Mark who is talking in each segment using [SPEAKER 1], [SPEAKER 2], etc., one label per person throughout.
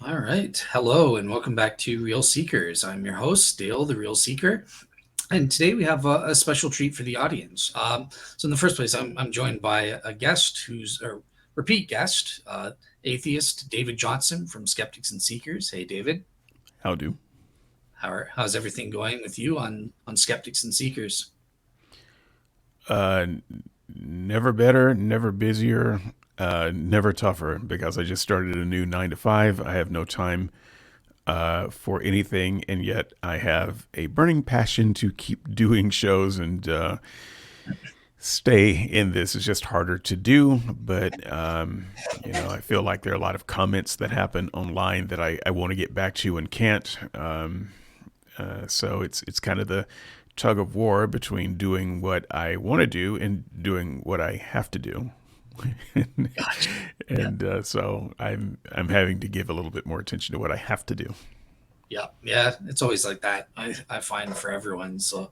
[SPEAKER 1] All right. Hello, and welcome back to Real Seekers. I'm your host, Dale, the Real Seeker. And today we have a special treat for the audience. So, in the first place, I'm joined by a guest who's a repeat guest, atheist David Johnson from Skeptics and Seekers. Hey, David.
[SPEAKER 2] How do?
[SPEAKER 1] How's everything going with you on Skeptics and Seekers?
[SPEAKER 2] Uh, Never better, never busier, never tougher because I just started a new 9 to 5. I have no time for anything, and yet I have a burning passion to keep doing shows and stay in this. It's just harder to do, but I feel like there are a lot of comments that happen online that I want to get back to and can't. So it's kind of the tug of war between doing what I want to do and doing what I have to do.
[SPEAKER 1] Gotcha. Yeah.
[SPEAKER 2] So I'm having to give a little bit more attention to what I have to do.
[SPEAKER 1] Yeah. It's always like that. I find for everyone. So,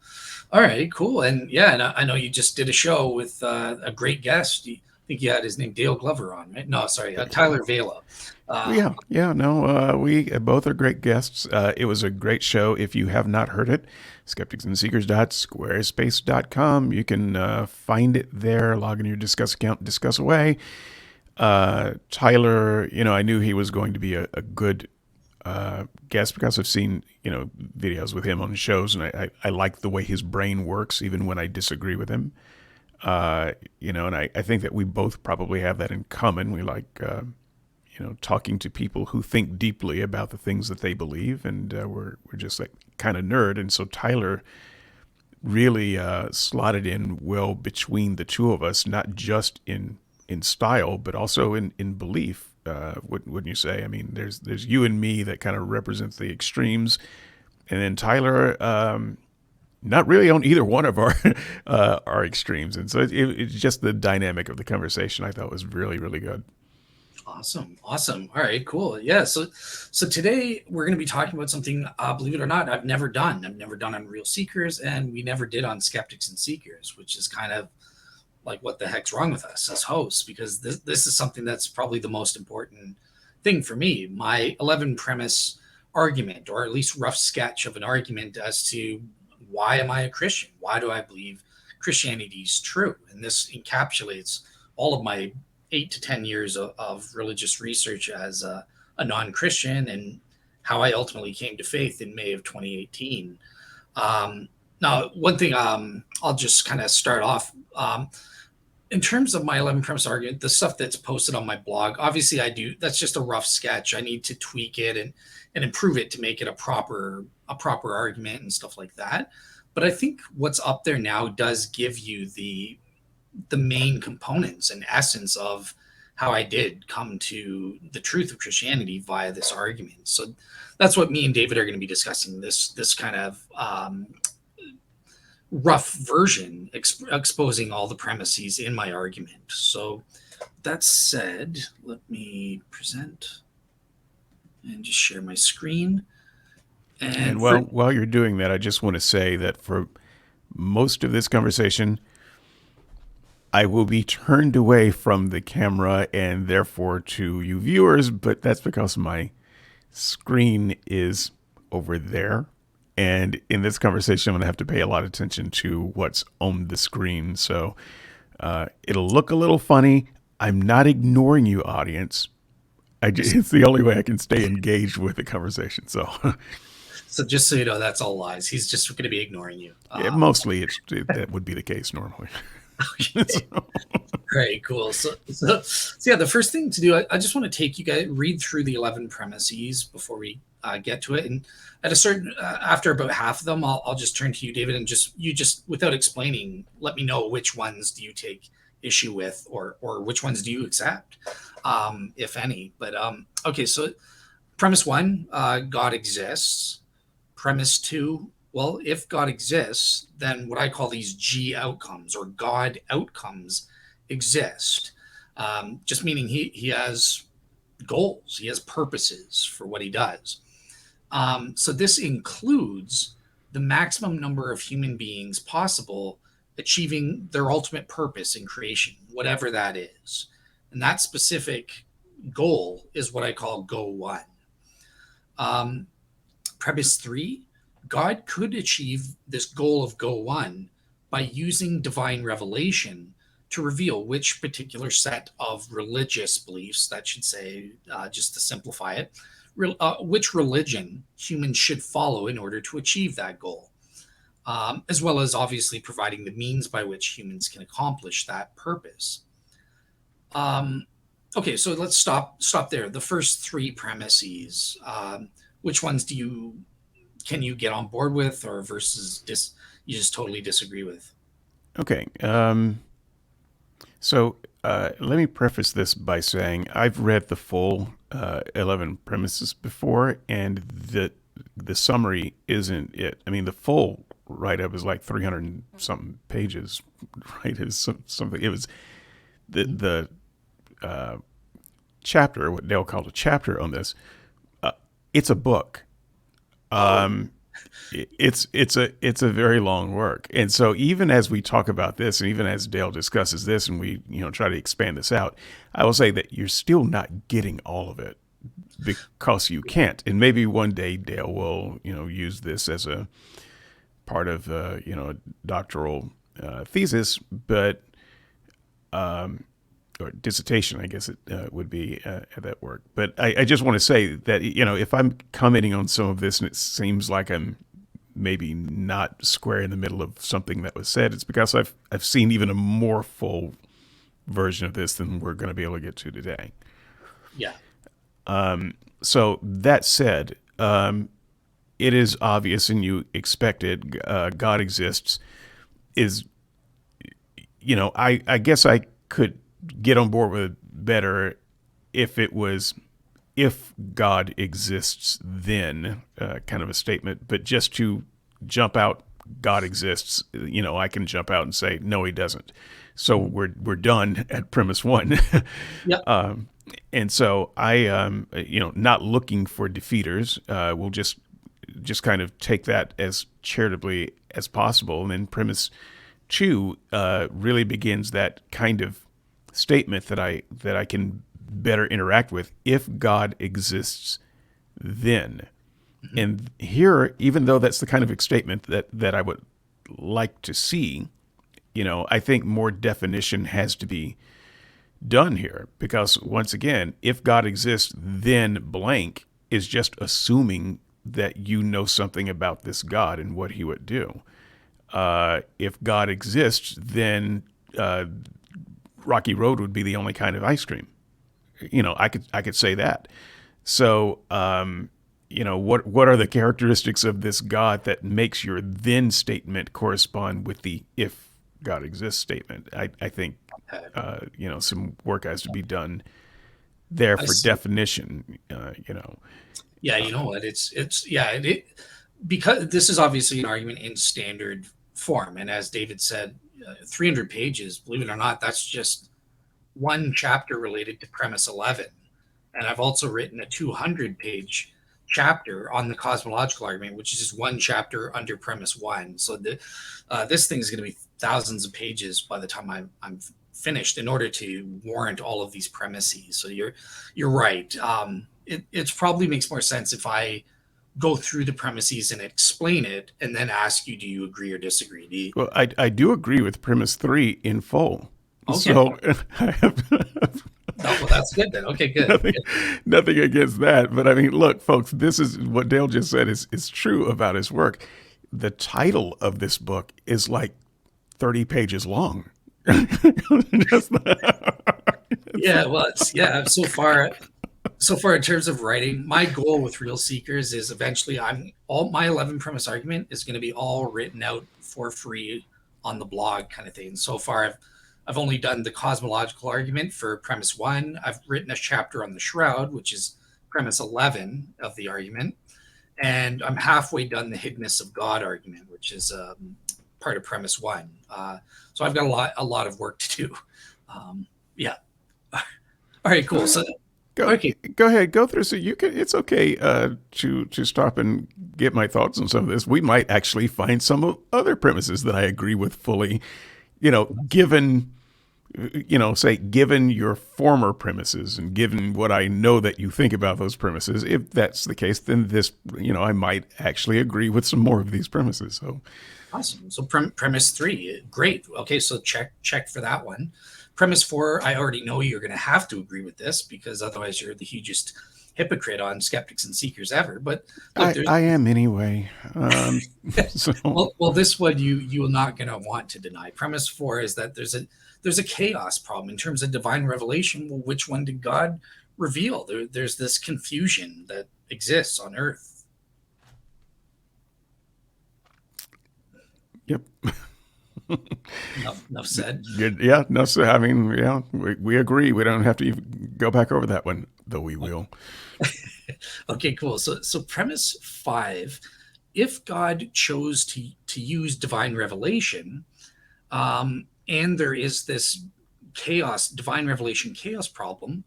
[SPEAKER 1] all right, cool. And yeah, and I know you just did a show with a great guest. I think you had his name Dale Glover on, right? No, sorry, Tyler Vela. Uh,
[SPEAKER 2] Yeah, no, we both are great guests. It was a great show. If you have not heard it, skepticsandseekers.squarespace.com. You can find it there, log in your Discuss account, discuss away. Tyler, I knew he was going to be a good guest because I've seen, videos with him on shows, and I like the way his brain works, even when I disagree with him. And I think that we both probably have that in common. We like, talking to people who think deeply about the things that they believe, and we're just like kind of nerd. And so Tyler really slotted in well between the two of us, not just in style, but also in belief. Wouldn't you say? I mean, there's you and me that kind of represents the extremes, and then Tyler, not really on either one of our our extremes. And so it's just the dynamic of the conversation I thought was really really good.
[SPEAKER 1] awesome. All right, cool. Yeah. So today we're going to be talking about something. Believe it or not, I've never done. I've never done on Real Seekers, and we never did on Skeptics and Seekers, which is kind of like what the heck's wrong with us as hosts, because this is something that's probably the most important thing for me. My 11 premise argument, or at least rough sketch of an argument as to why am I a Christian? Why do I believe Christianity is true? And this encapsulates all of my 8 to 10 years of religious research as a non-Christian, and how I ultimately came to faith in May of 2018. Now, one thing I'll just kind of start off. In terms of my 11 premise argument, the stuff that's posted on my blog, obviously I do. That's just a rough sketch. I need to tweak it and improve it to make it a proper argument and stuff like that. But I think what's up there now does give you the main components and essence of how I did come to the truth of Christianity via this argument. So that's what me and David are going to be discussing, this kind of rough version, exposing all the premises in my argument. So that said, let me present and just share my screen.
[SPEAKER 2] And
[SPEAKER 1] And for
[SPEAKER 2] while you're doing that, I just want to say that for most of this conversation, I will be turned away from the camera and therefore to you viewers, but that's because my screen is over there. And in this conversation, I'm going to have to pay a lot of attention to what's on the screen. So it'll look a little funny. I'm not ignoring you, audience. It's the only way I can stay engaged with the conversation. So
[SPEAKER 1] so just so you know, that's all lies. He's just going to be ignoring you.
[SPEAKER 2] yeah, mostly that would be the case normally. So,
[SPEAKER 1] Great, cool. So yeah, the first thing to do, I just want to take you guys read through the 11 premises before we get to it, and at a certain after about half of them, I'll just turn to you, David, and just without explaining, let me know which ones do you take issue with, or which ones do you accept, if any. But okay, so premise one, God exists. Premise two, well, if God exists, then what I call these G outcomes, or God outcomes, exist. Just meaning he has goals, he has purposes for what he does. So this includes the maximum number of human beings possible achieving their ultimate purpose in creation, whatever that is. And that specific goal is what I call Go One. Um, Premise 3, God could achieve this goal of Go 1 by using divine revelation to reveal which particular set of religious beliefs, that should say, just to simplify it, which religion humans should follow in order to achieve that goal, as well as obviously providing the means by which humans can accomplish that purpose. Um, okay, so let's stop there. The first three premises, which ones can you get on board with, or versus you just totally disagree with?
[SPEAKER 2] Okay. So let me preface this by saying I've read the full 11 premises before, and the summary isn't it. I mean, the full write up is like 300 and something pages, right? It's something. It was the chapter, what Dale called a chapter on this. It's a book.
[SPEAKER 1] Oh,
[SPEAKER 2] It's a very long work, and so even as we talk about this, and even as Dale discusses this, and we try to expand this out, I will say that you're still not getting all of it because you can't. And maybe one day Dale will use this as a part of a doctoral thesis, but or dissertation, I guess it would be at that work. But I just want to say that if I'm commenting on some of this and it seems like I'm maybe not square in the middle of something that was said, it's because I've seen even a more full version of this than we're going to be able to get to today.
[SPEAKER 1] yeah.
[SPEAKER 2] So that said, it is obvious and you expected God exists. Is I guess I could get on board with it better if it was if God exists then kind of a statement, but just to jump out God exists, I can jump out and say no, he doesn't. So we're done at premise one.
[SPEAKER 1] Yep.
[SPEAKER 2] And so I not looking for defeaters, we'll just kind of take that as charitably as possible. And then premise two really begins that kind of statement that I can better interact with. If God exists, then.
[SPEAKER 1] Mhm.
[SPEAKER 2] And here, even though that's the kind of statement that I would like to see, I think more definition has to be done here, because once again, if God exists, then blank is just assuming that you know something about this God and what he would do. If God exists, then Rocky Road would be the only kind of ice cream. I could say that. So, what are the characteristics of this God that makes your then statement correspond with the if God exists statement? I think
[SPEAKER 1] Okay.
[SPEAKER 2] some work has to be done there
[SPEAKER 1] I
[SPEAKER 2] for
[SPEAKER 1] see.
[SPEAKER 2] definition.
[SPEAKER 1] Yeah, you know what? It's yeah, because this is obviously an argument in standard form, and as David said, 300 pages. Believe it or not, that's just one chapter related to premise 11. And I've also written a 200-page chapter on the cosmological argument, which is just one chapter under premise 1. So this thing is going to be thousands of pages by the time I'm finished in order to warrant all of these premises. So you're right. It probably makes more sense if I go through the premises and explain it, and then ask you, do you agree or disagree?
[SPEAKER 2] Well, I do agree with premise three in full.
[SPEAKER 1] Okay.
[SPEAKER 2] So I have
[SPEAKER 1] No, well, that's good then. Okay, good.
[SPEAKER 2] nothing, nothing against that. But I mean, look, folks, this is what Dale just said is true about his work. The title of this book is like 30 pages long. Just-
[SPEAKER 1] Yeah, well, so far in terms of writing, my goal with Real Seekers is eventually I'm all my 11 premise argument is going to be all written out for free on the blog kind of thing. So far I've only done the cosmological argument for premise 1. I've written a chapter on the shroud, which is premise 11 of the argument, and I'm halfway done the hiddenness of God argument, which is part of premise 1. So I've got a lot of work to do. Yeah. All right, cool. So
[SPEAKER 2] go
[SPEAKER 1] okay.
[SPEAKER 2] go ahead, go through. So you can. It's okay to stop and get my thoughts on some of this. We might actually find some other premises that I agree with fully. Given say, given your former premises and given what I know that you think about those premises, if that's the case, then this, I might actually agree with some more of these premises. So,
[SPEAKER 1] Awesome. So premise 3, great. Okay, so check for that one. Premise 4, I already know you're going to have to agree with this because otherwise you're the hugest hypocrite on skeptics and seekers ever. But look,
[SPEAKER 2] I am anyway. So,
[SPEAKER 1] well, this one you're not going to want to deny. Premise 4 is that there's a chaos problem in terms of divine revelation. Well, which one did God reveal? There's this confusion that exists on earth.
[SPEAKER 2] yep.
[SPEAKER 1] Enough said.
[SPEAKER 2] Good. Yeah. No. So I mean, yeah, we agree. We don't have to even go back over that one, though we will.
[SPEAKER 1] Okay, cool. So premise 5, if God chose to use divine revelation, and there is this divine revelation chaos problem,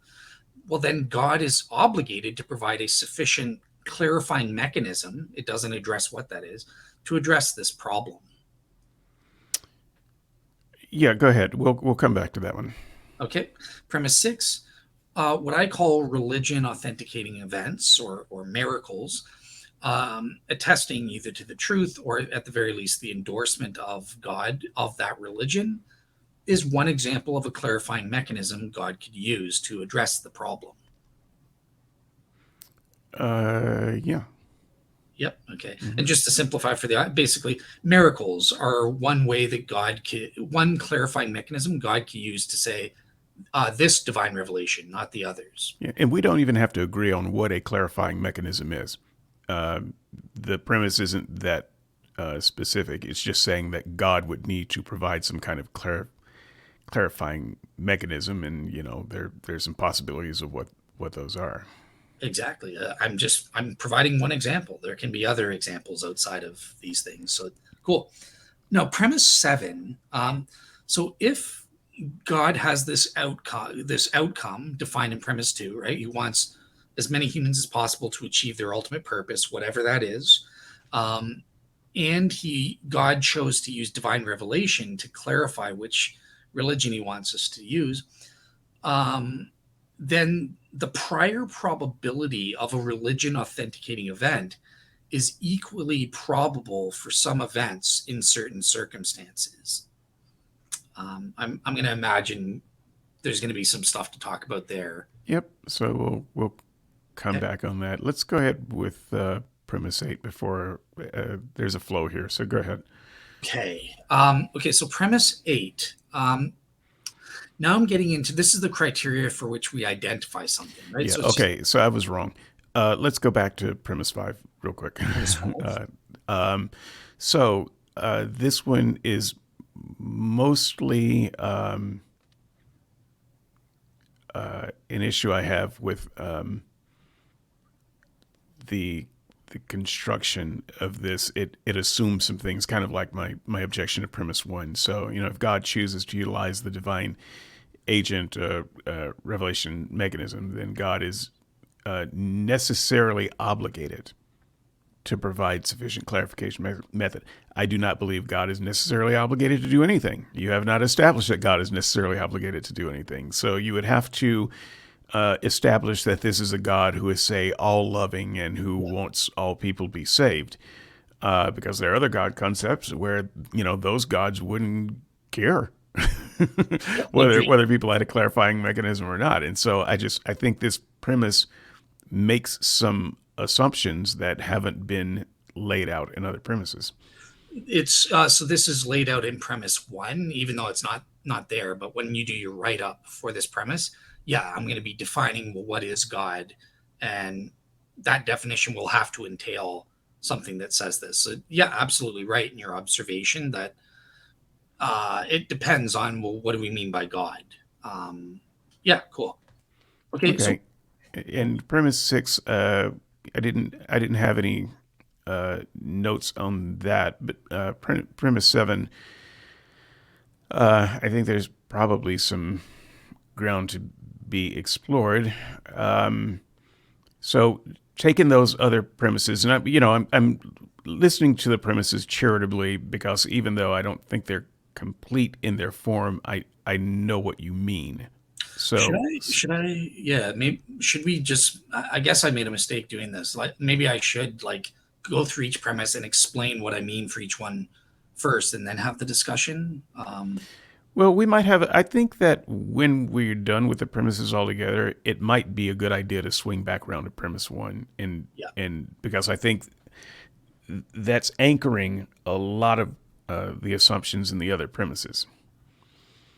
[SPEAKER 1] well, then God is obligated to provide a sufficient clarifying mechanism. It doesn't address what that is to address this problem.
[SPEAKER 2] Yeah. Go ahead. We'll come back to that one.
[SPEAKER 1] Okay. Premise 6, what I call religion authenticating events or miracles, attesting either to the truth or at the very least the endorsement of God of that religion, is one example of a clarifying mechanism God could use to address the problem.
[SPEAKER 2] Yeah.
[SPEAKER 1] Yep. Okay. And just to simplify for basically, miracles are one way that one clarifying mechanism God can use to say, this divine revelation, not the others.
[SPEAKER 2] Yeah. And we don't even have to agree on what a clarifying mechanism is. The premise isn't that specific. It's just saying that God would need to provide some kind of clarifying mechanism, and there's some possibilities of what those are.
[SPEAKER 1] Exactly. I'm providing one example. There can be other examples outside of these things. So cool. Now, premise 7. So if God has this outcome defined in premise 2, right? He wants as many humans as possible to achieve their ultimate purpose, whatever that is. And God chose to use divine revelation to clarify which religion he wants us to use. Then the prior probability of a religion authenticating event is equally probable for some events in certain circumstances. I'm going to imagine there's going to be some stuff to talk about there.
[SPEAKER 2] Yep. So we'll come back on that. Let's go ahead with premise 8 before there's a flow here. So go ahead.
[SPEAKER 1] Okay. Okay. So premise 8. Now I'm getting into this is the criteria for which we identify something, right?
[SPEAKER 2] Yeah.
[SPEAKER 1] So
[SPEAKER 2] okay. So I was wrong. Let's go back to premise 5 real quick. So this one is mostly an issue I have with the construction of this. It assumes some things, kind of like my objection to premise 1. So if God chooses to utilize the divine agent revelation mechanism, then God is necessarily obligated to provide sufficient clarification method. I do not believe God is necessarily obligated to do anything. You have not established that God is necessarily obligated to do anything. So you would have to establish that this is a God who is, say, all-loving and who wants all people to be saved. Because there are other God concepts where, those gods wouldn't care whether people had a clarifying mechanism or not. And so I think this premise makes some assumptions that haven't been laid out in other premises.
[SPEAKER 1] It's so this is laid out in premise 1, even though it's not there. But when you do your write up for this premise, I'm going to be defining, well, what is God, and that definition will have to entail something that says this. So absolutely right in your observation that it depends on, well, what do we mean by God? Cool. Okay. So,
[SPEAKER 2] and premise 6, I didn't have any notes on that, but premise 7, I think there's probably some ground to be explored. So taking those other premises, and I'm listening to the premises charitably, because even though I don't think they're complete in their form, I know what you mean.
[SPEAKER 1] Should
[SPEAKER 2] So
[SPEAKER 1] I? Should I? Yeah, maybe. Should we just? I guess I made a mistake doing this. Like, maybe I should like go through each premise and explain what I mean for each one first, and then have the discussion.
[SPEAKER 2] well, we might have. I think that when we're done with the premises altogether, it might be a good idea to swing back around to premise one,
[SPEAKER 1] Yeah.
[SPEAKER 2] and because I think that's anchoring a lot of the assumptions in the other premises.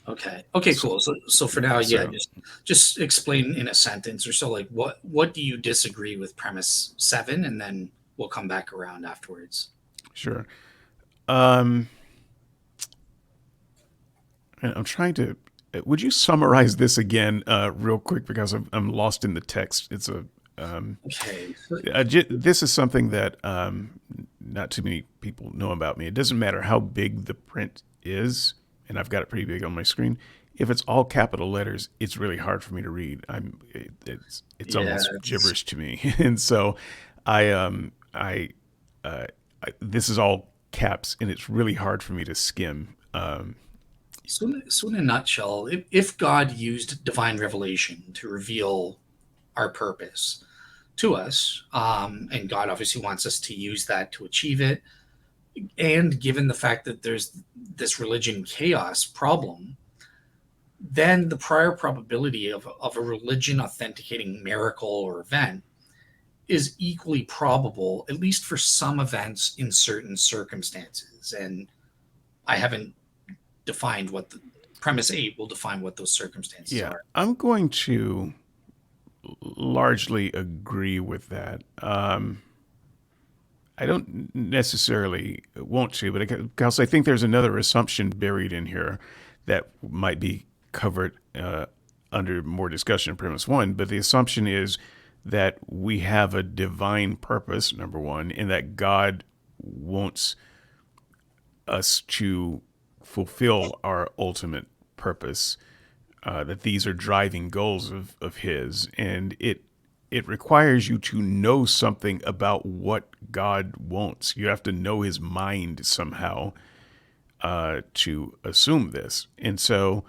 [SPEAKER 1] Okay. Okay.
[SPEAKER 2] So,
[SPEAKER 1] Cool. So for now, yeah,
[SPEAKER 2] so
[SPEAKER 1] just explain in a sentence or so. Like, what do you disagree with premise 7, and then we'll come back around afterwards.
[SPEAKER 2] sure. Um, and I'm trying to. Would you summarize this again, real quick, because I'm lost in the text. It's a
[SPEAKER 1] Okay.
[SPEAKER 2] this is something that not too many people know about me. It doesn't matter how big the print is, and I've got it pretty big on my screen. If it's all capital letters, it's really hard for me to read. It's
[SPEAKER 1] Yeah.
[SPEAKER 2] almost gibberish to me, and so I this is all caps, and it's really hard for me to skim.
[SPEAKER 1] So in a nutshell, if God used divine revelation to reveal our purpose to us, and God obviously wants us to use that to achieve it, and given the fact that there's this religion chaos problem, then the prior probability of a religion authenticating miracle or event is equally probable, at least for some events in certain circumstances. And I haven't defined what the premise 8 will define what those circumstances
[SPEAKER 2] Yeah,
[SPEAKER 1] are.
[SPEAKER 2] I'm going to largely agree with that. I don't necessarily want to, but because I think there's another assumption buried in here that might be covered under more discussion in premise one. But the assumption is that we have a divine purpose, number one, and that God wants us to fulfill our ultimate purpose, that these are driving goals of his, and it requires you to know something about what God wants. You have to know his mind somehow to assume this. And so,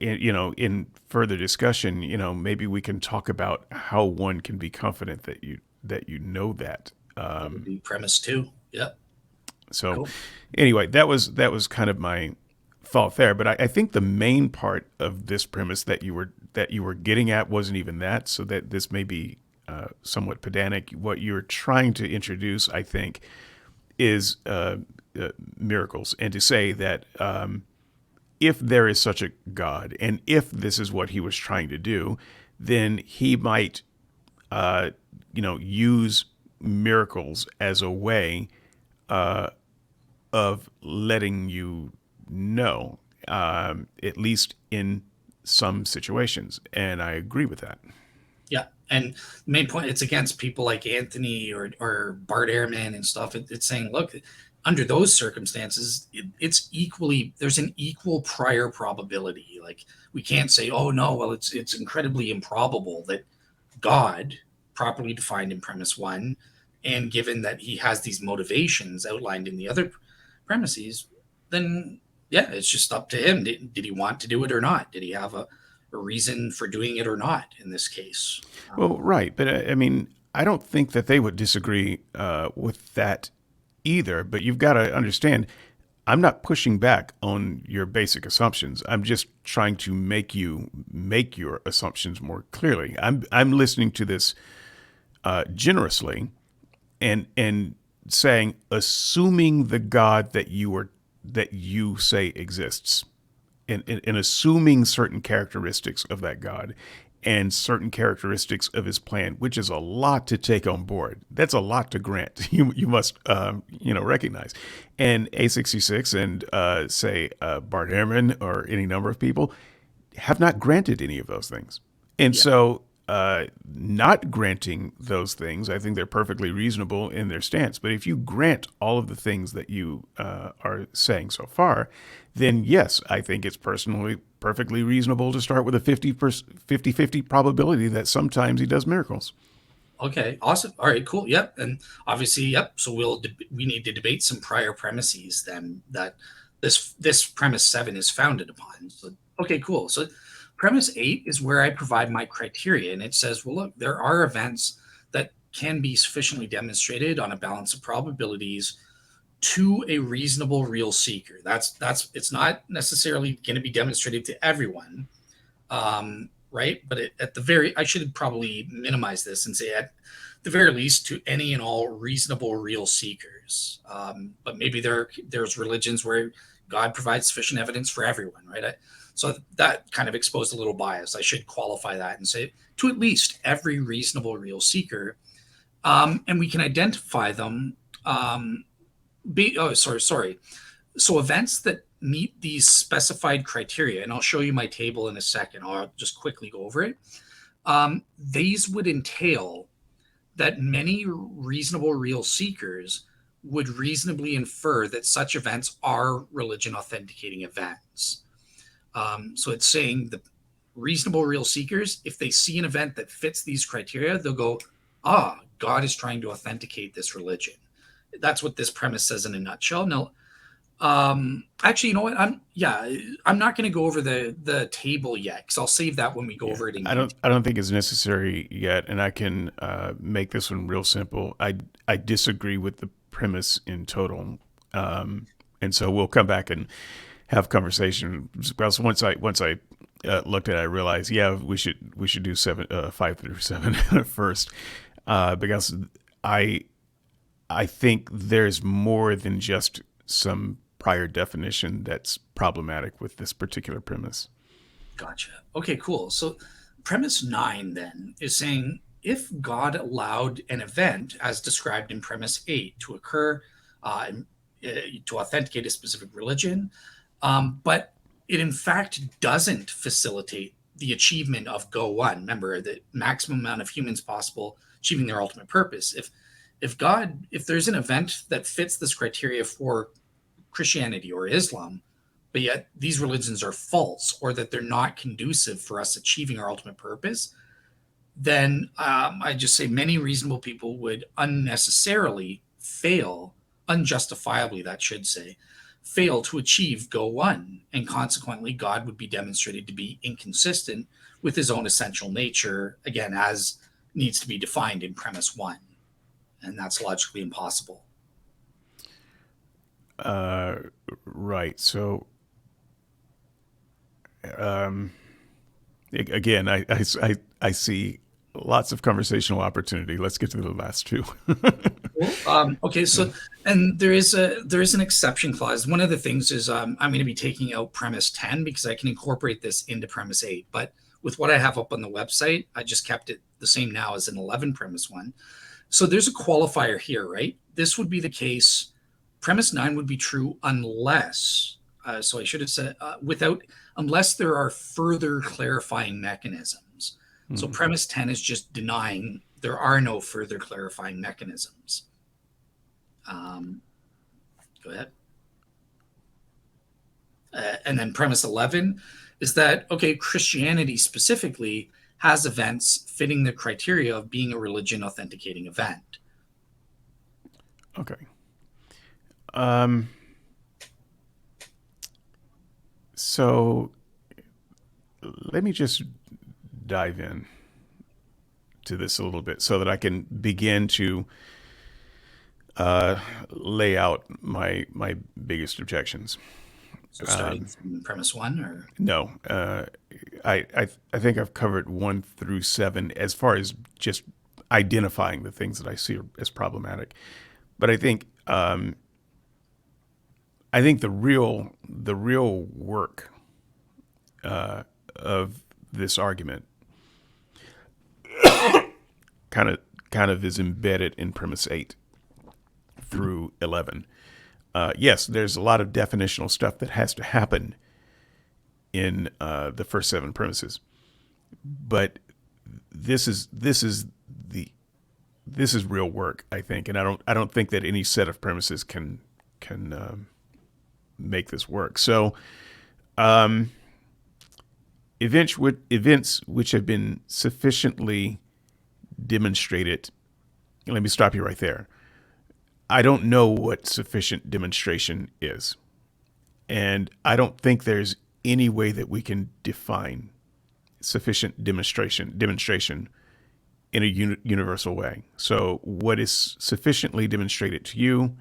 [SPEAKER 2] in further discussion, maybe we can talk about how one can be confident that you know that.
[SPEAKER 1] That would be premise 2. Yep.
[SPEAKER 2] So,
[SPEAKER 1] Cool.
[SPEAKER 2] anyway, that was kind of my thought there. But I think the main part of this premise that you were getting at wasn't even that. So that this may be somewhat pedantic. What you're trying to introduce, I think, is miracles, and to say that if there is such a God, and if this is what he was trying to do, then he might, use miracles as a way of letting you know, at least in some situations. And I agree with that.
[SPEAKER 1] Yeah. And the main point, it's against people like Anthony or Bart Ehrman and stuff. It's saying, look, under those circumstances, it's equally, there's an equal prior probability. Like, we can't say, oh no, well, it's incredibly improbable that God, properly defined in premise 1, and given that he has these motivations outlined in the other premises, then yeah, it's just up to him. Did he want to do it or not? Did he have a reason for doing it or not in this case?
[SPEAKER 2] Well, right, but I mean, I don't think that they would disagree with that either. But you've got to understand, I'm not pushing back on your basic assumptions. I'm just trying to make you make your assumptions more clearly. I'm listening to this generously, and saying, assuming the God that you say exists, and assuming certain characteristics of that God and certain characteristics of his plan, which is a lot to take on board. That's a lot to grant. You must recognize. And A66 and say Bart Ehrman or any number of people have not granted any of those things. And
[SPEAKER 1] Yeah.
[SPEAKER 2] so not granting those things, I think they're perfectly reasonable in their stance. But if you grant all of the things that you are saying so far, then yes, I think it's personally perfectly reasonable to start with a 50-50 probability that sometimes he does miracles.
[SPEAKER 1] Okay, awesome. All right, cool. Yep, and obviously, yep. So we need to debate some prior premises then this premise 7 is founded upon. So, okay, cool. So premise 8 is where I provide my criteria, and it says, well, look, there are events that can be sufficiently demonstrated on a balance of probabilities to a reasonable real seeker. That's it's not necessarily going to be demonstrated to everyone, right? But at the very, I should probably minimize this and say at the very least to any and all reasonable real seekers. But maybe there's religions where God provides sufficient evidence for everyone, right? So that kind of exposed a little bias. I should qualify that and say to at least every reasonable real seeker, and we can identify them. Sorry. So events that meet these specified criteria, and I'll show you my table in a second. I'll just quickly go over it. These would entail that many reasonable real seekers would reasonably infer that such events are religion authenticating events. So it's saying the reasonable real seekers, if they see an event that fits these criteria, they'll go, God is trying to authenticate this religion. That's what this premise says in a nutshell. Now, actually, you know what? I'm not going to go over the table yet because I'll save that when we go over it.
[SPEAKER 2] I don't think it's necessary yet, and I can make this one real simple. I disagree with the premise in total, and so we'll come back and have conversation. Because once I looked at it, I realized, we should do 5 through 7 first, because I think there's more than just some prior definition that's problematic with this particular premise.
[SPEAKER 1] Gotcha. Okay, cool. So premise 9 then is saying if God allowed an event as described in premise 8 to occur to authenticate a specific religion, but it in fact doesn't facilitate the achievement of Go 1. Remember, the maximum amount of humans possible achieving their ultimate purpose. If there's an event that fits this criteria for Christianity or Islam, but yet these religions are false or that they're not conducive for us achieving our ultimate purpose, then I just say many reasonable people would unnecessarily fail, unjustifiably, that should say, fail to achieve Go 1. And consequently, God would be demonstrated to be inconsistent with his own essential nature, again, as needs to be defined in premise 1. And that's logically impossible.
[SPEAKER 2] Right. So, again, I see lots of conversational opportunity. Let's get to the last two.
[SPEAKER 1] Okay, so and there is an exception clause. One of the things is I'm going to be taking out premise 10 because I can incorporate this into premise 8. But with what I have up on the website, I just kept it the same now as in 11 premise 1. So there's a qualifier here, right? This would be the case. Premise 9 would be true unless, so I should have said unless there are further clarifying mechanisms. Mm-hmm. So premise 10 is just denying there are no further clarifying mechanisms. Go ahead. And then premise 11 is that, okay, Christianity specifically has events fitting the criteria of being a religion authenticating event.
[SPEAKER 2] Okay. So let me just dive in to this a little bit so that I can begin to lay out my biggest objections.
[SPEAKER 1] So starting from premise 1, or
[SPEAKER 2] no, I think I've covered 1 through 7 as far as just identifying the things that I see as problematic. But I think the real work of this argument kind of is embedded in premise 8 through 11. Yes, there's a lot of definitional stuff that has to happen in the first 7 premises, but this is real work, I think, and I don't think that any set of premises can make this work. So, events which have been sufficiently demonstrated. Let me stop you right there. I don't know what sufficient demonstration is. And I don't think there's any way that we can define sufficient demonstration in a universal way. So what is sufficiently demonstrated to you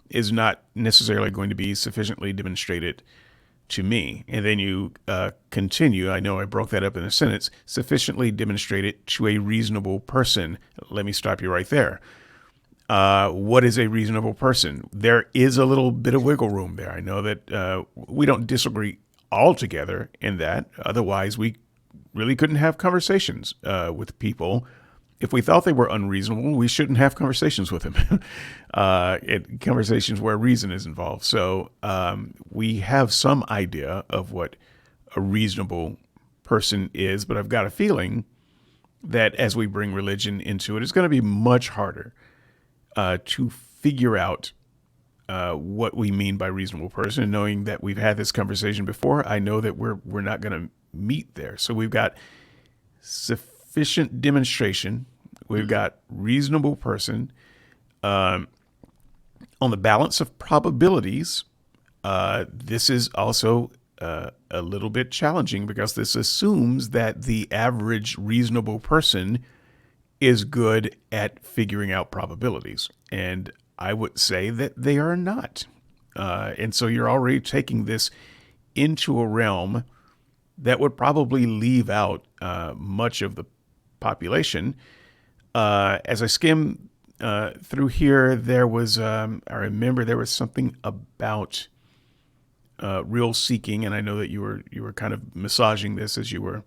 [SPEAKER 2] is not necessarily going to be sufficiently demonstrated to me. And then you continue. I know I broke that up in a sentence. Sufficiently demonstrated to a reasonable person. Let me stop you right there. What is a reasonable person? There is a little bit of wiggle room there. I know that we don't disagree altogether in that. Otherwise, we really couldn't have conversations with people. If we thought they were unreasonable, we shouldn't have conversations with them. Conversations where reason is involved. So we have some idea of what a reasonable person is, but I've got a feeling that as we bring religion into it, it's going to be much harder to figure out what we mean by reasonable person. And knowing that we've had this conversation before, I know that we're not going to meet there. So we've got sufficient demonstration. We've got reasonable person. On the balance of probabilities, this is also a little bit challenging because this assumes that the average reasonable person is good at figuring out probabilities. And I would say that they are not. And so you're already taking this into a realm that would probably leave out much of the population. As I skim through here, there was, I remember there was something about real seeking, and I know that you were kind of massaging this as you were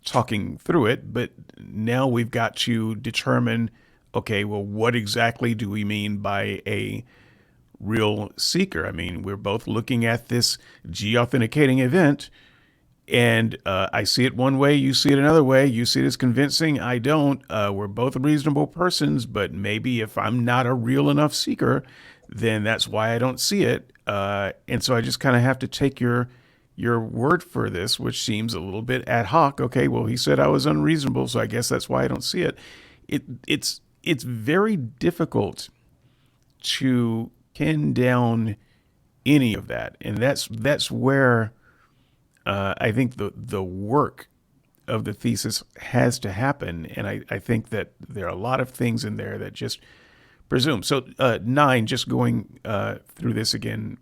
[SPEAKER 2] talking through it, but now we've got to determine, okay, well, what exactly do we mean by a real seeker? I mean, we're both looking at this G-authenticating event, and I see it one way, you see it another way. You see it as convincing, I don't. We're both reasonable persons, but maybe if I'm not a real enough seeker, then that's why I don't see it. And so I just kind of have to take your word for this, which seems a little bit ad hoc. Okay, well, he said I was unreasonable, so I guess that's why I don't see it. It's very difficult to pin down any of that, and that's where I think the work of the thesis has to happen. And I think that there are a lot of things in there that just presume. So 9, just going through this again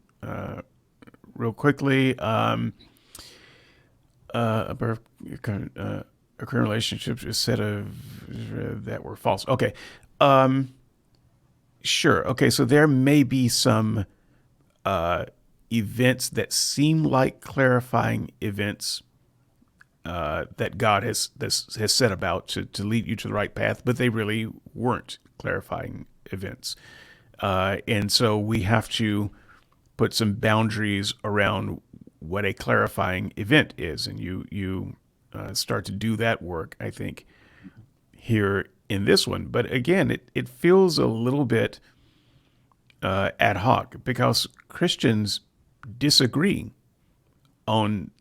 [SPEAKER 2] real quickly. Occurring relationships is said of that were false. Okay. Sure. Okay. So there may be some events that seem like clarifying events that God has set about to lead you to the right path, but they really weren't clarifying events. And so we have to put some boundaries around what a clarifying event is. And you start to do that work, I think, here in this one. But again, it feels a little bit ad hoc because Christians disagree on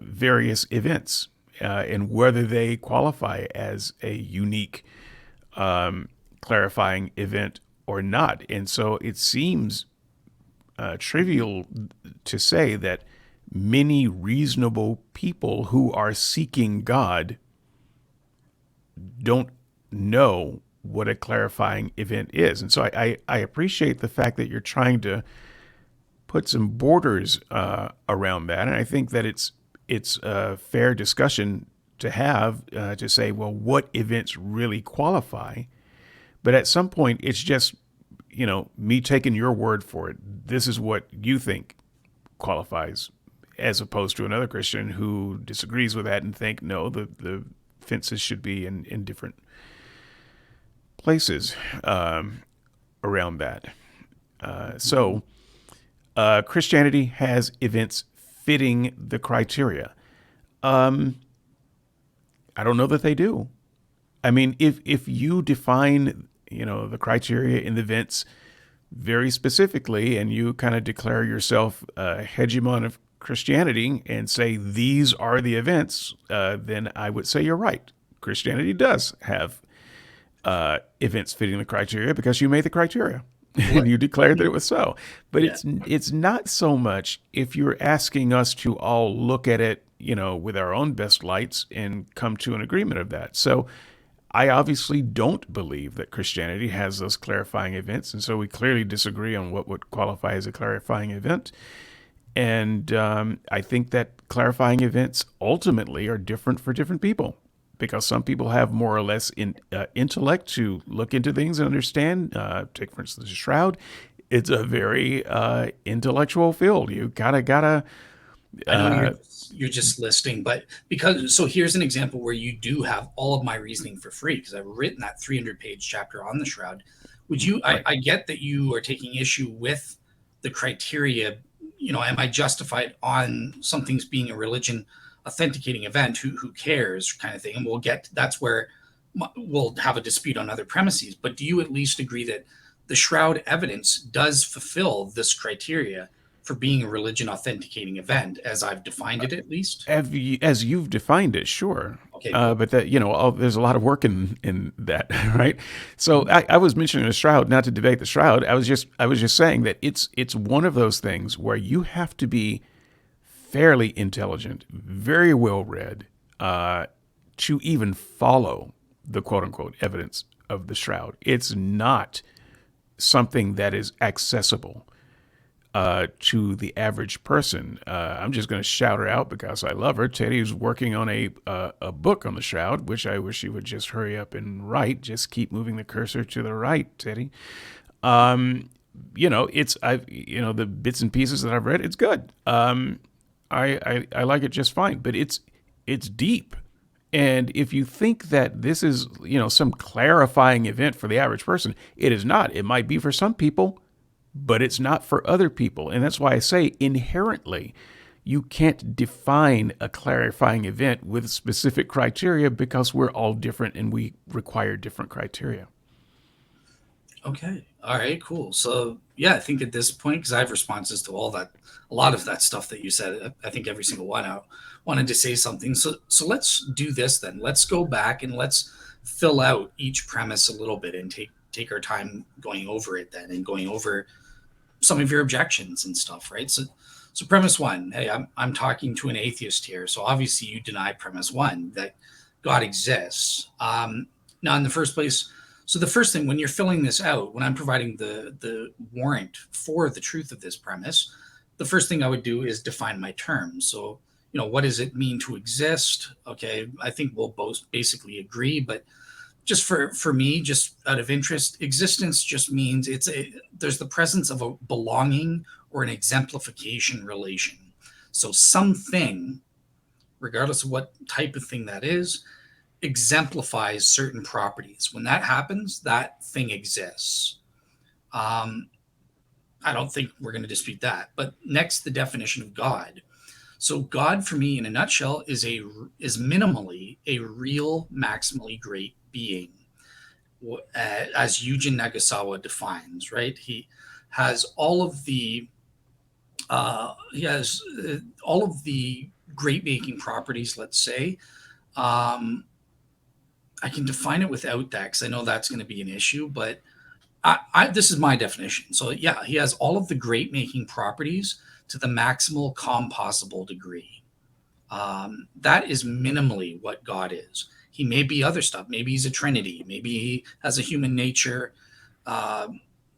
[SPEAKER 2] various events and whether they qualify as a unique clarifying event or not. And so it seems trivial to say that many reasonable people who are seeking God don't know what a clarifying event is. And so I appreciate the fact that you're trying to put some borders around that. And I think that it's a fair discussion to have to say, well, what events really qualify? But at some point, it's just, me taking your word for it. This is what you think qualifies, as opposed to another Christian who disagrees with that and think, no, the fences should be in different places around that. So Christianity has events fitting the criteria. I don't know that they do. I mean, if you define, the criteria in the events very specifically, and you kind of declare yourself a hegemon of Christianity and say these are the events, then I would say you're right. Christianity does have events fitting the criteria because you made the criteria.
[SPEAKER 1] What?
[SPEAKER 2] and you declared that it was so. But
[SPEAKER 1] Yeah.
[SPEAKER 2] it's not so much if you're asking us to all look at it, with our own best lights and come to an agreement of that. So I obviously don't believe that Christianity has those clarifying events, and so we clearly disagree on what would qualify as a clarifying event. And I think that clarifying events ultimately are different for different people because some people have more or less intellect to look into things and understand. Take, for instance, the shroud. It's a very intellectual field. You gotta.
[SPEAKER 1] I know
[SPEAKER 2] Uh,
[SPEAKER 1] you're just listing, but because so here's an example where you do have all of my reasoning for free because I've written that 300-page chapter on the shroud. Would you?
[SPEAKER 2] right.
[SPEAKER 1] I get that you are taking issue with the criteria. Am I justified on something's being a religion authenticating event? Who cares, kind of thing. And we'll get that's where we'll have a dispute on other premises. But do you at least agree that the shroud evidence does fulfill this criteria for being a religion authenticating event, as I've defined it, at least?
[SPEAKER 2] As you've defined it, sure.
[SPEAKER 1] Okay, cool.
[SPEAKER 2] But that there's a lot of work in that, right? So I was mentioning the shroud, not to debate the shroud. I was just saying that it's one of those things where you have to be fairly intelligent, very well read, to even follow the quote unquote evidence of the shroud. It's not something that is accessible to the average person. I'm just going to shout her out because I love her. Teddy is working on a book on the shroud, which I wish he would just hurry up and write. Just keep moving the cursor to the right, Teddy. It's the bits and pieces that I've read. It's good. I like it just fine, but it's deep. And if you think that this is, some clarifying event for the average person, it is not. It might be for some people, but it's not for other people. And that's why I say inherently, you can't define a clarifying event with specific criteria because we're all different and we require different criteria.
[SPEAKER 1] Okay. All right, cool. So, yeah, I think at this point, because I have responses to all that, a lot of that stuff that you said, I think every single one, I wanted to say something. So let's do this then. Let's go back and let's fill out each premise a little bit and take our time going over it then and going over some of your objections and stuff, right? So premise one, hey, I'm talking to an atheist here. So obviously you deny premise one that God exists. Now, in the first place, so the first thing when you're filling this out, when I'm providing the warrant for the truth of this premise, the first thing I would do is define my terms. So, what does it mean to exist? Okay, I think we'll both basically agree, but just for me, just out of interest, existence just means there's the presence of a belonging or an exemplification relation. So something, regardless of what type of thing that is, exemplifies certain properties. When that happens, that thing exists. Um, I don't think we're going to dispute that. But next, the definition of God. So God, for me, in a nutshell, is minimally a real, maximally great being, as Eugen Nagasawa defines. Right, has all of the he has all of the great making properties. Let's say. Um, I can define it without that because I know that's going to be an issue, but this is my definition. So yeah, he has all of the great making properties to the maximal compossible degree. That is minimally what God is. He may be other stuff. Maybe he's a trinity. Maybe he has a human nature, uh,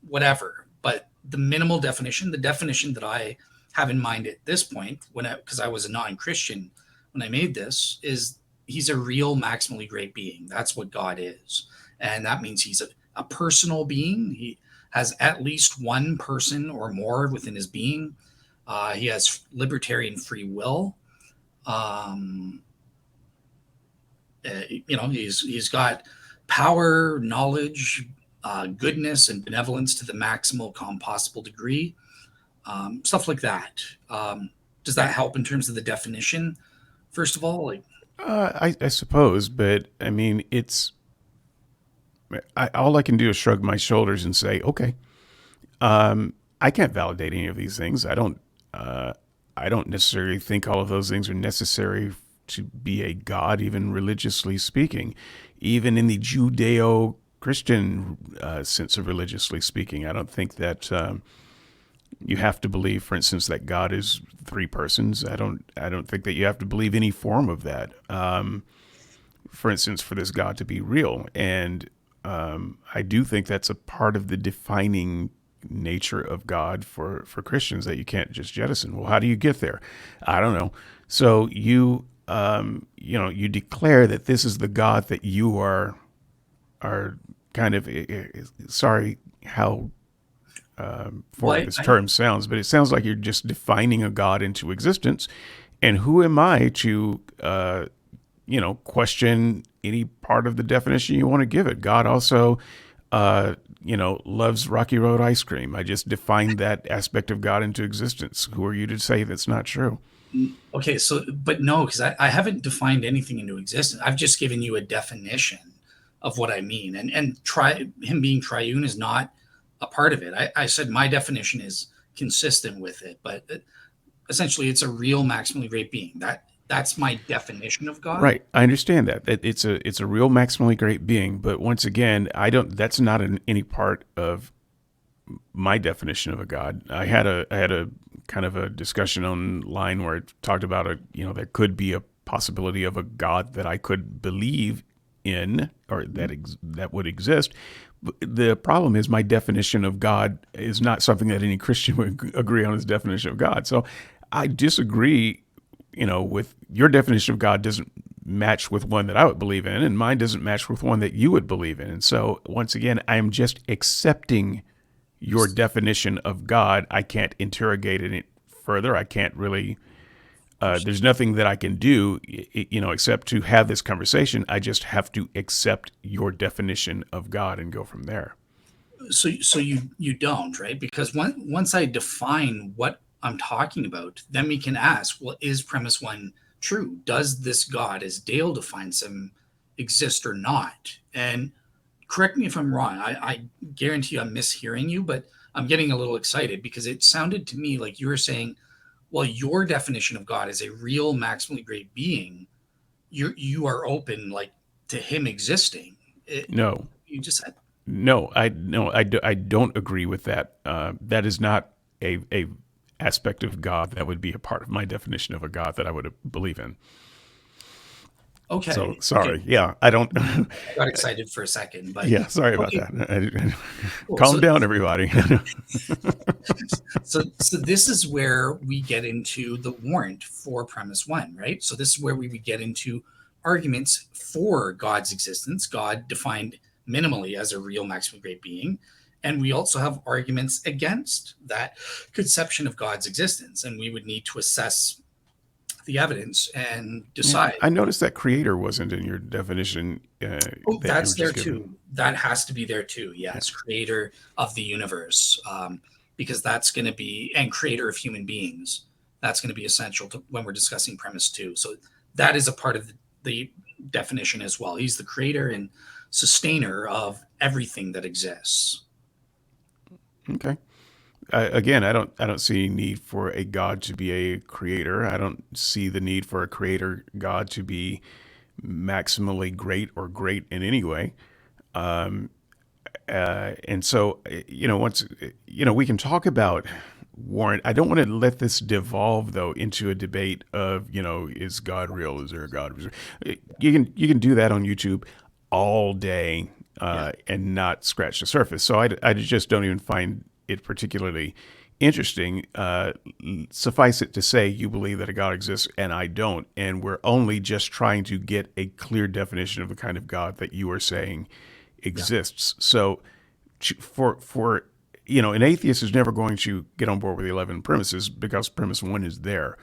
[SPEAKER 1] whatever. But the minimal definition, the definition that I have in mind at this point, because I was a non-Christian when I made this, is he's a real maximally great being. That's what God is, and that means he's a personal being. He has at least one person or more within his being. He has libertarian free will. Um, he's got power, knowledge, goodness, and benevolence to the maximal compossible degree. Stuff like that. Does that help in terms of the definition? First of all, like,
[SPEAKER 2] I suppose, but I mean, all I can do is shrug my shoulders and say, okay. I can't validate any of these things. I don't necessarily think all of those things are necessary to be a god, even religiously speaking. Even in the Judeo Christian sense of religiously speaking. I don't think that you have to believe, for instance, that God is three persons. I don't think that you have to believe any form of that. For instance, for this God to be real, and I do think that's a part of the defining nature of God for Christians that you can't just jettison. Well, how do you get there? I don't know. So you declare that this is the God that you are kind of sorry how foreign
[SPEAKER 1] Well,
[SPEAKER 2] this term sounds, but it sounds like you're just defining a God into existence. And who am I to question any part of the definition you want to give it? God also loves Rocky Road ice cream. I just defined that aspect of God into existence. Who are you to say that's not true?
[SPEAKER 1] okay, so but no, because I haven't defined anything into existence. I've just given you a definition of what I mean, and try him being triune is not a part of it. I said my definition is consistent with it, but essentially it's a real maximally great being. That's my definition of God.
[SPEAKER 2] Right, I understand that. It's a real maximally great being, but once again, I don't. That's not any part of my definition of a God. I had a kind of a discussion online where it talked about there could be a possibility of a God that I could believe in, or that would exist. The problem is my definition of God is not something that any Christian would agree on as definition of God. So I disagree. With your definition of God doesn't match with one that I would believe in, and mine doesn't match with one that you would believe in. And so once again, I am just accepting your definition of God. I can't interrogate it further. I can't really. There's nothing that I can do, except to have this conversation. I just have to accept your definition of God and go from there.
[SPEAKER 1] So you don't, right? Because once I define what I'm talking about, then we can ask, well, is premise one true? Does this God, as Dale defines him, exist or not? And correct me if I'm wrong. I guarantee you I'm mishearing you, but I'm getting a little excited because it sounded to me like you were saying, well, your definition of God is a real maximally great being. You are open like to him existing.
[SPEAKER 2] No,
[SPEAKER 1] You just said
[SPEAKER 2] I don't agree with that. That is not a aspect of God that would be a part of my definition of a God that I would believe in.
[SPEAKER 1] okay.
[SPEAKER 2] So sorry.
[SPEAKER 1] Okay.
[SPEAKER 2] Yeah, I don't.
[SPEAKER 1] I got excited for a second, but
[SPEAKER 2] Yeah, sorry about
[SPEAKER 1] okay.
[SPEAKER 2] that.
[SPEAKER 1] Cool.
[SPEAKER 2] Calm down, everybody.
[SPEAKER 1] So this is where we get into the warrant for premise one, right? So this is where we would get into arguments for God's existence, God defined minimally as a real maximally great being. And we also have arguments against that conception of God's existence. And we would need to assess the evidence and decide.
[SPEAKER 2] I noticed that creator wasn't in your definition.
[SPEAKER 1] Oh,
[SPEAKER 2] That you
[SPEAKER 1] that's
[SPEAKER 2] were
[SPEAKER 1] there
[SPEAKER 2] just given.
[SPEAKER 1] too. That has to be there too. Yes, creator of the universe, because that's going to be, and creator of human beings. That's going to be essential to when we're discussing premise two. So that is a part of the definition as well. He's the creator and sustainer of everything that exists.
[SPEAKER 2] Okay. Again, I don't see a need for a God to be a creator. I don't see the need for a creator God to be maximally great or great in any way. And so, once we can talk about warrant. I don't want to let this devolve though into a debate of is God real? Is there a God? You can do that on YouTube all day and not scratch the surface. So I just don't even find it particularly interesting. Suffice it to say, you believe that a God exists and I don't, and we're only just trying to get a clear definition of the kind of God that you are saying exists. So for an atheist is never going to get on board with the 11 premises because premise one is there.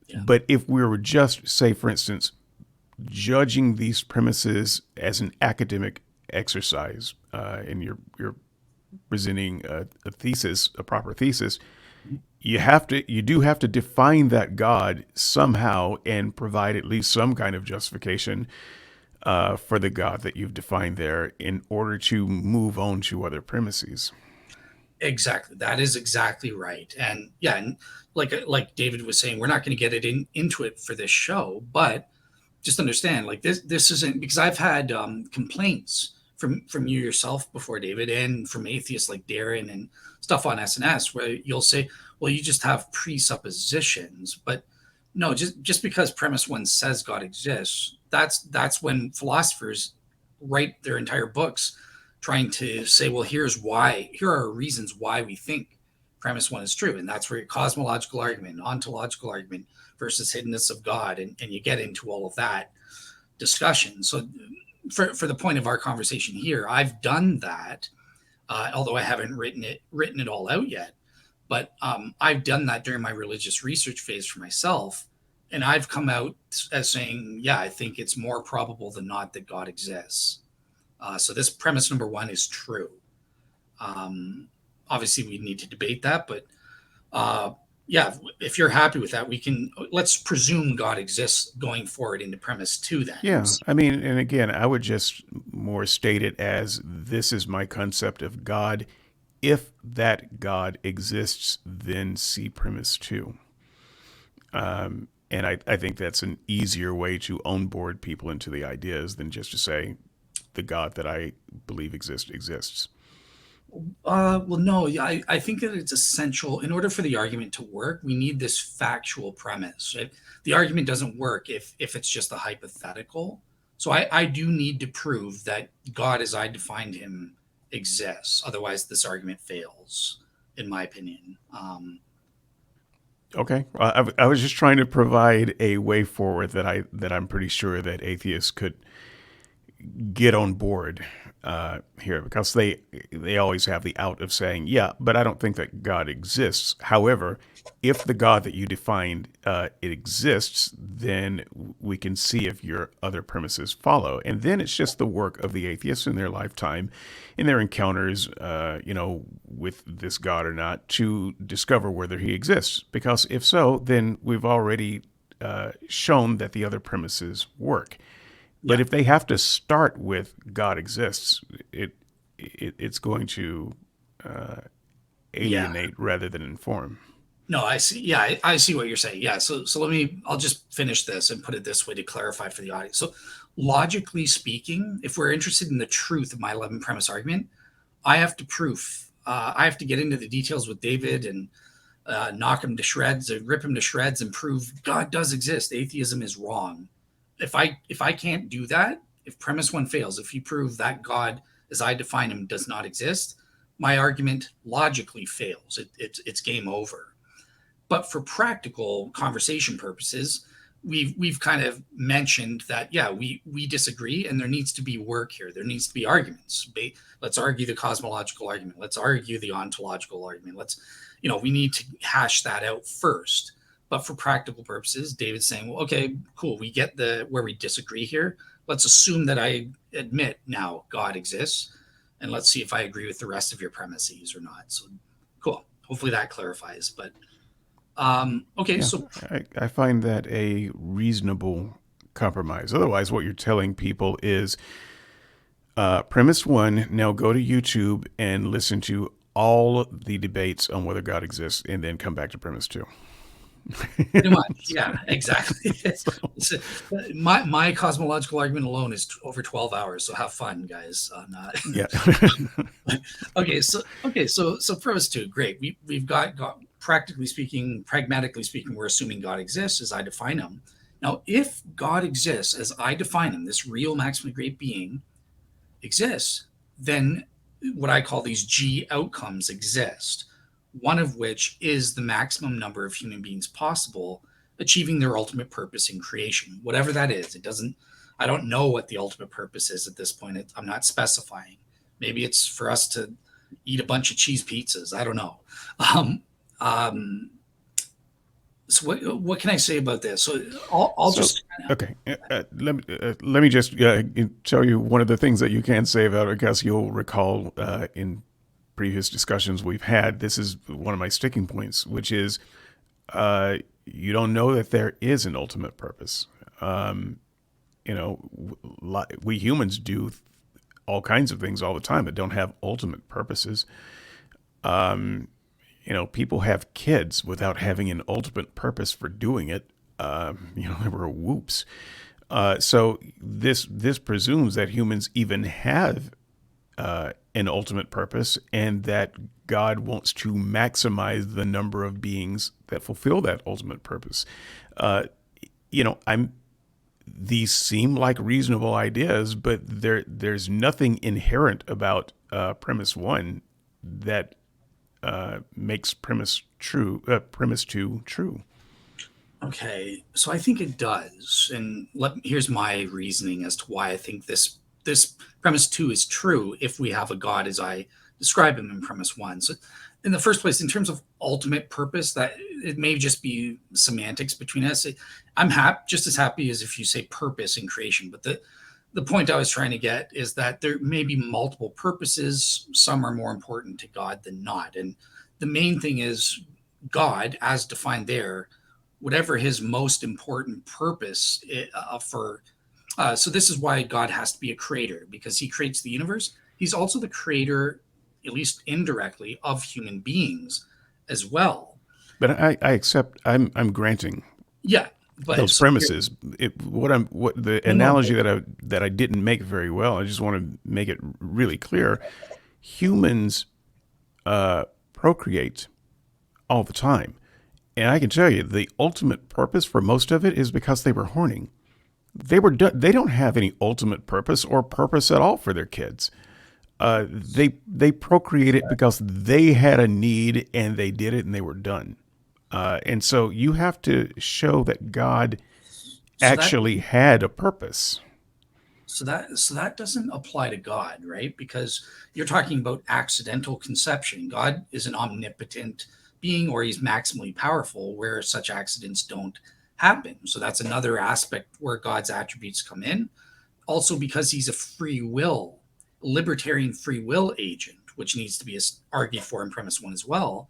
[SPEAKER 1] Yeah.
[SPEAKER 2] But if we were just, say, for instance, judging these premises as an academic exercise, and you're presenting a thesis, a proper thesis, you do have to define that God somehow and provide at least some kind of justification for the God that you've defined there in order to move on to other premises.
[SPEAKER 1] Exactly. That is exactly right. And yeah, and like David was saying, we're not going to get into it for this show, but just understand, like this isn't, because I've had complaints from you yourself before, David, and from atheists like Darren and stuff on SNS, where you'll say, well, you just have presuppositions. But no, just because premise one says God exists, that's when philosophers write their entire books trying to say, well, here are reasons why we think premise one is true. And that's where your cosmological argument, ontological argument versus hiddenness of God, and you get into all of that discussion. So for the point of our conversation here, I've done that, although I haven't written it all out yet. But I've done that during my religious research phase for myself, and I've come out as saying, yeah, I think it's more probable than not that God exists. So this premise number one is true. Obviously, we need to debate that, but yeah, if you're happy with that, let's presume God exists going forward into premise two then.
[SPEAKER 2] Yeah, I mean, and again, I would just more state it as this is my concept of God. If that God exists, then see premise two. And I think that's an easier way to onboard people into the ideas than just to say the God that I believe exists.
[SPEAKER 1] Well, no, I think that it's essential in order for the argument to work. We need this factual premise. Right? The argument doesn't work if it's just a hypothetical. So I do need to prove that God, as I defined him, exists. Otherwise, this argument fails, in my opinion.
[SPEAKER 2] Okay, I was just trying to provide a way forward that I'm pretty sure that atheists could get on board here, because they always have the out of saying, yeah, but I don't think that God exists. However, if the God that you defined it exists, then we can see if your other premises follow, and then it's just the work of the atheists in their lifetime, in their encounters, with this God or not, to discover whether he exists. Because if so, then we've already shown that the other premises work. But if they have to start with God exists, it's going to alienate rather than inform.
[SPEAKER 1] No, I see. Yeah, I see what you're saying. Yeah. So I'll just finish this and put it this way to clarify for the audience. So logically speaking, if we're interested in the truth of my 11 premise argument, I have to get into the details with David and knock him to shreds and rip him to shreds and prove God does exist. Atheism is wrong. If I can't do that, if premise one fails, if you prove that God, as I define him, does not exist, my argument logically fails. It's game over. But for practical conversation purposes, we've kind of mentioned that, yeah, we disagree, and there needs to be work here. There needs to be arguments. Let's argue the cosmological argument. Let's argue the ontological argument. We need to hash that out first. But for practical purposes, David's saying, well, okay, cool. We get where we disagree here. Let's assume that I admit now God exists, and let's see if I agree with the rest of your premises or not. So cool. Hopefully that clarifies. But okay, yeah, so
[SPEAKER 2] I find that a reasonable compromise. Otherwise, what you're telling people is premise one, now go to YouTube and listen to all the debates on whether God exists, and then come back to premise two.
[SPEAKER 1] Pretty much, yeah, exactly. My cosmological argument alone is over 12 hours, so have fun, guys.
[SPEAKER 2] Yeah.
[SPEAKER 1] Okay, so premise two, great. We've got practically speaking, pragmatically speaking, we're assuming God exists as I define him. Now, if God exists as I define him, this real maximally great being exists, then what I call these G outcomes exist. One of which is the maximum number of human beings possible achieving their ultimate purpose in creation, whatever that is. I don't know what the ultimate purpose is at this point. I'm not specifying. Maybe it's for us to eat a bunch of cheese pizzas. I don't know. So what can I say about this? So I'll just
[SPEAKER 2] okay. Let me just tell you one of the things that you can say about it, because you'll recall in previous discussions we've had, this is one of my sticking points, which is you don't know that there is an ultimate purpose. We humans do all kinds of things all the time that don't have ultimate purposes. People have kids without having an ultimate purpose for doing it. There were whoops. So this presumes that humans even have an ultimate purpose, and that God wants to maximize the number of beings that fulfill that ultimate purpose. Uh, I'm these seem like reasonable ideas, but there's nothing inherent about premise one that makes premise two true.
[SPEAKER 1] Okay, so I think it does, and here's my reasoning as to why I think this premise two is true if we have a God as I describe him in premise one. So, in the first place, in terms of ultimate purpose, that it may just be semantics between us. I'm just as happy as if you say purpose in creation, but the point I was trying to get is that there may be multiple purposes. Some are more important to God than not, and the main thing is God, as defined there, whatever his most important purpose for. So this is why God has to be a creator, because he creates the universe. He's also the creator, at least indirectly, of human beings as well.
[SPEAKER 2] But I accept. I'm granting
[SPEAKER 1] Yeah, but
[SPEAKER 2] those
[SPEAKER 1] so here,
[SPEAKER 2] premises. What the
[SPEAKER 1] no, no,
[SPEAKER 2] analogy that I didn't make very well. I just want to make it really clear. Humans procreate all the time, and I can tell you the ultimate purpose for most of it is because they were horny. They don't have any ultimate purpose or purpose at all for their kids. They procreated because they had a need and they did it and they were done. And so you have to show that God
[SPEAKER 1] so that
[SPEAKER 2] actually had a purpose.
[SPEAKER 1] so that doesn't apply to God, right? Because you're talking about accidental conception. God is an omnipotent being, or he's maximally powerful, where such accidents don't happen. So that's another aspect where God's attributes come in. Also, because he's a free will, libertarian free will agent, which needs to be argued for in premise one as well.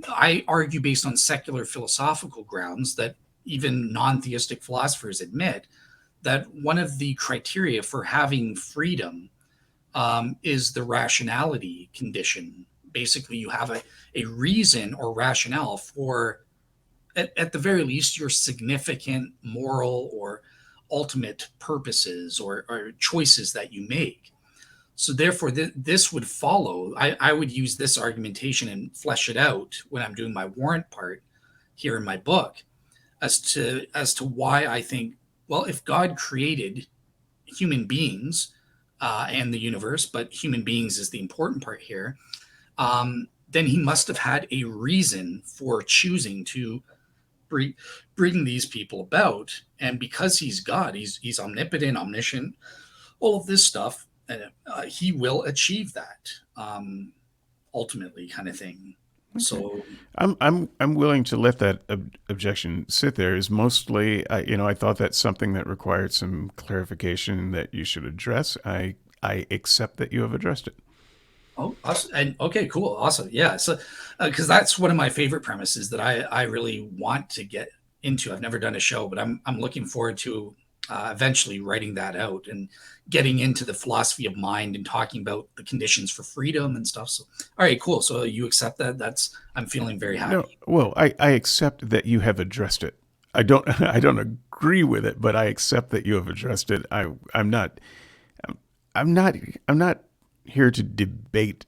[SPEAKER 1] I argue based on secular philosophical grounds that even non-theistic philosophers admit that one of the criteria for having freedom is the rationality condition. Basically, you have a reason or rationale for, at the very least, your significant moral or ultimate purposes or choices that you make. So, therefore, this would follow. I would use this argumentation and flesh it out when I'm doing my warrant part here in my book as to why I think, well, if God created human beings and the universe, but human beings is the important part here, then he must have had a reason for choosing to bring these people about. And because he's God, he's omnipotent, omniscient, all of this stuff, he will achieve that ultimately, kind of thing.
[SPEAKER 2] Okay.
[SPEAKER 1] So
[SPEAKER 2] I'm willing to let that objection sit there. Is mostly, I thought that's something that required some clarification that you should address. I accept that you have addressed it.
[SPEAKER 1] oh, awesome. And okay, cool, awesome, yeah. So because that's one of my favorite premises that I really want to get into. I've never done a show, but I'm looking forward to eventually writing that out and getting into the philosophy of mind and talking about the conditions for freedom and stuff. So all right, cool. So you accept that? That's I'm feeling very
[SPEAKER 2] No,
[SPEAKER 1] happy.
[SPEAKER 2] well, I accept that you have addressed it. I don't I don't agree with it, but I accept that you have addressed it. I'm not I'm not I'm not here to debate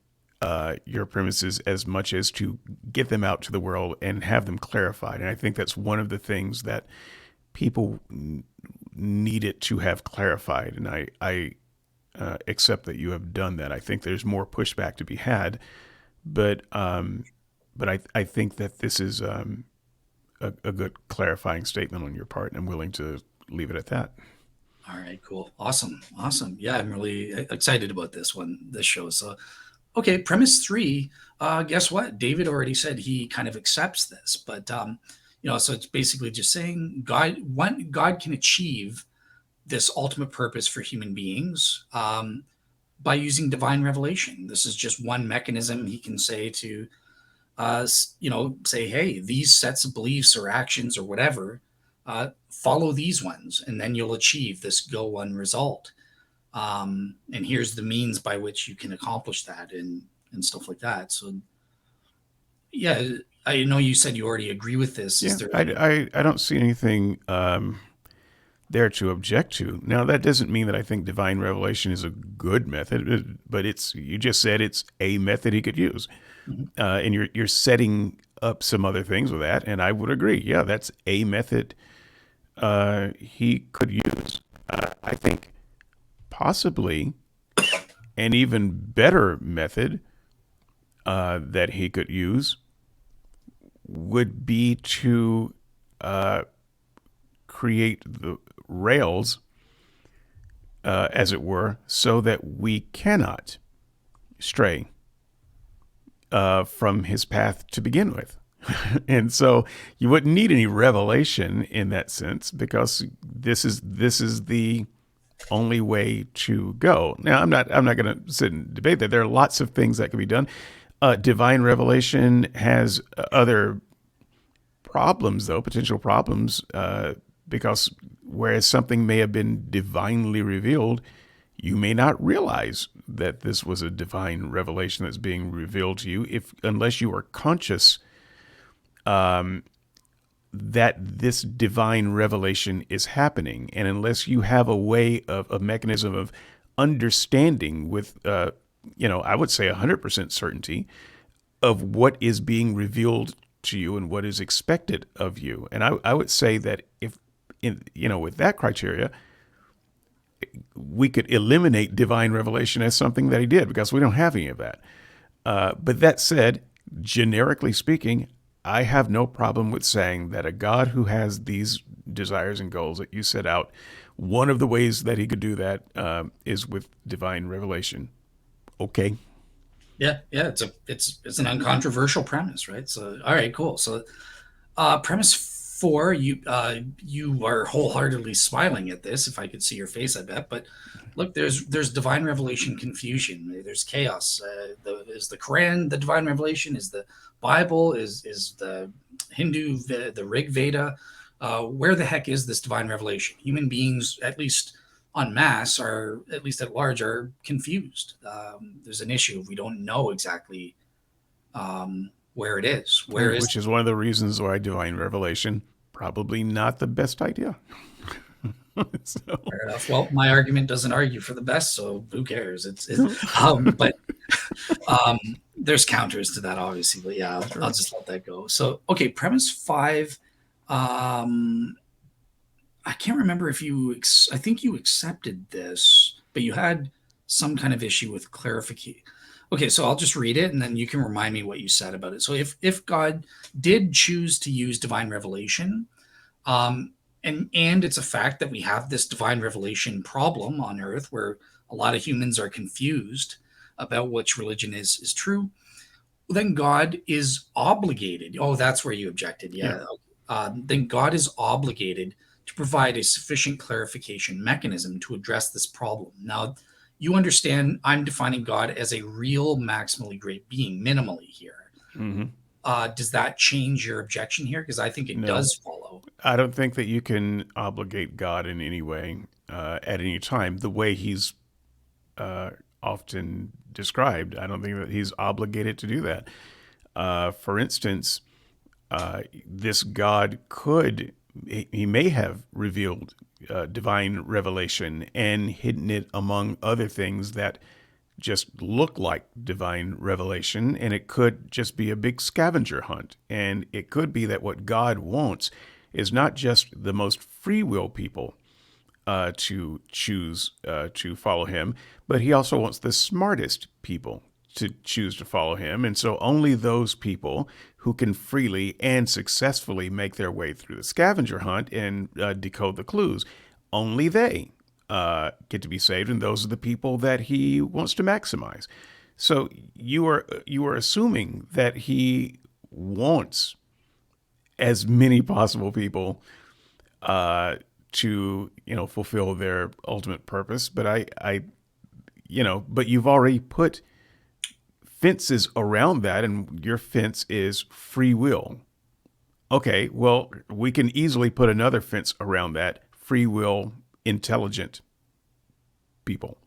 [SPEAKER 2] your premises as much as to get them out to the world and have them clarified. And I think that's one of the things that people needed to have clarified. And I accept that you have done that. I think there's more pushback to be had, but I think that this is a good clarifying statement on your part, and I'm willing to leave it at that.
[SPEAKER 1] All right, cool, awesome, awesome. Yeah, I'm really excited about this show. So okay, premise three. Guess what? David already said he kind of accepts this, but so it's basically just saying God can achieve this ultimate purpose for human beings by using divine revelation. This is just one mechanism he can say to say, hey, these sets of beliefs or actions or whatever, follow these ones, and then you'll achieve this go one result. And here's the means by which you can accomplish that, and stuff like that. So yeah, I know you said you already agree with this. Is
[SPEAKER 2] Yeah,
[SPEAKER 1] there any?
[SPEAKER 2] I don't see anything there to object to. Now, that doesn't mean that I think divine revelation is a good method, but you just said it's a method he could use.
[SPEAKER 1] Mhm.
[SPEAKER 2] And you're setting up some other things with that, and I would agree. Yeah, that's a method he could use. I think possibly an even better method that he could use would be to create the rails, as it were, so that we cannot stray from his path to begin with. And so you wouldn't need any revelation in that sense, because this is the only way to go. Now, I'm not going to sit and debate that. There are lots of things that can be done. Divine revelation has other problems, though, potential problems, because whereas something may have been divinely revealed, you may not realize that this was a divine revelation that's being revealed to you, unless you are conscious that this divine revelation is happening, and unless you have a way of a mechanism of understanding with, I would say 100% certainty of what is being revealed to you and what is expected of you. And I would say that with that criteria, we could eliminate divine revelation as something that he did, because we don't have any of that. But that said, generically speaking, I have no problem with saying that a God who has these desires and goals that you set out, one of the ways that he could do that is with divine revelation. Okay.
[SPEAKER 1] Yeah, yeah, it's an uncontroversial premise, right? So, all right, cool. So, premise four, you are wholeheartedly smiling at this. If I could see your face, I bet. But look, there's divine revelation confusion. There's chaos. Is the Quran the divine revelation? Is the Bible? Is the Hindu the Rig Veda? Where the heck is this divine revelation? Human beings, at least en masse, are at least at large, are confused. There's an issue if we don't know exactly where it is.
[SPEAKER 2] Which is one of the reasons why divine revelation probably not the best idea.
[SPEAKER 1] So. Fair enough. Well, my argument doesn't argue for the best, so who cares? But there's counters to that, obviously. But yeah, I'll just let that go. So, okay, premise 5. I can't remember if I think you accepted this, but you had some kind of issue with clarification. Okay, so I'll just read it, and then you can remind me what you said about it. So if God did choose to use divine revelation, and it's a fact that we have this divine revelation problem on Earth, where a lot of humans are confused about which religion is true, then God is obligated. Oh, that's where you objected. Yeah. Then God is obligated to provide a sufficient clarification mechanism to address this problem. Now, you understand I'm defining God as a real maximally great being, minimally here.
[SPEAKER 2] Mm-hmm.
[SPEAKER 1] Does that change your objection here? Because I think it does follow.
[SPEAKER 2] I don't think that you can obligate God in any way at any time, the way he's often described. I don't think that he's obligated to do that. For instance, this God he may have revealed divine revelation and hidden it among other things that just look like divine revelation, and it could just be a big scavenger hunt. And it could be that what God wants is not just the most free will people to choose to follow him, but he also wants the smartest people to choose to follow him. And so only those people who can freely and successfully make their way through the scavenger hunt and decode the clues, only they get to be saved, and those are the people that he wants to maximize. So you are assuming that he wants as many possible people to fulfill their ultimate purpose, but but you've already put fences around that, and your fence is free will. Okay, well, we can easily put another fence around that: free will, intelligent people,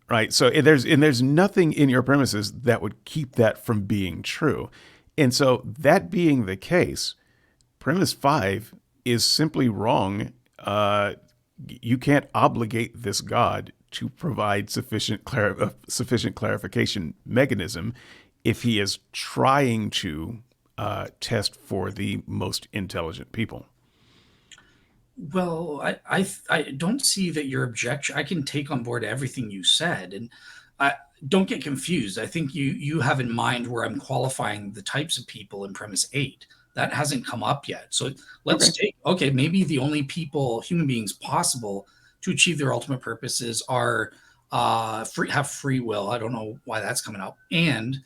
[SPEAKER 2] right? So there's nothing in your premises that would keep that from being true. And so that being the case, premise 5 is simply wrong you can't obligate this God to provide sufficient clarification mechanism if he is trying to test for the most intelligent people.
[SPEAKER 1] Well, I don't see that your objection. I can take on board everything you said, and I don't get confused. I think you have in mind where I'm qualifying the types of people in premise 8. That hasn't come up yet. So let's
[SPEAKER 2] Okay.
[SPEAKER 1] take okay, maybe the only people, human beings possible to achieve their ultimate purposes are have free will. I don't know why that's coming up. And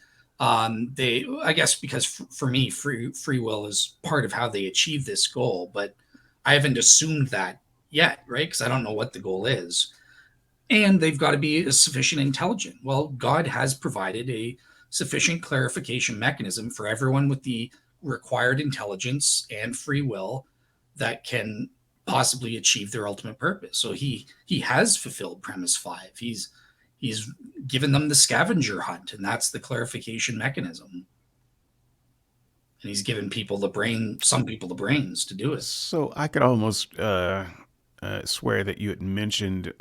[SPEAKER 1] they I guess because for me free will is part of how they achieve this goal, but I haven't assumed that yet, right? Because I don't know what the goal is. And they've got to be sufficient intelligent. Well, God has provided a sufficient clarification mechanism for everyone with the required intelligence and free will that can possibly achieve their ultimate purpose. So he has fulfilled premise 5. He's given them the scavenger hunt, and that's the clarification mechanism. And he's given people the brain, some people the brains to do it.
[SPEAKER 2] So I could almost swear that you had mentioned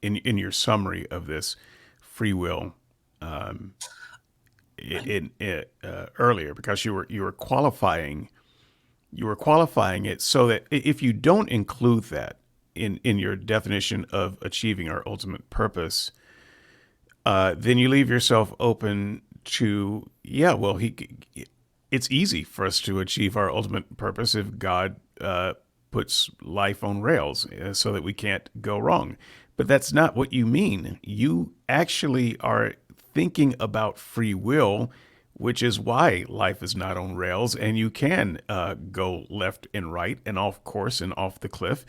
[SPEAKER 2] in your summary of this free will earlier, because you were qualifying it so that if you don't include that in your definition of achieving our ultimate purpose, then you leave yourself open to, yeah, well, it's easy for us to achieve our ultimate purpose if God puts life on rails so that we can't go wrong. But that's not what you mean. You actually are thinking about free will, which is why life is not on rails and you can go left and right and off course and off the cliff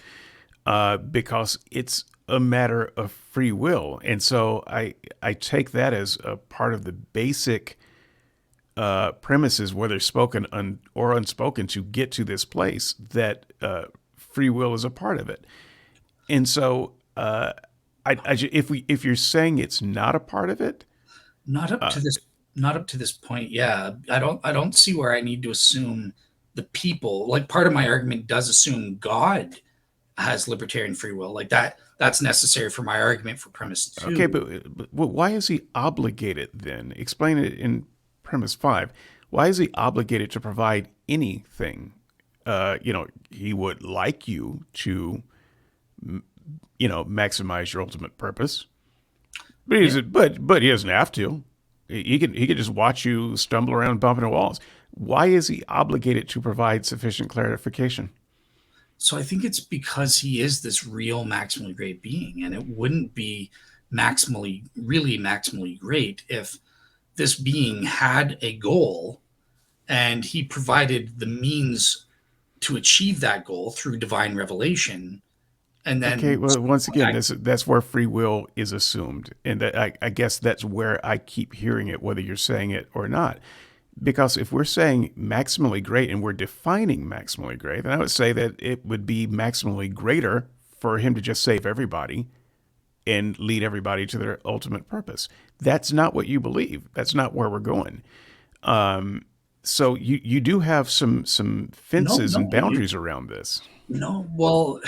[SPEAKER 2] because it's a matter of free will. And so I take that as a part of the basic premises, whether spoken or unspoken, to get to this place, that free will is a part of it. And so, if you're saying it's not a part of it,
[SPEAKER 1] Not up to this not up to this point. Yeah. I don't see where I need to assume the people. Like part of my argument does assume God has libertarian free will. Like that's necessary for my argument for premise
[SPEAKER 2] okay,
[SPEAKER 1] 2.
[SPEAKER 2] but why is he obligated then? Explain it in premise 5. Why is he obligated to provide anything? He would like you to, maximize your ultimate purpose, but
[SPEAKER 1] Yeah.
[SPEAKER 2] but he doesn't have to. He could just watch you stumble around bumping into walls. Why is he obligated to provide sufficient clarification?
[SPEAKER 1] So I think it's because he is this real maximally great being, and it wouldn't be really maximally great if this being had a goal and he provided the means to achieve that goal through divine revelation. And
[SPEAKER 2] Okay,
[SPEAKER 1] then
[SPEAKER 2] well, once again, that's where free will is assumed, and I guess that's where I keep hearing it, whether you're saying it or not. Because if we're saying maximally great and we're defining maximally great, then I would say that it would be maximally greater for him to just save everybody and lead everybody to their ultimate purpose. That's not what you believe. That's not where we're going. So you do have some
[SPEAKER 1] no,
[SPEAKER 2] fences and
[SPEAKER 1] no, you,
[SPEAKER 2] boundaries around this.
[SPEAKER 1] no. Well,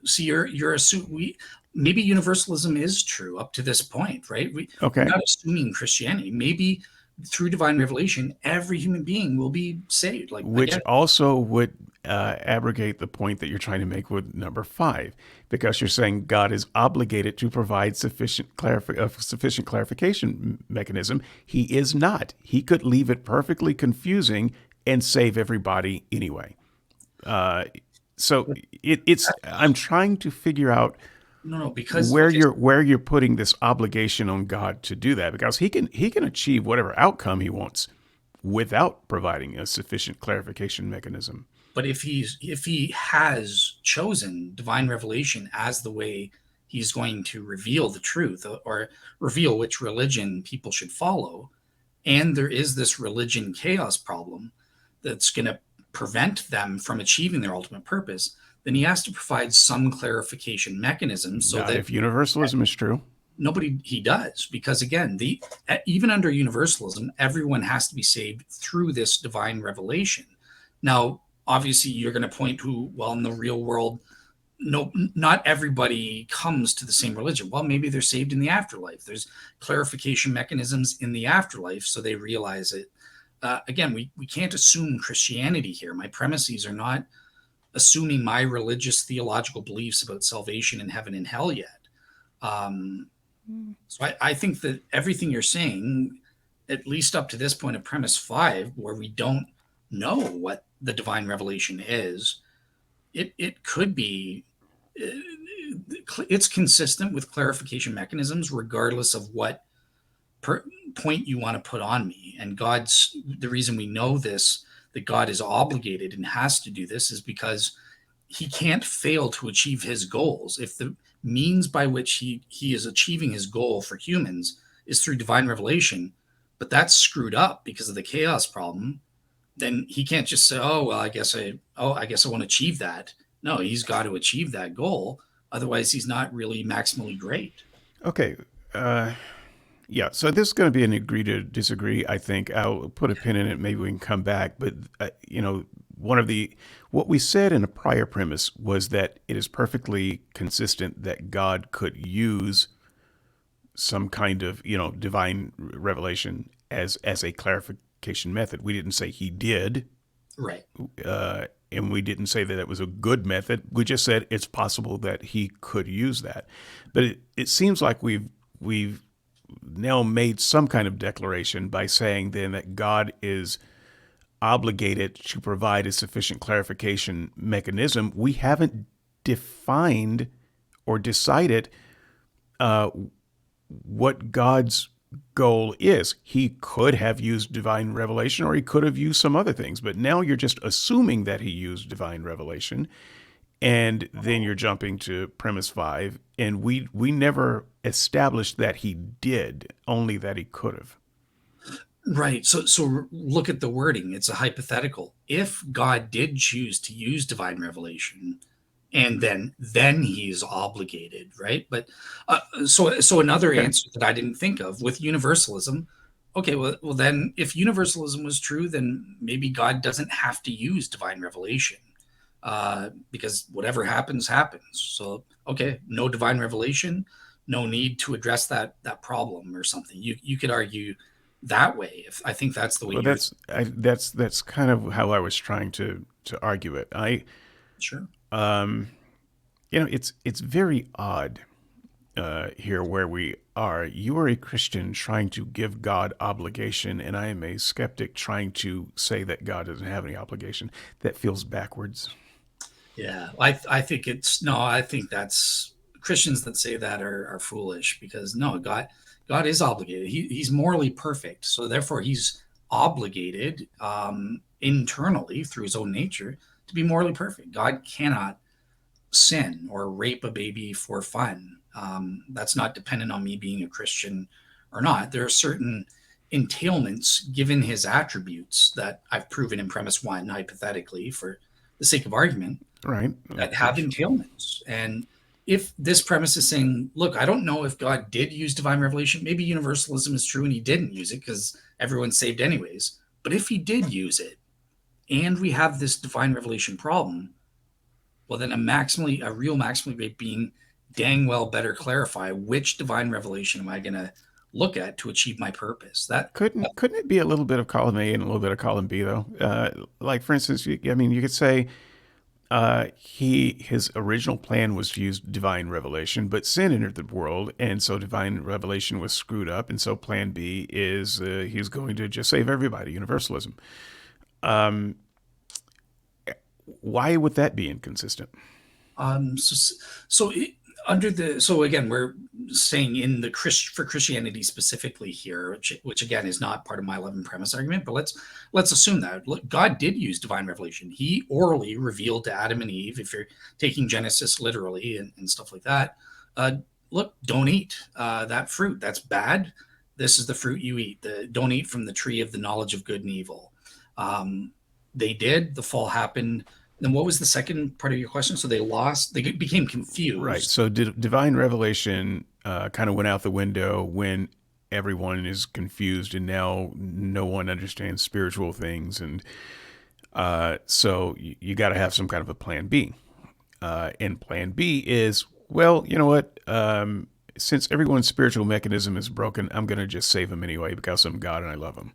[SPEAKER 1] see, you're assuming maybe universalism is true up to this point, right? We're
[SPEAKER 2] Okay.
[SPEAKER 1] not assuming Christianity. Maybe through divine revelation, every human being will be saved. Like
[SPEAKER 2] Which
[SPEAKER 1] again,
[SPEAKER 2] also would abrogate the point that you're trying to make with number 5, because you're saying God is obligated to provide sufficient clarification mechanism. He is not. He could leave it perfectly confusing and save everybody anyway. Uh, so it's I'm trying to figure out
[SPEAKER 1] no, because
[SPEAKER 2] where
[SPEAKER 1] okay,
[SPEAKER 2] you're putting this obligation on God to do that, because he can achieve whatever outcome he wants without providing a sufficient clarification mechanism.
[SPEAKER 1] but if he has chosen divine revelation as the way he's going to reveal the truth or reveal which religion people should follow, and there is this religion chaos problem that's going to prevent them from achieving their ultimate purpose, then he has to provide some clarification mechanism so
[SPEAKER 2] Not
[SPEAKER 1] that
[SPEAKER 2] if universalism is true.
[SPEAKER 1] nobody he does, because again, the even under universalism everyone has to be saved through this divine revelation. Now obviously you're going to point to, well, in the real world no, not everybody comes to the same religion. Well, maybe they're saved in the afterlife. There's clarification mechanisms in the afterlife, so they realize it. Again, we can't assume Christianity here. My premises are not assuming my religious theological beliefs about salvation and heaven and hell yet. Um, so I think that everything you're saying, at least up to this point of premise 5, where we don't know what the divine revelation is, it could be it's consistent with clarification mechanisms regardless of what point you want to put on me. And God's the reason we know this, that God is obligated and has to do this, is because he can't fail to achieve his goals. If the means by which he is achieving his goal for humans is through divine revelation, but that's screwed up because of the chaos problem, then he can't just say, "Oh well, I guess I won't achieve that." No, he's got to achieve that goal. Otherwise, he's not really maximally great.
[SPEAKER 2] Okay. Yeah, so this is going to be an agree to disagree. I think I'll put a pin in it. Maybe we can come back. But one of the what we said in a prior premise was that it is perfectly consistent that God could use some kind of divine revelation as a clarification method. We didn't say he did,
[SPEAKER 1] Right.
[SPEAKER 2] and we didn't say that it was a good method. We just said it's possible that he could use that. But it seems like we've now made some kind of declaration by saying then that God is obligated to provide a sufficient clarification mechanism. We haven't defined or decided what God's goal is. He could have used divine revelation or he could have used some other things, but now you're just assuming that he used divine revelation. And then you're jumping to premise 5, and we never established that he did, only that he could have.
[SPEAKER 1] Right. So look at the wording. It's a hypothetical. If God did choose to use divine revelation, and then he's obligated, right? But so another
[SPEAKER 2] Okay.
[SPEAKER 1] answer that I didn't think of with universalism. Okay, well then if universalism was true, then maybe God doesn't have to use divine revelation, because whatever happens happens. So okay, no divine revelation, no need to address that problem or something. You could argue that way. If I think that's the way
[SPEAKER 2] Well,
[SPEAKER 1] you're
[SPEAKER 2] that's kind of how I was trying to argue it.
[SPEAKER 1] sure.
[SPEAKER 2] It's very odd here where we are. You are a Christian trying to give God obligation, and I am a skeptic trying to say that God doesn't have any obligation. That feels backwards.
[SPEAKER 1] Yeah, I think it's no. I think that's Christians that say that are foolish, because no, God is obligated. He's morally perfect, so therefore he's obligated internally through his own nature to be morally perfect. God cannot sin or rape a baby for fun. That's not dependent on me being a Christian or not. There are certain entailments given his attributes that I've proven in premise 1, hypothetically, for the sake of argument,
[SPEAKER 2] Right.
[SPEAKER 1] that have entailments. And if this premise is saying, look, I don't know if God did use divine revelation, maybe universalism is true and he didn't use it because everyone's saved anyways. But if he did use it and we have this divine revelation problem, well, then a real maximally great being dang well better clarify which divine revelation am I going to look at to achieve my purpose.
[SPEAKER 2] Couldn't it be a little bit of column A and a little bit of column B though? Like for instance, you could say his original plan was to use divine revelation, but sin entered the world, and so divine revelation was screwed up, and so plan B is he's going to just save everybody, universalism. Why would that be inconsistent?
[SPEAKER 1] So, so it, under the so again we're saying in the for Christianity specifically here, which again is not part of my 11 premise argument, but let's assume that look, God did use divine revelation. He orally revealed to Adam and Eve, if you're taking Genesis literally and stuff like that. Look, don't eat that fruit. That's bad. This is the fruit you eat. Don't eat from the tree of the knowledge of good and evil. They did. The fall happened. Then what was the second part of your question? So they lost. They became
[SPEAKER 2] Right.
[SPEAKER 1] confused.
[SPEAKER 2] So divine revelation kind of went out the window when everyone is confused and now no one understands spiritual things, and so you got to have some kind of a plan B. And plan B is, well, you know what? Since everyone's spiritual mechanism is broken, I'm going to just save them anyway because I'm God and I love them.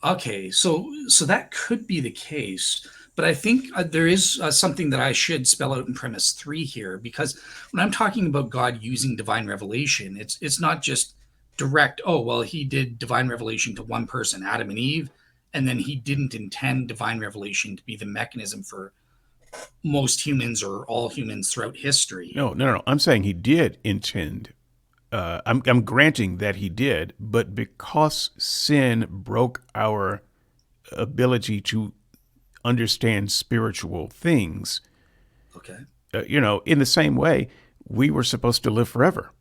[SPEAKER 1] Okay. So that could be the case, but I think there is something that I should spell out in premise three here, because when I'm talking about God using divine revelation, it's not just direct. Oh, well, he did divine revelation to one person, Adam and Eve, and then he didn't intend divine revelation to be the mechanism for most humans or all humans throughout history.
[SPEAKER 2] No, no, no, no. I'm saying he did intend. I'm granting that he did, but because sin broke our ability to understand spiritual things,
[SPEAKER 1] Okay.
[SPEAKER 2] in the same way, we were supposed to live forever.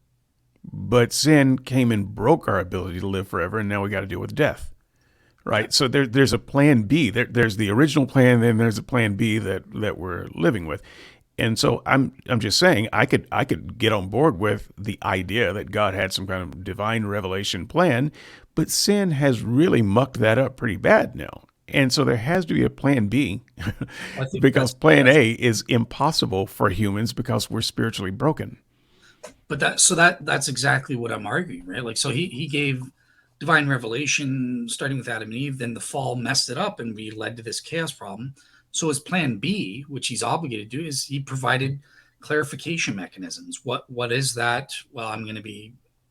[SPEAKER 2] But sin came and broke our ability to live forever, and now we got to deal with death. Right. So there's a plan B. There's the original plan, then there's a plan B that we're living with. And so I'm just saying I could get on board with the idea that God had some kind of divine revelation plan, but sin has really mucked that up pretty bad now. And so there has to be a plan B
[SPEAKER 1] I think
[SPEAKER 2] because plan A is impossible for humans because we're spiritually broken.
[SPEAKER 1] but that's exactly what I'm arguing, right? Like, so he gave divine revelation starting with Adam and Eve, then the fall messed it up and we led to this chaos problem. So his plan B, which he's obligated to do, is he provided clarification mechanisms. What is that? Well,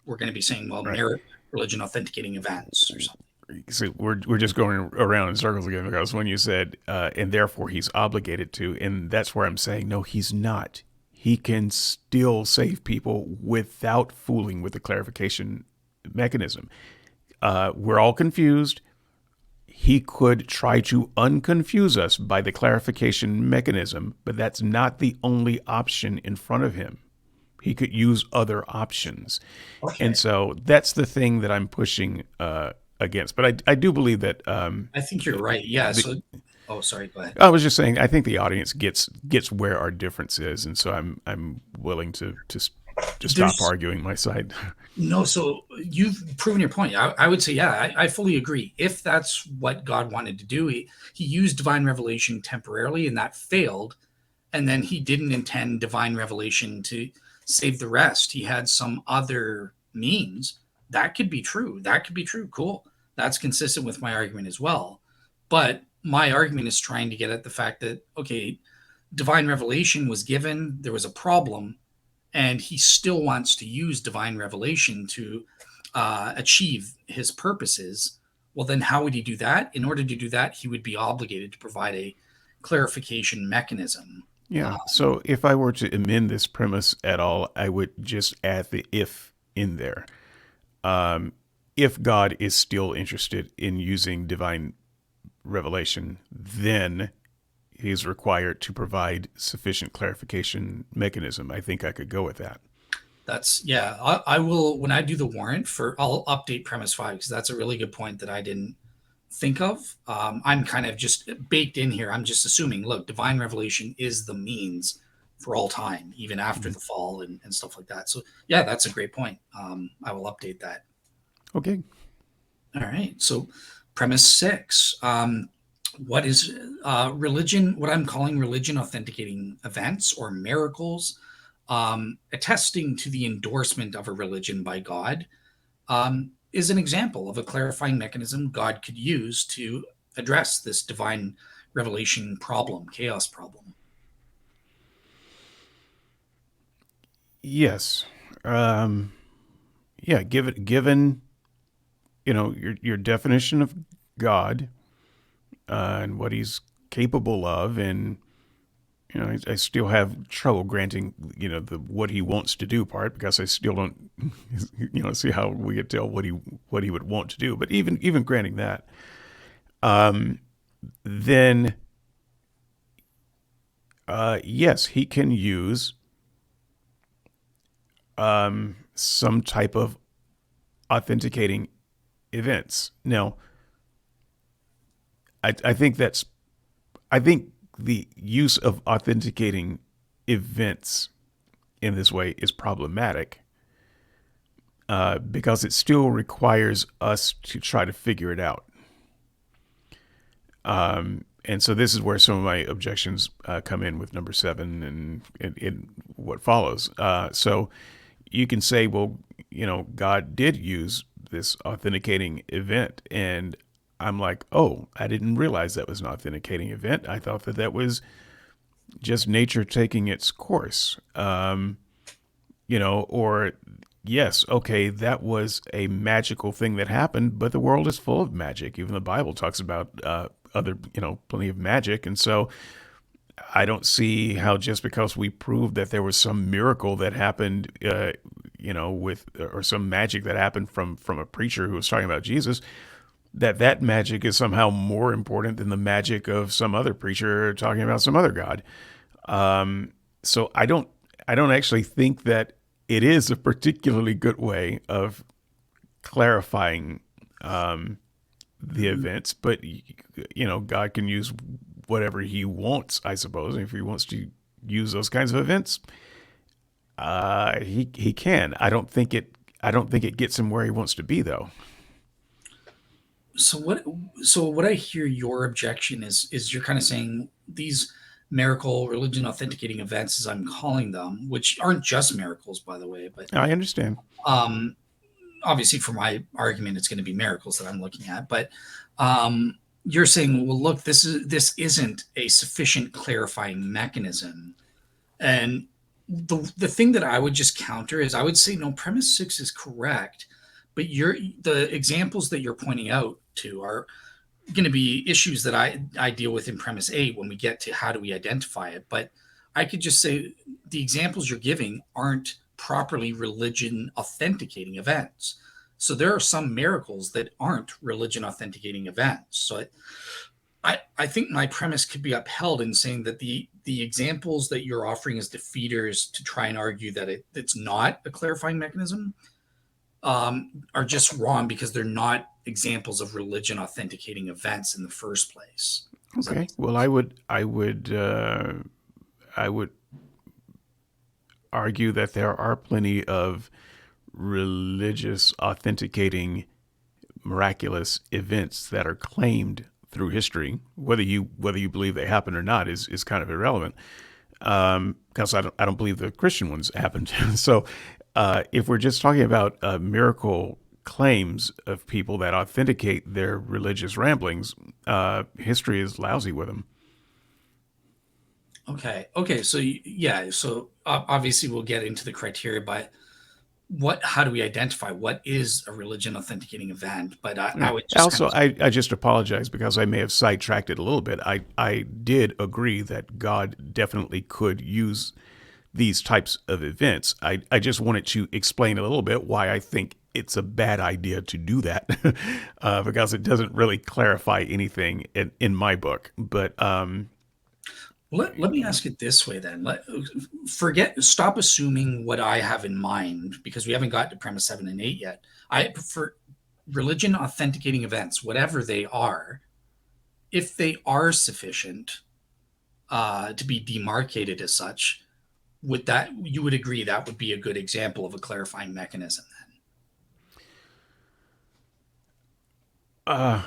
[SPEAKER 1] we're gonna be saying, well,
[SPEAKER 2] Right.
[SPEAKER 1] merit, religion, authenticating events or something.
[SPEAKER 2] So we're just going around in circles again because when you said and therefore he's obligated to, and that's where I'm saying no, he's not. He can still save people without fooling with the clarification mechanism. We're all confused. He could try to unconfuse us by the clarification mechanism, but that's not the only option in front of him. He could use other options.
[SPEAKER 1] Okay.
[SPEAKER 2] And so that's the thing that I'm pushing against. But I do believe that
[SPEAKER 1] I think you're right. Yeah.
[SPEAKER 2] the,
[SPEAKER 1] So, oh, sorry. Go ahead.
[SPEAKER 2] I was just saying I think the audience gets where our difference is, and so I'm willing to stop
[SPEAKER 1] There's
[SPEAKER 2] arguing my side.
[SPEAKER 1] No, so you've proven your point. I would say, yeah, I fully agree. If that's what God wanted to do, he used divine revelation temporarily and that failed. And then he didn't intend divine revelation to save the rest. He had some other means. That could be true. That could be true. Cool. That's consistent with my argument as well. But my argument is trying to get at the fact that, okay, divine revelation was given, there was a problem, and he still wants to use divine revelation to achieve his purposes. Well, then how would he do that? In order to do that, he would be obligated to provide a clarification mechanism.
[SPEAKER 2] Yeah. So if I were to amend this premise at all, I would just add the if in there. Um, if God is still interested in using divine revelation, then he's required to provide sufficient clarification mechanism. I think I could go with that.
[SPEAKER 1] That's yeah. I will when I do the warrant for. I'll update premise five because that's a really good point that I didn't think of. I'm kind of just baked in here. I'm just assuming. Look, divine revelation is the means for all time, even after the fall and stuff like that. So yeah, that's a great point. I will update that.
[SPEAKER 2] Okay.
[SPEAKER 1] All right. So premise six. What is religion? What I'm calling religion authenticating events or miracles, attesting to the endorsement of a religion by God, is an example of a clarifying mechanism God could use to address this divine revelation problem, chaos problem.
[SPEAKER 2] Yes. Um, yeah. Given your definition of God and what He's capable of, and I still have trouble granting the what He wants to do part because I still don't see how we could tell what He would want to do. But even granting that, then yes, He can use some type of authenticating events. Now, I think the use of authenticating events in this way is problematic because it still requires us to try to figure it out. and so this is where some of my objections come in with number seven and in what follows. So you can say, well, God did use this authenticating event, and I'm like, oh, I didn't realize that was an authenticating event. I thought that was just nature taking its course. Or yes, okay, that was a magical thing that happened, but the world is full of magic. Even the Bible talks about plenty of magic. And so I don't see how just because we proved that there was some miracle that happened, or some magic that happened from a preacher who was talking about Jesus, that magic is somehow more important than the magic of some other preacher talking about some other God. So I don't actually think that it is a particularly good way of clarifying the events, but God can use whatever He wants, I suppose. If He wants to use those kinds of events, He can. I don't think it gets Him where He wants to be, though.
[SPEAKER 1] So what I hear your objection is you're kind of saying these miracle religion authenticating events, as I'm calling them, which aren't just miracles, by the way, but
[SPEAKER 2] I understand.
[SPEAKER 1] um, obviously for my argument, it's going to be miracles that I'm looking at. But you're saying, well, look, this isn't a sufficient clarifying mechanism. And the thing that I would just counter is I would say no, premise six is correct, but the examples that you're pointing out to are going to be issues that I deal with in premise eight when we get to how do we identify it. But I could just say the examples you're giving aren't properly religion authenticating events. So there are some miracles that aren't religion authenticating events. So I think my premise could be upheld in saying that the examples that you're offering as defeaters to try and argue that it's not a clarifying mechanism are just wrong because they're not examples of religion authenticating events in the first place. Does that
[SPEAKER 2] Okay.
[SPEAKER 1] make sense?
[SPEAKER 2] Well, I would argue that there are plenty of religious authenticating miraculous events that are claimed through history. Whether you believe they happen or not is kind of irrelevant, because I don't believe the Christian ones happened. So if we're just talking about miracle claims of people that authenticate their religious ramblings, history is lousy with them.
[SPEAKER 1] Okay. So yeah. So obviously we'll get into the criteria, but how do we identify what is a religion authenticating event? But I
[SPEAKER 2] Yeah.
[SPEAKER 1] would just kind
[SPEAKER 2] Also,
[SPEAKER 1] of
[SPEAKER 2] I just apologize because I may have sidetracked it a little bit. I did agree that God definitely could use these types of events. I just wanted to explain a little bit why I think it's a bad idea to do that, because it doesn't really clarify anything in my book. But
[SPEAKER 1] let me ask it this way then. Stop assuming what I have in mind because we haven't got to premise seven and eight yet. I prefer religion authenticating events, whatever they are, if they are sufficient to be demarcated as such, would that you would agree that would be a good example of a clarifying mechanism then?
[SPEAKER 2] uh,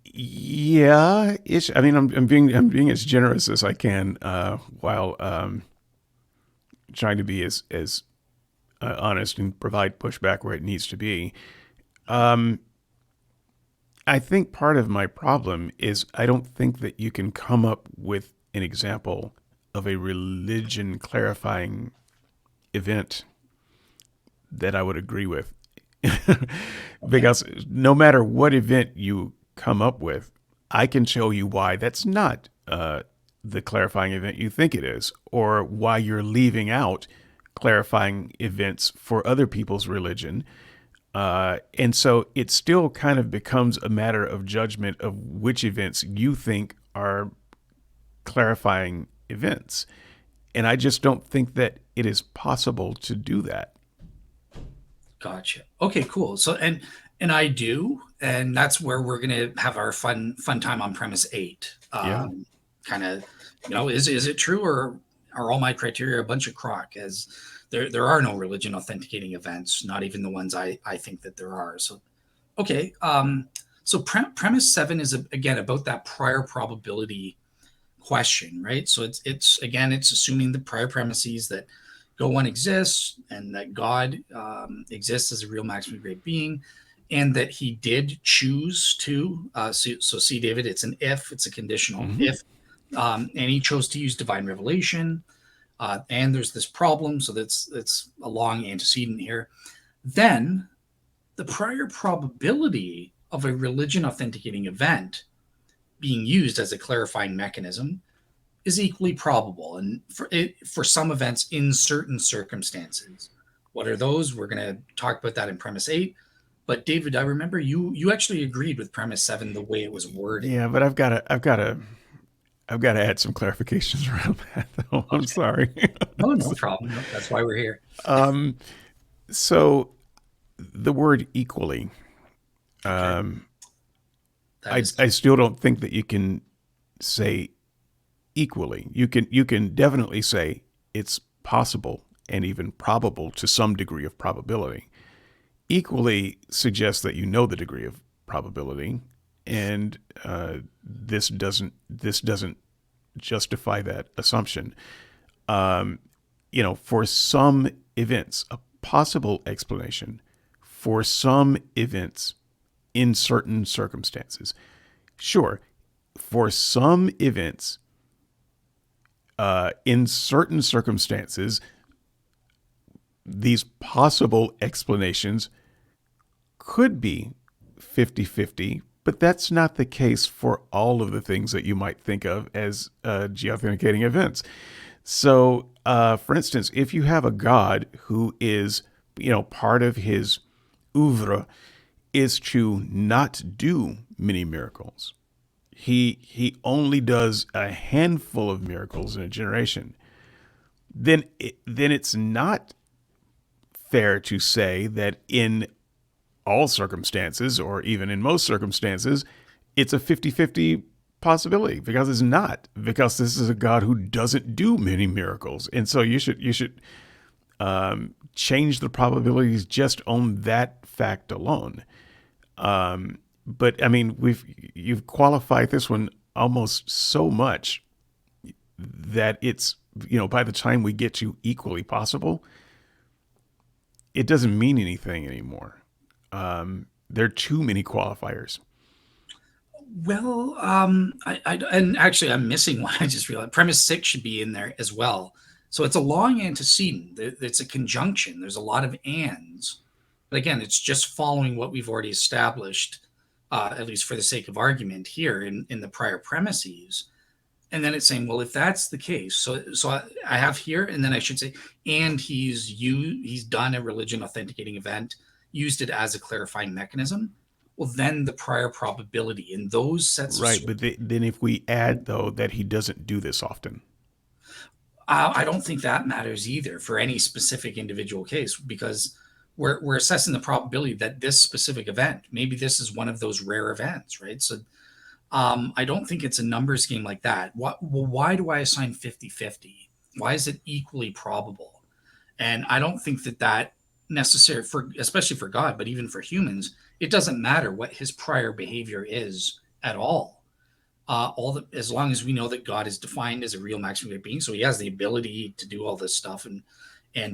[SPEAKER 2] yeah, I mean, I'm being as generous as I can, while trying to be as honest and provide pushback where it needs to be. Um, I think part of my problem is I don't think that you can come up with an example of a religion clarifying event that I would agree with.
[SPEAKER 1] Okay.
[SPEAKER 2] Because no matter what event you come up with, I can show you why that's not the clarifying event you think it is, or why you're leaving out clarifying events for other people's religion. And so it still kind of becomes a matter of judgment of which events you think are clarifying events. And I just don't think that it is possible to do that.
[SPEAKER 1] Gotcha. Okay, cool. So and I do, and that's where we're gonna have our fun time on premise eight.
[SPEAKER 2] Yeah.
[SPEAKER 1] Kind of, is it true or are all my criteria a bunch of crock? As there are no religion authenticating events, not even the ones I think that there are. So okay. So premise 7 is again about that prior probability question, right? So it's again, it's assuming the prior premises that Go One exists and that God exists as a real maximum grade being, and that He did choose to. So see, David, it's an if, it's a conditional if, and He chose to use divine revelation. And there's this problem, so that's a long antecedent here. Then the prior probability of a religion authenticating event being used as a clarifying mechanism is equally probable, and for some events in certain circumstances. What are those? We're going to talk about that in premise 8. But David, I remember you actually agreed with premise 7 the way it was worded.
[SPEAKER 2] Yeah, but I've got to add some clarifications around that. Though. I'm sorry.
[SPEAKER 1] No problem. No, that's why we're here.
[SPEAKER 2] So the word equally,
[SPEAKER 1] Okay.
[SPEAKER 2] I still don't think that you can say equally. You can definitely say it's possible and even probable to some degree of probability. Equally suggests that you know the degree of probability, and this doesn't justify that assumption. For some events, a possible explanation for some events in certain circumstances. Sure, for some events in certain circumstances, these possible explanations could be 50-50, but that's not the case for all of the things that you might think of as geauthenticating events. So, for instance, if you have a God who is, part of his oeuvre is to not do many miracles. He only does a handful of miracles in a generation. Then it's not fair to say that in all circumstances, or even in most circumstances, it's a 50-50 possibility, because it's not, because this is a God who doesn't do many miracles. And so you should change the probabilities just on that fact alone. But I mean, you've qualified this one almost so much that it's, by the time we get to equally possible, it doesn't mean anything anymore. There are too many qualifiers.
[SPEAKER 1] Well, and actually, I'm missing one. I just realized premise 6 should be in there as well. So it's a long antecedent. It's a conjunction. There's a lot of ands, but again, it's just following what we've already established, at least for the sake of argument here in the prior premises. And then it's saying, well, if that's the case, so I have here, and then I should say, and he's done a religion authenticating event, used it as a clarifying mechanism. Well, then the prior probability in those sets of
[SPEAKER 2] Right, but then if we add, though, that he doesn't do this often.
[SPEAKER 1] I don't think that matters either for any specific individual case, because we're assessing the probability that this specific event, maybe this is one of those rare events, right? So I don't think it's a numbers game like that. Why do I assign 50-50? Why is it equally probable? And I don't think that necessary especially for God, but even for humans, it doesn't matter what his prior behavior is at all. As long as we know that God is defined as a real maximum being, so he has the ability to do all this stuff and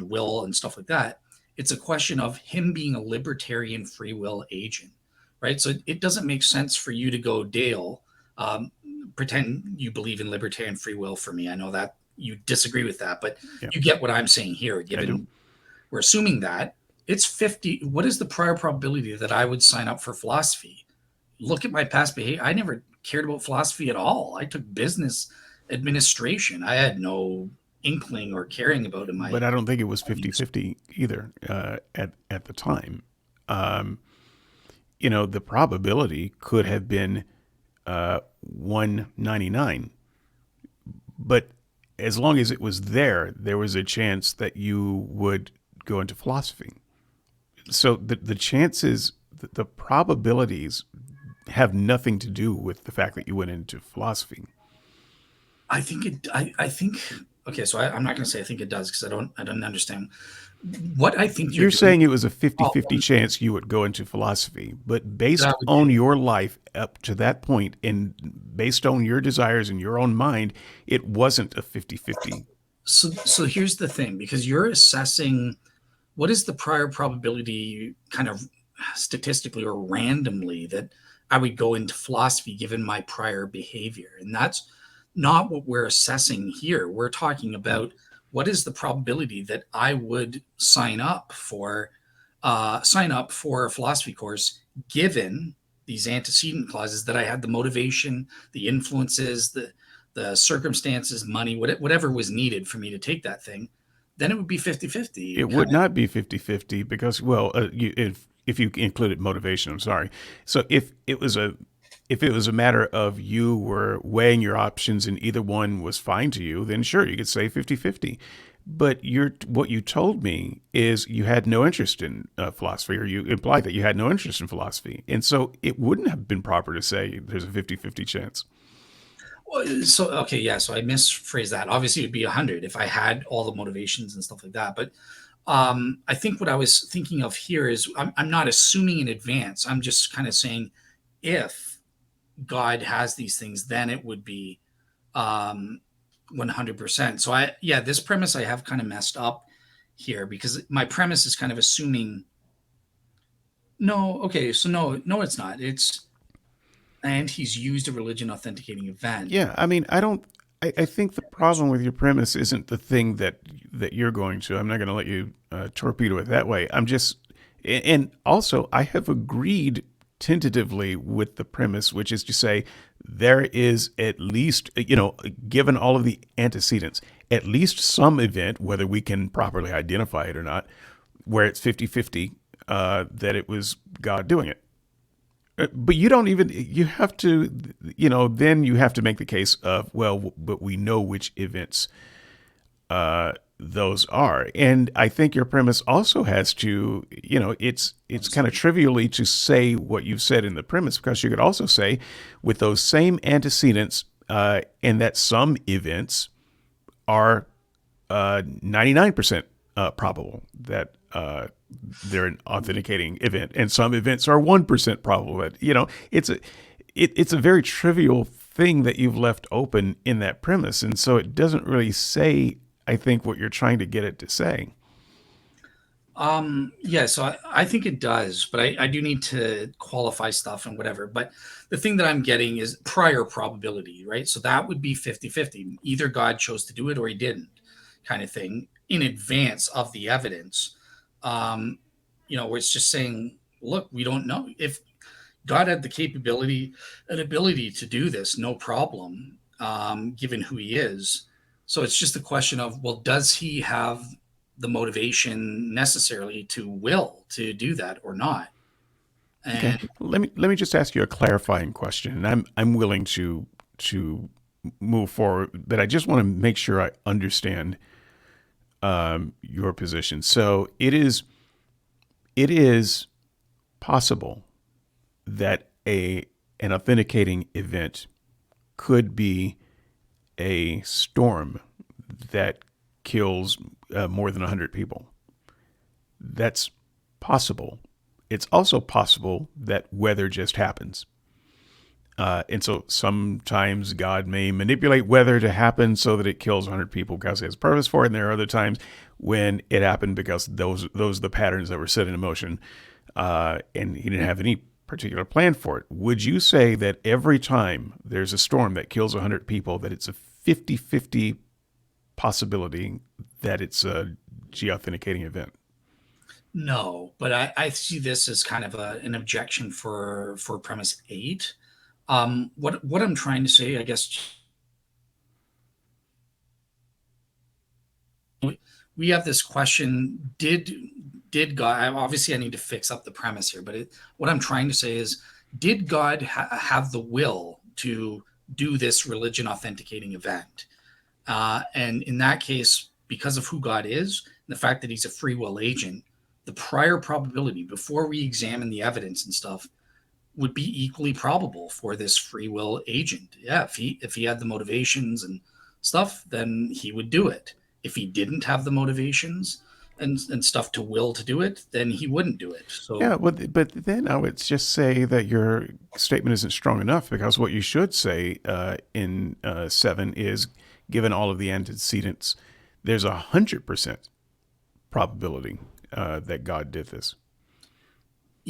[SPEAKER 1] will and stuff like that. It's a question of him being a libertarian free will agent, right? So it doesn't make sense for you to go, Dale, pretend you believe in libertarian free will for me. I know that you disagree with that, but you get what I'm saying here. Given we're assuming that it's 50. What is the prior probability that I would sign up for philosophy? Look at my past behavior. I never cared about philosophy at all. I took business administration. I had no inkling or caring about it.
[SPEAKER 2] But I don't think it was 50-50 either at the time. The probability could have been 199. But as long as it was there was a chance that you would go into philosophy. So the chances, the probabilities have nothing to do with the fact that you went into philosophy.
[SPEAKER 1] I think okay, so I'm not going to say I think it does because I don't understand what I think you're
[SPEAKER 2] You're
[SPEAKER 1] doing.
[SPEAKER 2] saying it was a
[SPEAKER 1] Oh,
[SPEAKER 2] 50-50 chance you would go into philosophy, but based
[SPEAKER 1] that would
[SPEAKER 2] on
[SPEAKER 1] be
[SPEAKER 2] your life up to that point and based on your desires in your own mind, it wasn't a 50-50.
[SPEAKER 1] so. Here's the thing, because you're assessing what is the prior probability, kind of statistically or randomly, that I would go into philosophy given my prior behavior, and that's not what we're assessing here. We're talking about what is the probability that I would sign up for a philosophy course given these antecedent clauses, that I had the motivation, the influences, the circumstances, money, whatever was needed for me to take that thing. Then it would be 50-50
[SPEAKER 2] It
[SPEAKER 1] kind
[SPEAKER 2] would not be 50-50 because, well, if you included motivation, I'm sorry. So if it was a matter of you were weighing your options and either one was fine to you, then sure, you could say 50-50. But what you told me is you had no interest in philosophy, or you implied that you had no interest in philosophy. And so it wouldn't have been proper to say there's a 50-50 chance.
[SPEAKER 1] Well, so okay, yeah. So I misphrased that. Obviously, it'd be 100 if I had all the motivations and stuff like that. But I think what I was thinking of here is I'm not assuming in advance. I'm just kind of saying if God has these things, then it would be 100%. So yeah, this premise I have kind of messed up here, because my premise is kind of assuming. No, okay, so no, it's not. It's and he's used a religion authenticating event.
[SPEAKER 2] Yeah, I mean, I don't. I think the problem with your premise isn't the thing that you're going to. I'm not going to let you torpedo it that way. I'm just, and also I have agreed tentatively with the premise, which is to say there is at least, given all of the antecedents, at least some event, whether we can properly identify it or not, where it's 50-50, that it was God doing it. But you don't even, you have to, then you have to make the case of, well, but we know which events those are. And I think your premise also has to, it's kind of trivially to say what you've said in the premise, because you could also say with those same antecedents, and that some events are 99% probable that they're an authenticating event, and some events are 1% probable. But it's a very trivial thing that you've left open in that premise, and so it doesn't really say, I think, what you're trying to get it to say.
[SPEAKER 1] Yeah, so I think it does, but I do need to qualify stuff and whatever. But the thing that I'm getting is prior probability, right? So that would be 50-50. Either God chose to do it or he didn't, kind of thing, in advance of the evidence. Um, where it's just saying, look, we don't know. If God had the capability and ability to do this, no problem, given who he is. So it's just a question of, well, does he have the motivation necessarily to will to do that or not?
[SPEAKER 2] Okay,
[SPEAKER 1] And
[SPEAKER 2] let me just ask you a clarifying question, and I'm willing to move forward, but I just want to make sure I understand your position. So it is possible that an authenticating event could be a storm that kills more than 100 people. That's possible. It's also possible that weather just happens. And so sometimes God may manipulate weather to happen so that it kills 100 people because he has purpose for it. And there are other times when it happened because those are the patterns that were set in motion, and he didn't have any particular plan for it. Would you say that every time there's a storm that kills 100 people, that it's a 50-50 possibility that it's a geauthenticating event?
[SPEAKER 1] no, but I see this as kind of an objection for premise eight. What I'm trying to say, I guess, we have this question: did God? Obviously, I need to fix up the premise here, but what I'm trying to say is, did God have the will to do this religion authenticating event? And in that case, because of who God is and the fact that he's a free will agent, the prior probability before we examine the evidence and stuff would be equally probable for this free will agent. Yeah, if he had the motivations and stuff, then he would do it. If he didn't have the motivations and stuff to will to do it, then he wouldn't do it. So
[SPEAKER 2] Yeah, well, but then I would just say that your statement isn't strong enough, because what you should say in 7 is, given all of the antecedents, there's 100% probability that God did this.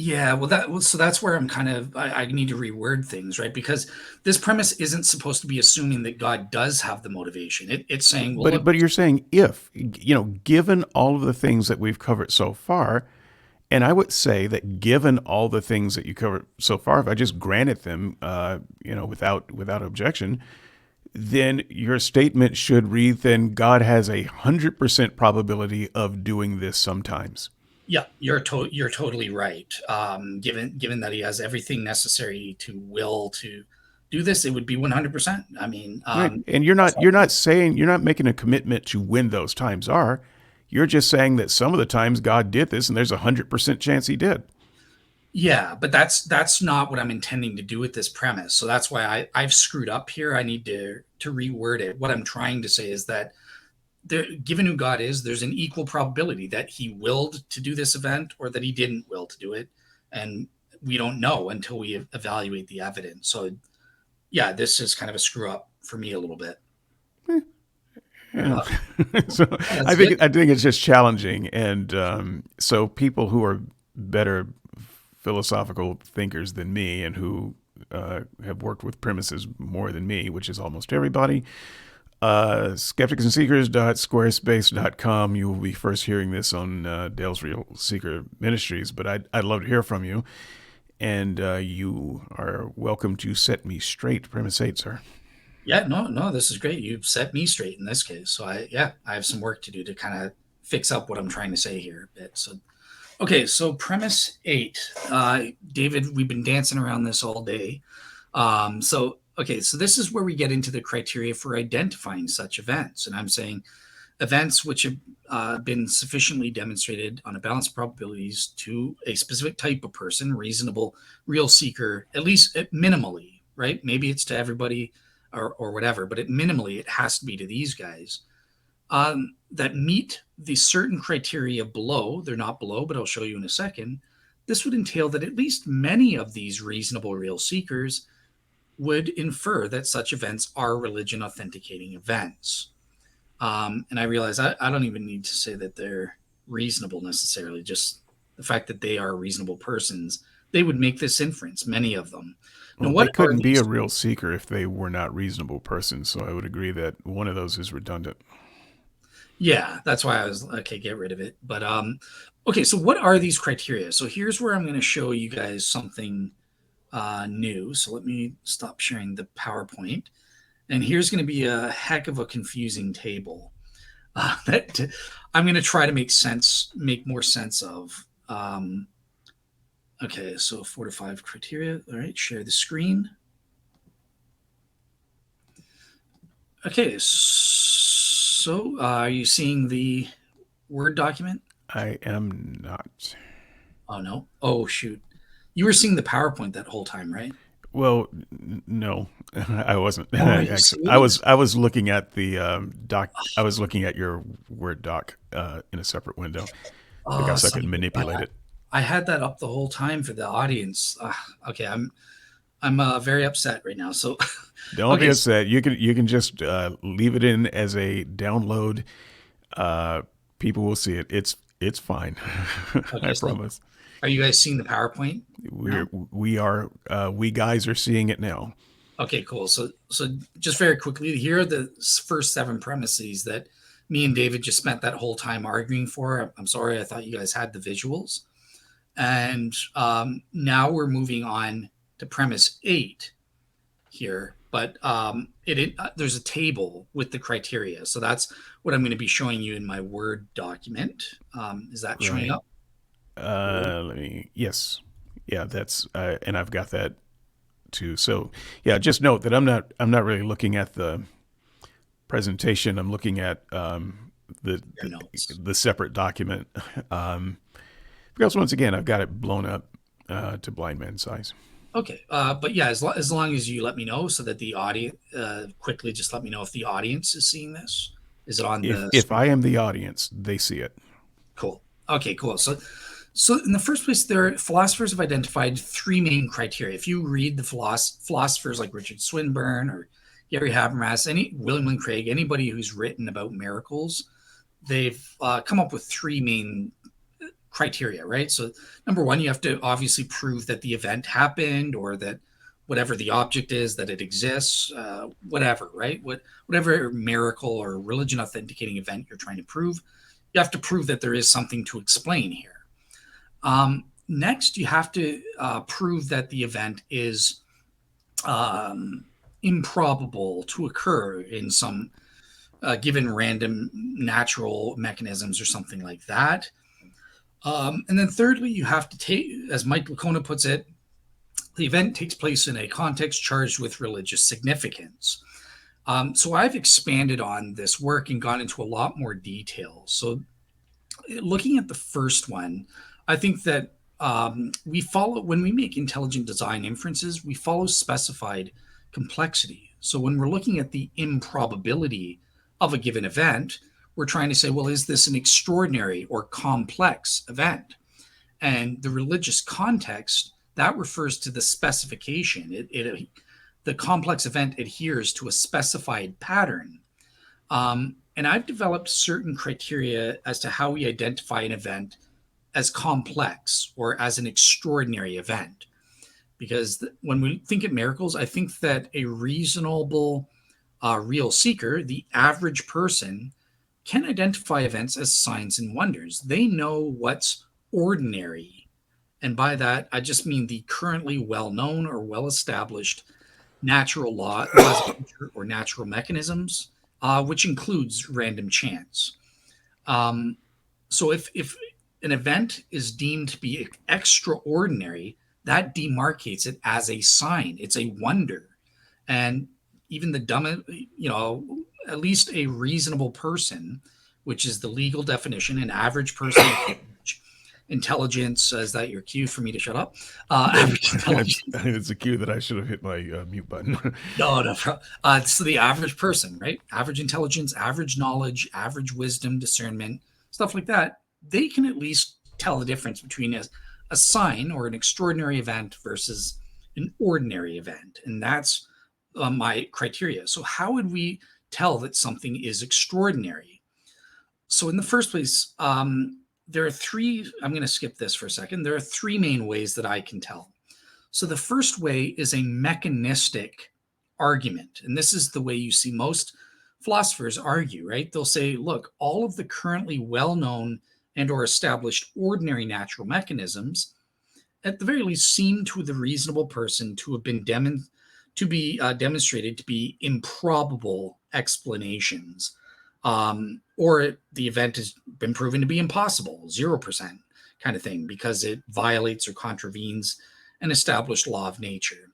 [SPEAKER 1] yeah, well, so that's where I need to reword things, right? Because this premise isn't supposed to be assuming that God does have the motivation. It's saying, well, look,
[SPEAKER 2] But you're saying, if, given all of the things that we've covered so far, and I would say that given all the things that you covered so far, if I just granted them, without objection, then your statement should read, then God has 100% probability of doing this sometimes.
[SPEAKER 1] yeah, you're totally right. Given that he has everything necessary to will to do this, it would be 100%. I mean,
[SPEAKER 2] Right. And you're not making a commitment to when those times are. You're just saying that some of the times God did this, and there's 100% chance he did.
[SPEAKER 1] yeah, but that's not what I'm intending to do with this premise. So that's why I've screwed up here. I need to reword it. What I'm trying to say is that given who God is, there's an equal probability that he willed to do this event or that he didn't will to do it, and we don't know until we evaluate the evidence. So yeah, this is kind of a screw up for me a little bit.
[SPEAKER 2] Yeah.
[SPEAKER 1] Uh,
[SPEAKER 2] So
[SPEAKER 1] that's
[SPEAKER 2] I think
[SPEAKER 1] good.
[SPEAKER 2] I think it's just challenging, and so people who are better philosophical thinkers than me, and who have worked with premises more than me, which is almost everybody. Skepticsandseekers.squarespace.com. You will be first hearing this on Dale's Real Seeker Ministries, but I'd love to hear from you. And you are welcome to set me straight, Premise 8, sir.
[SPEAKER 1] Yeah, no, this is great. You've set me straight in this case. So I have some work to do to kind of fix up what I'm trying to say here a bit. So okay, so premise 8, David, we've been dancing around this all day. So this is where we get into the criteria for identifying such events, and I'm saying events which have been sufficiently demonstrated on a balance of probabilities to a specific type of person, reasonable, real seeker, at least minimally, right? Maybe it's to everybody or whatever, but minimally it has to be to these guys that meet the certain criteria below. They're not below, but I'll show you in a second. This would entail that at least many of these reasonable real seekers would infer that such events are religion authenticating events. And I realize I don't even need to say that they're reasonable necessarily, just the fact that they are reasonable persons. They would make this inference, many of them. Now,
[SPEAKER 2] Well, they
[SPEAKER 1] what are
[SPEAKER 2] couldn't be a
[SPEAKER 1] these?
[SPEAKER 2] real seeker if they were not reasonable persons. So I would agree that one of those is redundant.
[SPEAKER 1] Yeah, that's why I was okay, get rid of it. But okay, so what are these criteria? So here's where I'm going to show you guys something new. So let me stop sharing the PowerPoint. And here's going to be a heck of a confusing table that I'm going to try to make more sense of. Okay, so 4 to 5 criteria. All right, share the screen. Okay, so are you seeing the Word document?
[SPEAKER 2] I am not.
[SPEAKER 1] Oh, no. Oh, shoot. You were seeing the PowerPoint that whole time, right?
[SPEAKER 2] Well, no, I wasn't.
[SPEAKER 1] Oh, are you
[SPEAKER 2] Actually, I was
[SPEAKER 1] serious?
[SPEAKER 2] I was looking at the doc. I was looking at your Word doc in a separate window
[SPEAKER 1] Oh,
[SPEAKER 2] because I
[SPEAKER 1] son
[SPEAKER 2] could
[SPEAKER 1] of a
[SPEAKER 2] manipulate
[SPEAKER 1] gun.
[SPEAKER 2] it.
[SPEAKER 1] I had that up the whole time for the audience. Okay, I'm very upset right now. So,
[SPEAKER 2] Don't be
[SPEAKER 1] okay,
[SPEAKER 2] upset. You can just leave it in as a download. Uh, People will see it. It's fine. I
[SPEAKER 1] okay. So,
[SPEAKER 2] promise.
[SPEAKER 1] are you guys seeing the PowerPoint
[SPEAKER 2] We're
[SPEAKER 1] now?
[SPEAKER 2] we are we guys are seeing it now.
[SPEAKER 1] Okay, cool. So just very quickly, here are the first 7 premises that me and David just spent that whole time arguing for. I'm sorry, I thought you guys had the visuals. And now we're moving on to premise 8 here, but there's a table with the criteria. So that's what I'm going to be showing you in my Word document. Is that showing
[SPEAKER 2] Right.
[SPEAKER 1] up? Cool.
[SPEAKER 2] Let me. Yes. Yeah. That's and I've got that too. So yeah, just note that I'm not really looking at the presentation. I'm looking at the,
[SPEAKER 1] Your
[SPEAKER 2] the
[SPEAKER 1] notes.
[SPEAKER 2] the separate document. Um, because once again, I've got it blown up to blind man size.
[SPEAKER 1] Okay. But yeah, as long as you let me know so that the audience quickly just let me know if the audience is seeing this. Is it on the
[SPEAKER 2] If
[SPEAKER 1] screen?
[SPEAKER 2] I am the audience, they see it.
[SPEAKER 1] Cool. Okay, cool. So in the first place, philosophers have identified three main criteria. If you read the philosophers like Richard Swinburne or Gary Habermas, William Lane Craig, anybody who's written about miracles, they've come up with three main criteria, right? So number one, you have to obviously prove that the event happened or that whatever the object is, that it exists, whatever, right? Whatever miracle or religion authenticating event you're trying to prove, you have to prove that there is something to explain here. Next, you have to prove that the event is improbable to occur in some given random natural mechanisms or something like that. And then thirdly, you have to take, as Mike Licona puts it, the event takes place in a context charged with religious significance. So I've expanded on this work and gone into a lot more detail. So looking at the first one, I think that we follow, when we make intelligent design inferences, we follow specified complexity. So when we're looking at the improbability of a given event, we're trying to say, well, is this an extraordinary or complex event? And the religious context, that refers to the specification. The complex event adheres to a specified pattern. And I've developed certain criteria as to how we identify an event as complex or as an extraordinary event. Because when we think of miracles, I think that a reasonable real seeker, the average person, can identify events as signs and wonders. They know what's ordinary. And by that, I just mean the currently well-known or well-established natural laws of nature or natural mechanisms, which includes random chance. So if an event is deemed to be extraordinary, that demarcates it as a sign. It's a wonder. And even the dumbest, at least a reasonable person, which is the legal definition, an average person, intelligence, is that your cue for me to shut up? Average intelligence.
[SPEAKER 2] It's a cue that I should have hit my mute button.
[SPEAKER 1] No. So the average person, right? Average intelligence, average knowledge, average wisdom, discernment, stuff like that. They can at least tell the difference between a sign or an extraordinary event versus an ordinary event. And that's my criteria. So how would we tell that something is extraordinary? So in the first place, there are three, I'm going to skip this for a second. There are three main ways that I can tell. So the first way is a mechanistic argument. And this is the way you see most philosophers argue, right? They'll say, look, all of the currently well-known and or established ordinary natural mechanisms, at the very least, seem to the reasonable person to have been demonstrated to be improbable explanations. Or the event has been proven to be impossible, 0% kind of thing, because it violates or contravenes an established law of nature.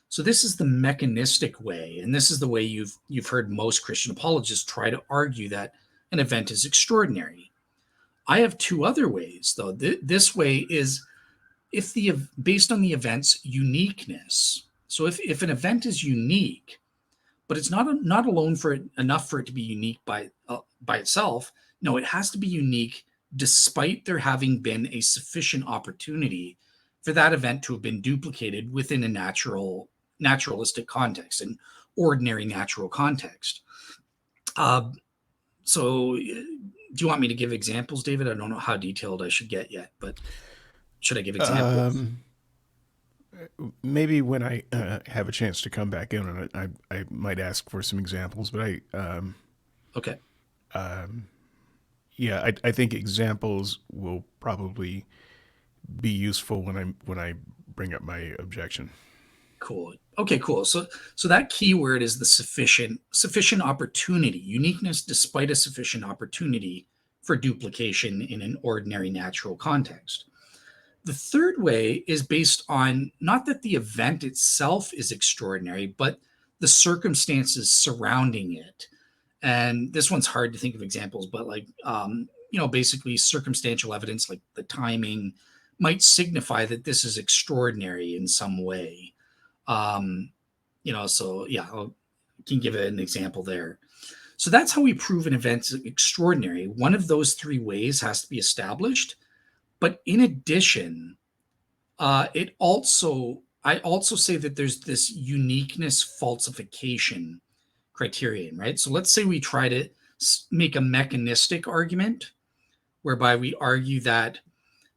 [SPEAKER 1] So this is the mechanistic way, and this is the way you've heard most Christian apologists try to argue that an event is extraordinary. I have two other ways, though. This way is based on the event's uniqueness. So if an event is unique, but it's not alone enough for it to be unique by itself. No, it has to be unique despite there having been a sufficient opportunity for that event to have been duplicated within a naturalistic context, an ordinary natural context. So do you want me to give examples, David? I don't know how detailed I should get yet, but should I give examples?
[SPEAKER 2] Maybe when I have a chance to come back in on it, I might ask for some examples. But
[SPEAKER 1] Okay.
[SPEAKER 2] Yeah, I think examples will probably be useful when I bring up my objection.
[SPEAKER 1] Cool. Okay, cool. So that keyword is the sufficient opportunity, uniqueness despite a sufficient opportunity for duplication in an ordinary natural context. The third way is based on not that the event itself is extraordinary, but the circumstances surrounding it. And this one's hard to think of examples, but basically circumstantial evidence like the timing, might signify that this is extraordinary in some way. Um, so yeah, I can give an example there. So that's how we prove an event is extraordinary. One of those three ways has to be established. But in addition, I also say that there's this uniqueness falsification criterion, right? So let's say we try to make a mechanistic argument whereby we argue that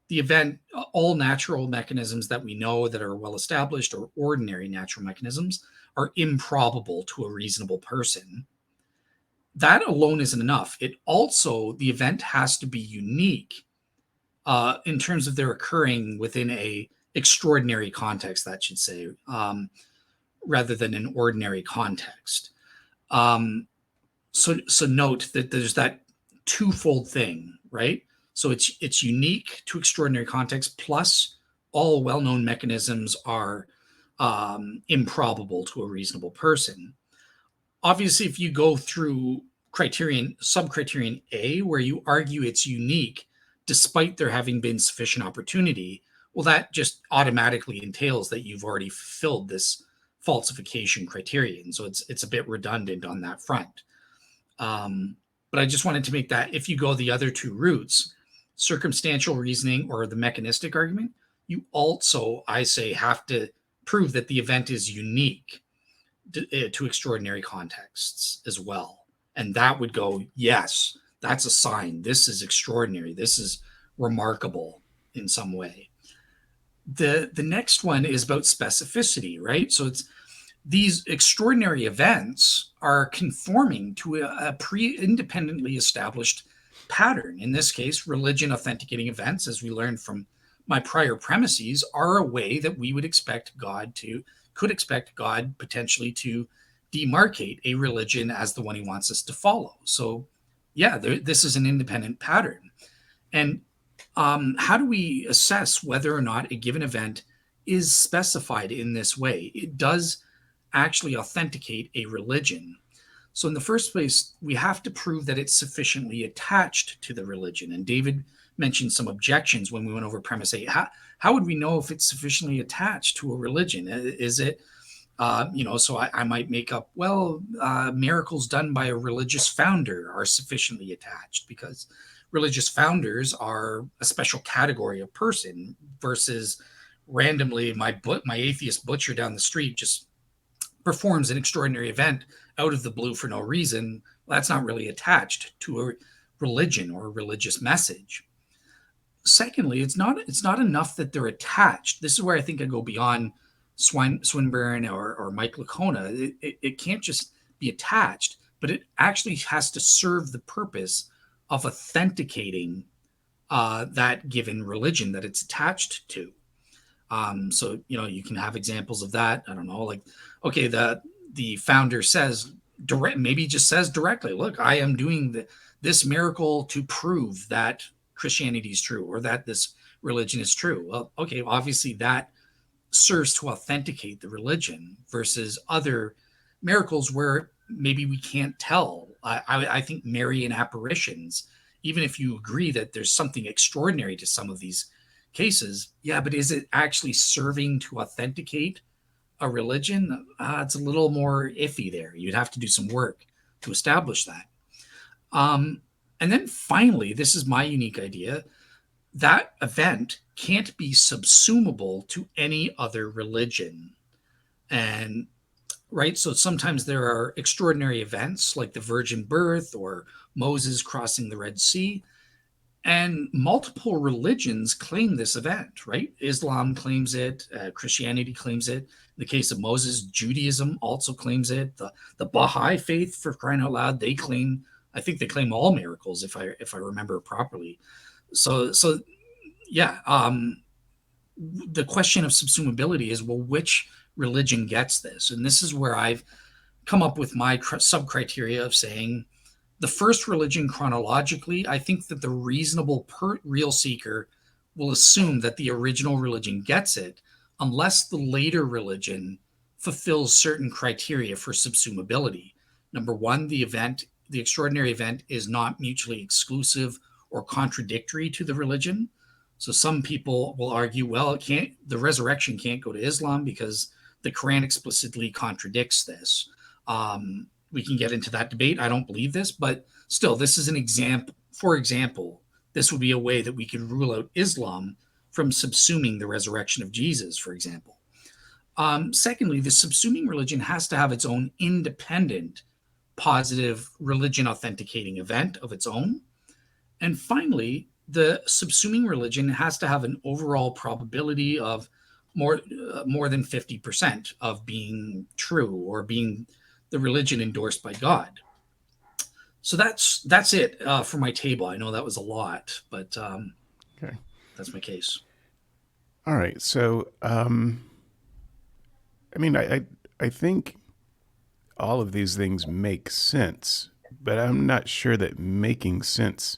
[SPEAKER 1] the event, all natural mechanisms that we know that are well established or ordinary natural mechanisms are improbable to a reasonable person. That alone isn't enough. The event has to be unique in terms of their occurring within a extraordinary context, that should say, rather than an ordinary context. So note that there's that twofold thing, right? So it's unique to extraordinary context, plus all well-known mechanisms are improbable to a reasonable person. Obviously, if you go through subcriterion A, where you argue it's unique, despite there having been sufficient opportunity, well, that just automatically entails that you've already fulfilled this falsification criterion. So it's a bit redundant on that front. But I just wanted to make that if you go the other two routes, circumstantial reasoning or the mechanistic argument, you also, I say, have to prove that the event is unique to extraordinary contexts as well. And that would go, yes, that's a sign. This is extraordinary. This is remarkable in some way. The next one is about specificity, right? So it's these extraordinary events are conforming to a independently established pattern. In this case, religion authenticating events, as we learned from my prior premises, are a way that we would could expect God potentially to demarcate a religion as the one he wants us to follow. So yeah, this is an independent pattern. And how do we assess whether or not a given event is specified in this way? It does actually authenticate a religion. So in the first place, we have to prove that it's sufficiently attached to the religion. And David mentioned some objections when we went over premise 8. How would we know if it's sufficiently attached to a religion? Is it, so I might make up, miracles done by a religious founder are sufficiently attached because religious founders are a special category of person versus randomly my atheist butcher down the street just performs an extraordinary event out of the blue for no reason. Well, that's not really attached to a religion or a religious message. Secondly, it's not enough that they're attached. This is where I think I go beyond Swinburne or Mike Licona. It can't just be attached, but it actually has to serve the purpose of authenticating that given religion that it's attached to. So you can have examples of that. I don't know, like, okay, the founder says maybe just says directly, look, I am doing this miracle to prove that Christianity is true or that this religion is true. Well, okay, obviously that serves to authenticate the religion versus other miracles where maybe we can't tell. I think Marian apparitions, even if you agree that there's something extraordinary to some of these cases, yeah, but is it actually serving to authenticate a religion? It's a little more iffy there. You'd have to do some work to establish that. And then finally, this is my unique idea, that event can't be subsumable to any other religion. And right, so sometimes there are extraordinary events like the virgin birth or Moses crossing the Red Sea, and multiple religions claim this event, right? Islam claims it, Christianity claims it. In the case of Moses, Judaism also claims it. The Baha'i faith, for crying out loud, I think they claim all miracles, if I remember properly. So yeah, the question of subsumability is, well, which religion gets this? And this is where I've come up with my sub-criteria of saying the first religion chronologically, I think that the reasonable real seeker will assume that the original religion gets it unless the later religion fulfills certain criteria for subsumability. Number one, the extraordinary event is not mutually exclusive or contradictory to the religion. So some people will argue, well, it can't, the resurrection can't go to Islam because the Quran explicitly contradicts this. We can get into that debate. I don't believe this, but still, this is an example. For example, this would be a way that we could rule out Islam from subsuming the resurrection of Jesus, for example. Secondly, the subsuming religion has to have its own independent, positive religion authenticating event of its own. And finally, the subsuming religion has to have an overall probability of more than 50% of being true or being the religion endorsed by God. So that's it for my table. I know that was a lot, but
[SPEAKER 2] Okay.
[SPEAKER 1] that's my case.
[SPEAKER 2] All right. So, I mean, I think all of these things make sense, but I'm not sure that making sense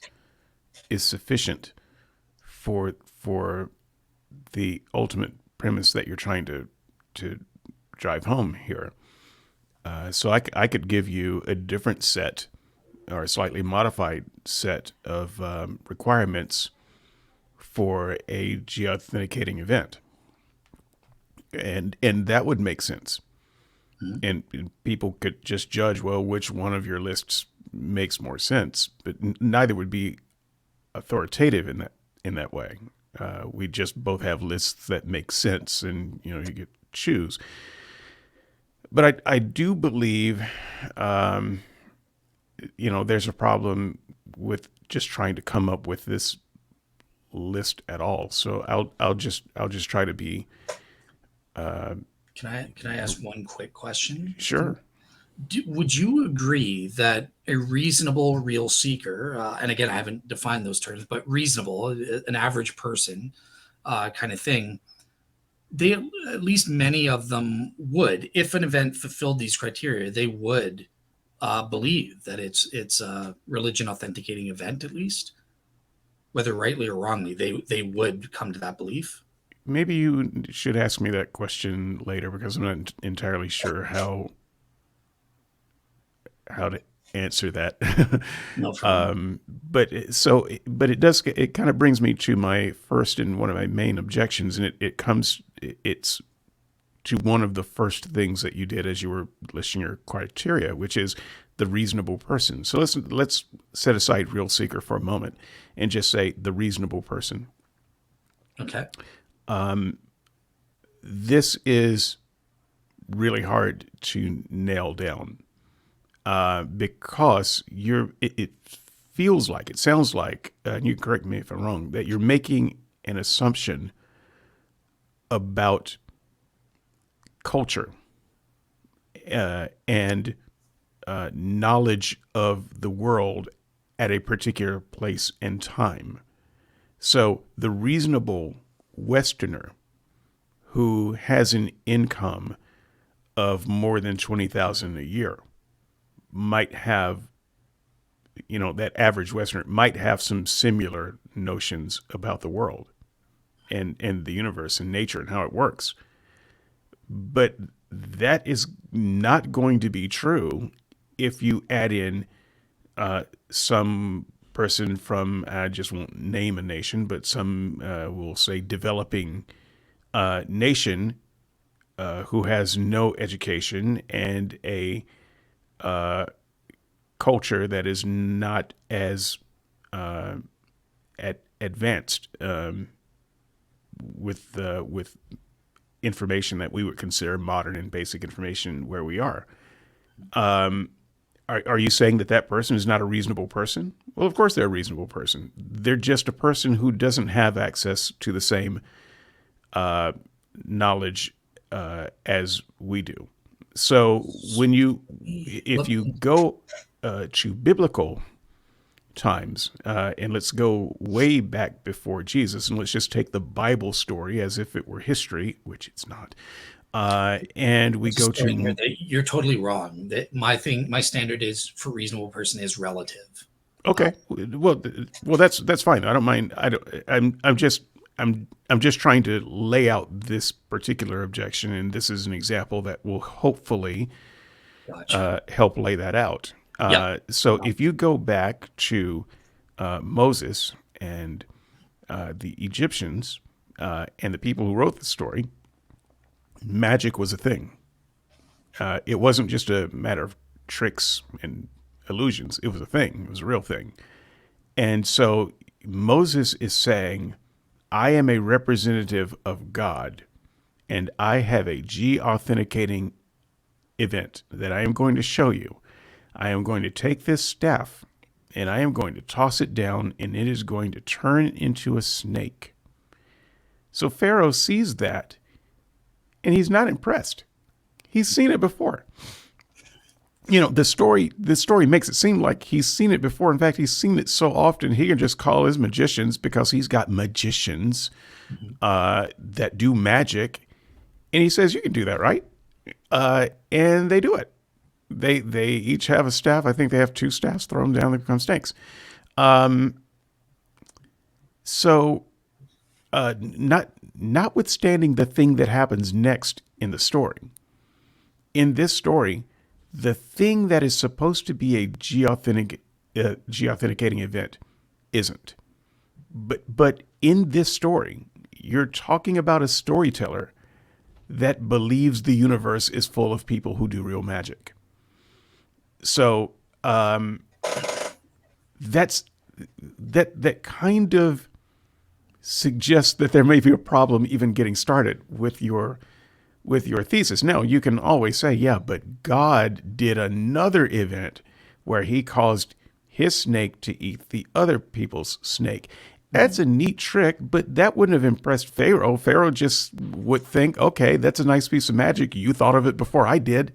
[SPEAKER 2] is sufficient for the ultimate premise that you're trying to drive home here. So I could give you a different set or a slightly modified set of requirements for a geauthenticating event, and that would make sense.
[SPEAKER 1] Mhm.
[SPEAKER 2] And people could just judge, well, which one of your lists makes more sense, but neither would be authoritative in that way. We just both have lists that make sense, and you get to choose. But I do believe, there's a problem with just trying to come up with this list at all. So I'll just try to be
[SPEAKER 1] Can I ask one quick question?
[SPEAKER 2] sure.
[SPEAKER 1] Would you agree that a reasonable real seeker, and again, I haven't defined those terms, but reasonable, an average person kind of thing, they at least many of them would, if an event fulfilled these criteria, they would believe that it's a religion authenticating event, at least, whether rightly or wrongly, they would come to that belief.
[SPEAKER 2] Maybe you should ask me that question later because I'm not entirely sure how to answer that.
[SPEAKER 1] No problem.
[SPEAKER 2] But it kind of brings me to my first and one of my main objections, and it's to one of the first things that you did as you were listing your criteria, which is the reasonable person. So let's set aside real seeker for a moment and just say the reasonable person.
[SPEAKER 1] Okay.
[SPEAKER 2] This is really hard to nail down because it feels like, it sounds like, and you can correct me if I'm wrong, that you're making an assumption about culture and knowledge of the world at a particular place and time. So the reasonable Westerner who has an income of more than 20,000 a year might have, that average Westerner might have some similar notions about the world and the universe and nature and how it works. But that is not going to be true if you add in some person from, I just won't name a nation, but some, we'll say, developing nation who has no education and a culture that is not as advanced with information that we would consider modern and basic information where we are. Are you saying that person is not a reasonable person? Well, of course they're a reasonable person. They're just a person who doesn't have access to the same knowledge as we do. So if you go to biblical times, and let's go way back before Jesus, and let's just take the Bible story as if it were history, which it's not. And we go to.
[SPEAKER 1] You're totally wrong. That my standard is for reasonable person is relative.
[SPEAKER 2] Okay, well, that's fine. I don't mind. I'm just trying to lay out this particular objection, and this is an example that will hopefully
[SPEAKER 1] Gotcha.
[SPEAKER 2] help lay that out.
[SPEAKER 1] Yep.
[SPEAKER 2] So if you go back to Moses and the Egyptians and the people who wrote the story, magic was a thing. It wasn't just a matter of tricks and illusions. It was a thing. It was a real thing. And so Moses is saying, I am a representative of God, and I have a G authenticating event that I am going to show you. I am going to take this staff and I am going to toss it down, and it is going to turn into a snake. So Pharaoh sees that, and he's not impressed. He's seen it before. This story makes it seem like he's seen it before. In fact, he's seen it so often he can just call his magicians, because he's got magicians that do magic, and he says, "You can do that, right?" And they do it. They each have a staff. I think they have two staffs. Throw them down, they become snakes. So, notwithstanding the thing that happens next in the story, in this story, the thing that is supposed to be a geauthenticating event isn't. But in this story, you're talking about a storyteller that believes the universe is full of people who do real magic. So that kind of suggests that there may be a problem even getting started with your thesis. Now, you can always say, yeah, but God did another event where he caused his snake to eat the other people's snake. That's a neat trick, but that wouldn't have impressed Pharaoh. Pharaoh just would think, okay, that's a nice piece of magic. You thought of it before I did.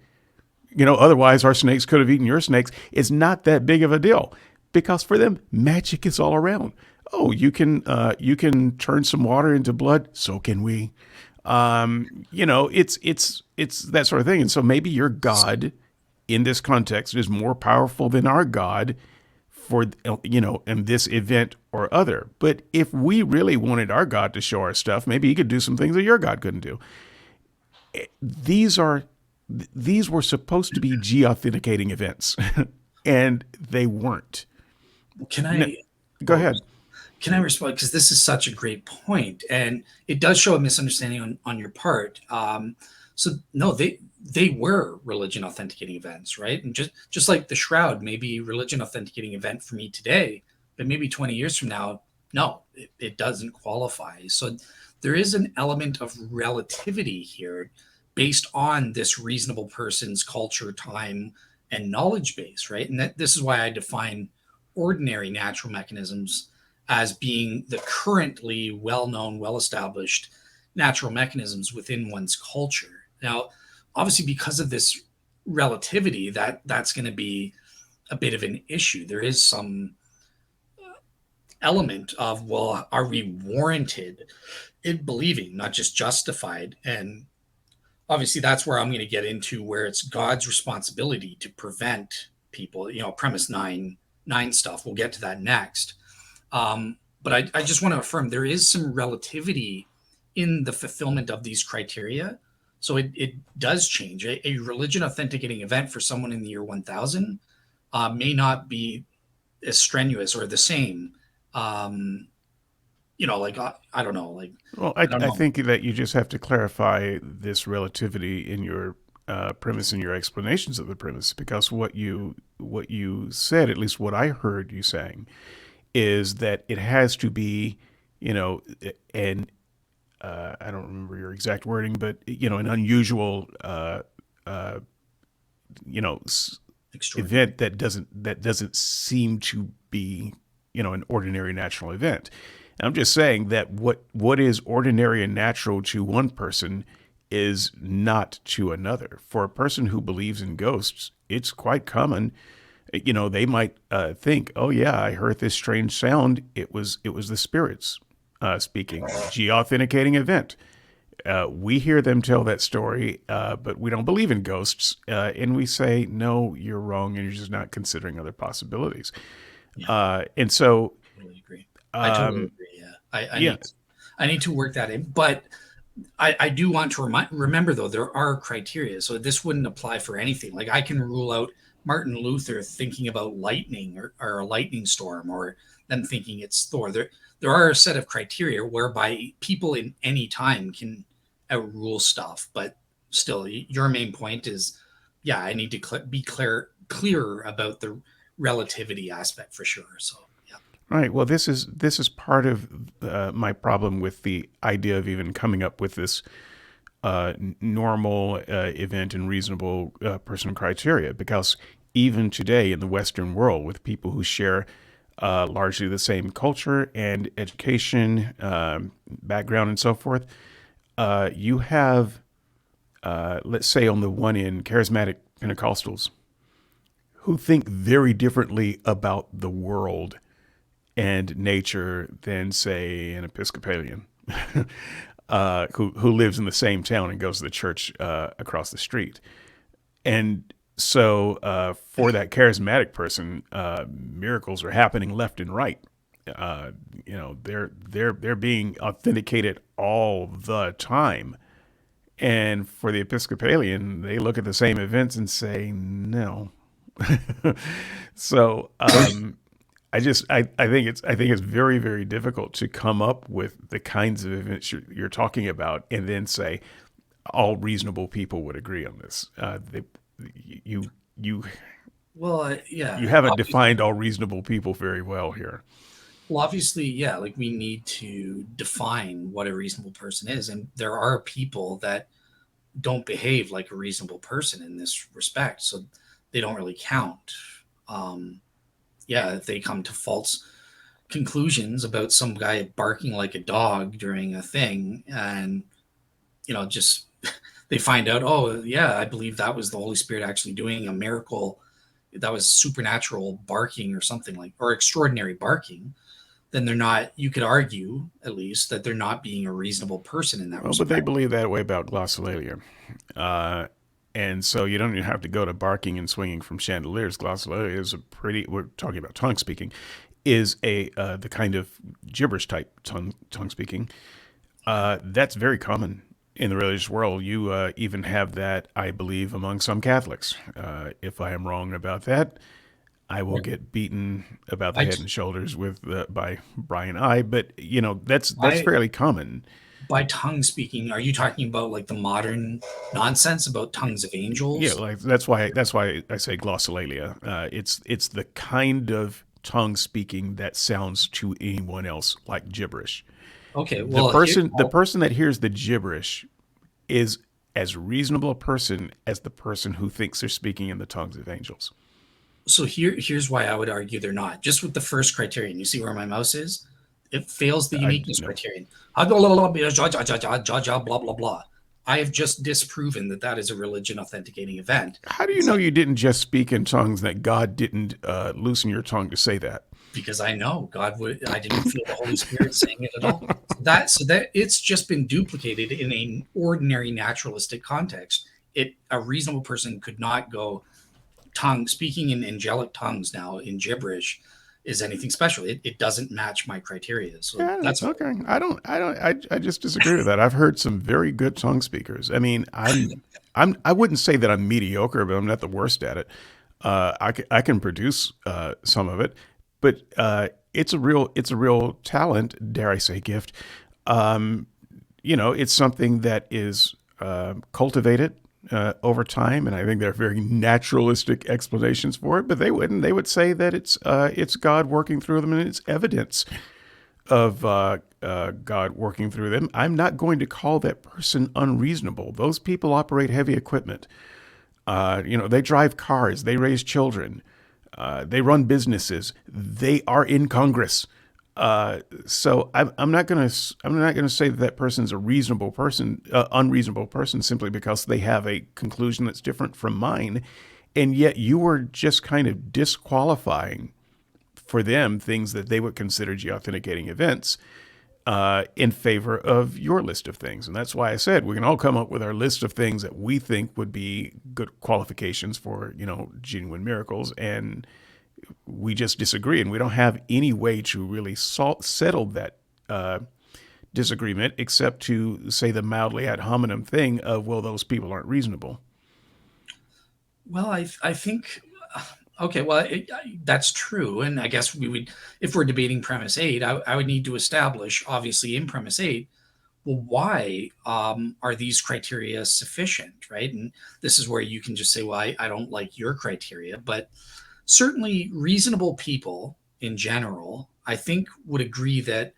[SPEAKER 2] Otherwise our snakes could have eaten your snakes. It's not that big of a deal, because for them, magic is all around. Oh, you can turn some water into blood. So can we. It's that sort of thing. And so maybe your God in this context is more powerful than our God for, in this event or other. But if we really wanted our God to show our stuff, maybe he could do some things that your God couldn't do. These were supposed to be G-authenticating events, and they weren't.
[SPEAKER 1] Can I
[SPEAKER 2] go ahead?
[SPEAKER 1] Can I respond? Because this is such a great point, and it does show a misunderstanding on your part. So no, they were religion authenticating events, right? And just like the shroud may be religion authenticating event for me today, but maybe 20 years from now, no, it doesn't qualify. So there is an element of relativity here based on this reasonable person's culture, time, and knowledge base, right? And this is why I define ordinary natural mechanisms as being the currently well-known, well-established natural mechanisms within one's culture. Now, obviously, because of this relativity, that's going to be a bit of an issue. There is some element of, well, are we warranted in believing, not just justified? And obviously, that's where I'm going to get into where it's God's responsibility to prevent people, premise nine stuff. We'll get to that next. But I just want to affirm there is some relativity in the fulfillment of these criteria. So it does change. A religion authenticating event for someone in the year 1000 may not be as strenuous or the same. I don't know.
[SPEAKER 2] Well, I think that you just have to clarify this relativity in your premise and your explanations of the premise, because what you said, at least what I heard you saying, is that it has to be, an I don't remember your exact wording, but an unusual, event that doesn't seem to be, an ordinary natural event. And I'm just saying that what is ordinary and natural to one person is not to another. For a person who believes in ghosts, it's quite common. They might think, "Oh yeah, I heard this strange sound. It was the spirits speaking." G-authenticating event. We hear them tell that story, but we don't believe in ghosts, and we say, "No, you're wrong, and you're just not considering other possibilities."
[SPEAKER 1] Yeah.
[SPEAKER 2] And so,
[SPEAKER 1] I totally agree. I totally agree. Yeah, I need to work that in, but I do want to remember though there are criteria, so this wouldn't apply for anything. Like I can rule out Martin Luther thinking about lightning or a lightning storm, or them thinking it's Thor. There are a set of criteria whereby people in any time can outrule stuff, but still, your main point is, yeah, I need to be clearer about the relativity aspect for sure. So yeah.
[SPEAKER 2] Right. Well, this is part of my problem with the idea of even coming up with this normal event and reasonable person criteria, because even today in the Western world, with people who share largely the same culture and education background and so forth, you have, let's say, on the one end, charismatic Pentecostals who think very differently about the world and nature than, say, an Episcopalian who lives in the same town and goes to the church across the street. And so, for that charismatic person, miracles are happening left and right. Uh, they're being authenticated all the time. And for the Episcopalian, they look at the same events and say no. So I think it's very, very difficult to come up with the kinds of events you're talking about and then say all reasonable people would agree on this. You you
[SPEAKER 1] Well, yeah.
[SPEAKER 2] you haven't defined all reasonable people very well here.
[SPEAKER 1] Well, obviously, yeah, like we need to define what a reasonable person is. And there are people that don't behave like a reasonable person in this respect. So they don't really count. Um, yeah, if they come to false conclusions about some guy barking like a dog during a thing and, just they find out, oh, yeah, I believe that was the Holy Spirit actually doing a miracle that was supernatural barking or something like, or extraordinary barking, then they're not, you could argue at least that they're not being a reasonable person in that
[SPEAKER 2] Well, but they
[SPEAKER 1] respect.
[SPEAKER 2] believe that way about glossolalia. Uh, and so you don't even have to go to barking and swinging from chandeliers. Glossolalia is a pretty, we're talking about tongue speaking, is a the kind of gibberish type tongue speaking. That's very common in the religious world. You even have that, I believe, among some Catholics. If I am wrong about that, I will get beaten about the
[SPEAKER 1] I,
[SPEAKER 2] head and shoulders with by Brian I. But that's
[SPEAKER 1] I,
[SPEAKER 2] fairly common.
[SPEAKER 1] by tongue speaking, are you talking about like the modern nonsense about tongues of
[SPEAKER 2] Yeah,
[SPEAKER 1] angels?
[SPEAKER 2] like that's why I say glossolalia. It's the kind of tongue speaking that sounds to anyone else like gibberish.
[SPEAKER 1] Okay,
[SPEAKER 2] The
[SPEAKER 1] well, here,
[SPEAKER 2] person the person that hears the gibberish is as reasonable a person as the person who thinks they're speaking in the tongues of angels.
[SPEAKER 1] so here's why I would argue they're not. Just with the first criterion, you see where my mouse is? It fails the
[SPEAKER 2] I
[SPEAKER 1] uniqueness
[SPEAKER 2] no.
[SPEAKER 1] criterion. Blah blah blah. I have just disproven that that is a religion authenticating event.
[SPEAKER 2] How do you know
[SPEAKER 1] Second,
[SPEAKER 2] you didn't just speak in tongues, that God didn't loosen your tongue to say that?
[SPEAKER 1] because I know God would, I didn't feel the Holy Spirit saying it at all. So that it's just been duplicated in an ordinary naturalistic context. A reasonable person could not go tongue speaking in angelic tongues now in gibberish is anything special. It doesn't match my criteria. So
[SPEAKER 2] Yeah,
[SPEAKER 1] that's
[SPEAKER 2] okay. I just disagree with that. I've heard some very good tongue speakers. I mean, I wouldn't say that I'm mediocre, but I'm not the worst at it. I can produce some of it, but it's a real talent, dare I say, gift. Um, it's something that is cultivated over time, and I think there are very naturalistic explanations for it. But they wouldn't. They would say that it's God working through them, and it's evidence of God working through them. I'm not going to call that person unreasonable. Those people operate heavy equipment. They drive cars, they raise children, they run businesses, they are in Congress. So I'm not gonna say that that person's a reasonable person, unreasonable person, simply because they have a conclusion that's different from mine, and yet you were just kind of disqualifying for them things that they would consider geauthenticating events in favor of your list of things. And that's why I said we can all come up with our list of things that we think would be good qualifications for, genuine miracles. And we just disagree. And we don't have any way to really settle that disagreement except to say the mildly ad hominem thing of, well, those people aren't reasonable.
[SPEAKER 1] well, I think Okay, well, that's true, and I guess we would, if we're debating premise eight, I would need to establish, obviously, in premise eight, well, why are these criteria sufficient, right? And this is where you can just say, well, I don't like your criteria, but certainly reasonable people in general, I think, would agree that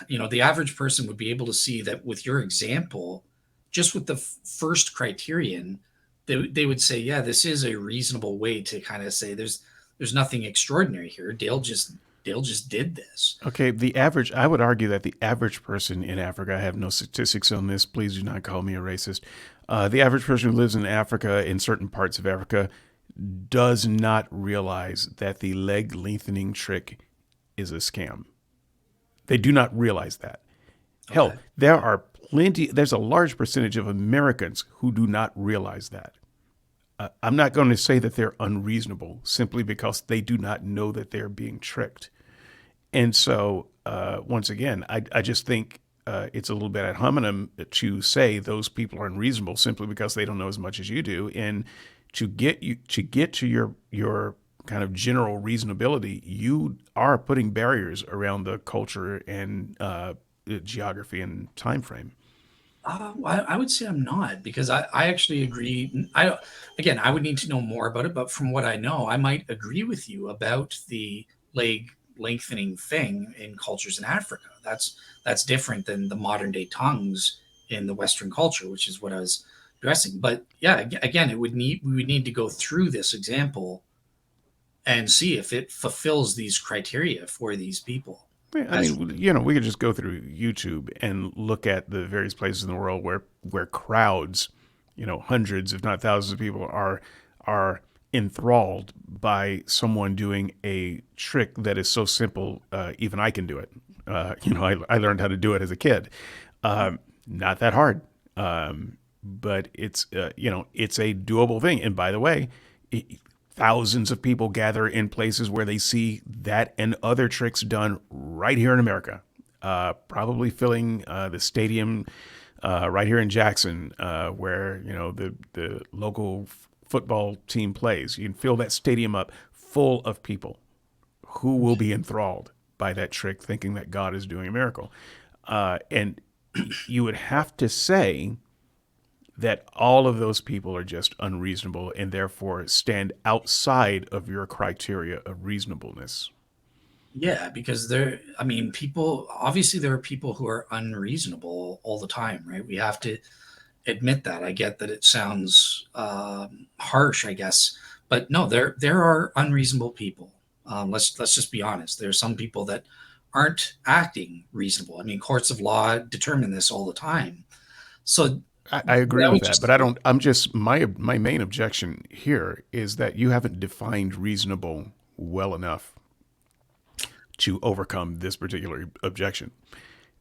[SPEAKER 1] the average person would be able to see that with your example, just with the first criterion, they would say, yeah, this is a reasonable way to kind of say there's nothing extraordinary here. Dale just did this.
[SPEAKER 2] Okay, I would argue that the average person in Africa, I have no statistics on this, please do not call me a racist. The average person who lives in Africa, in certain parts of Africa, does not realize that the leg lengthening trick is a scam. They do not realize that. Hell,
[SPEAKER 1] Okay.
[SPEAKER 2] there's a large percentage of Americans who do not realize that. I'm not going to say that they're unreasonable simply because they do not know that they're being tricked. And so, once again, I just think it's a little bit ad hominem to say those people are unreasonable simply because they don't know as much as you do. And to get to your kind of general reasonability, you are putting barriers around the culture and geography and time frame.
[SPEAKER 1] I would say I'm not because I actually agree. I would need to know more about it, but from what I know, I might agree with you about the leg lengthening thing in cultures in Africa. That's different than the modern day tongues in the Western culture, which is what I was addressing. But yeah, again, we would need to go through this example and see if it fulfills these criteria for these people.
[SPEAKER 2] I
[SPEAKER 1] As
[SPEAKER 2] mean, we could just go through YouTube and look at the various places in the world where crowds, hundreds, if not thousands of people are enthralled by someone doing a trick that is so simple, even I can do it. I learned how to do it as a kid. Not that hard, but it's a doable thing. And by the way, thousands of people gather in places where they see that and other tricks done right here in America. Probably filling the stadium right here in Jackson, where the local football team plays. You can fill that stadium up full of people who will be enthralled by that trick, thinking that God is doing a miracle. And you would have to say that all of those people are just unreasonable and therefore stand outside of your criteria of reasonableness.
[SPEAKER 1] Yeah, because people, obviously, there are people who are unreasonable all the time, right? We have to admit that. I get that it sounds harsh, I guess, but no, there are unreasonable people. Let's just be honest. There are some people that aren't acting reasonable. I mean, courts of law determine this all the time. So
[SPEAKER 2] I agree
[SPEAKER 1] that
[SPEAKER 2] with
[SPEAKER 1] would
[SPEAKER 2] that,
[SPEAKER 1] just
[SPEAKER 2] but I don't. I'm just my main objection here is that you haven't defined reasonable well enough to overcome this particular objection.
[SPEAKER 1] well,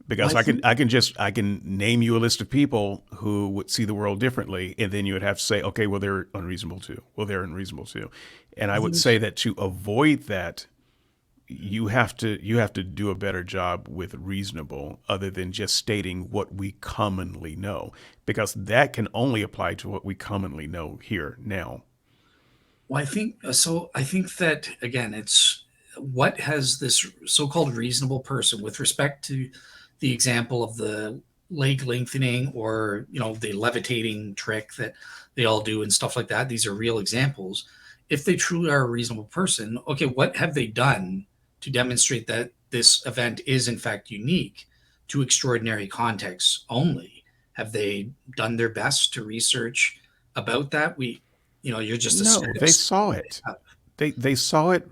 [SPEAKER 2] Because
[SPEAKER 1] I
[SPEAKER 2] I can
[SPEAKER 1] think
[SPEAKER 2] I can just I can name you a list of people who would see the world differently, and then you would have to say, okay, well they're unreasonable too. Well, they're unreasonable too, and I
[SPEAKER 1] I
[SPEAKER 2] would
[SPEAKER 1] think
[SPEAKER 2] say that to avoid that, you have to do a better job with reasonable, other than just stating what we commonly know, because that can only apply to what we commonly know here now.
[SPEAKER 1] Well, I think so. I think that again, it's what has this so-called reasonable person, with respect to the example of the leg lengthening or the levitating trick that they all do and stuff like that. These are real examples. If they truly are a reasonable person, okay, what have they done to demonstrate that this event is in fact unique to extraordinary contexts only? Have they done their best to research about that? You're just
[SPEAKER 2] No, they saw it. They saw it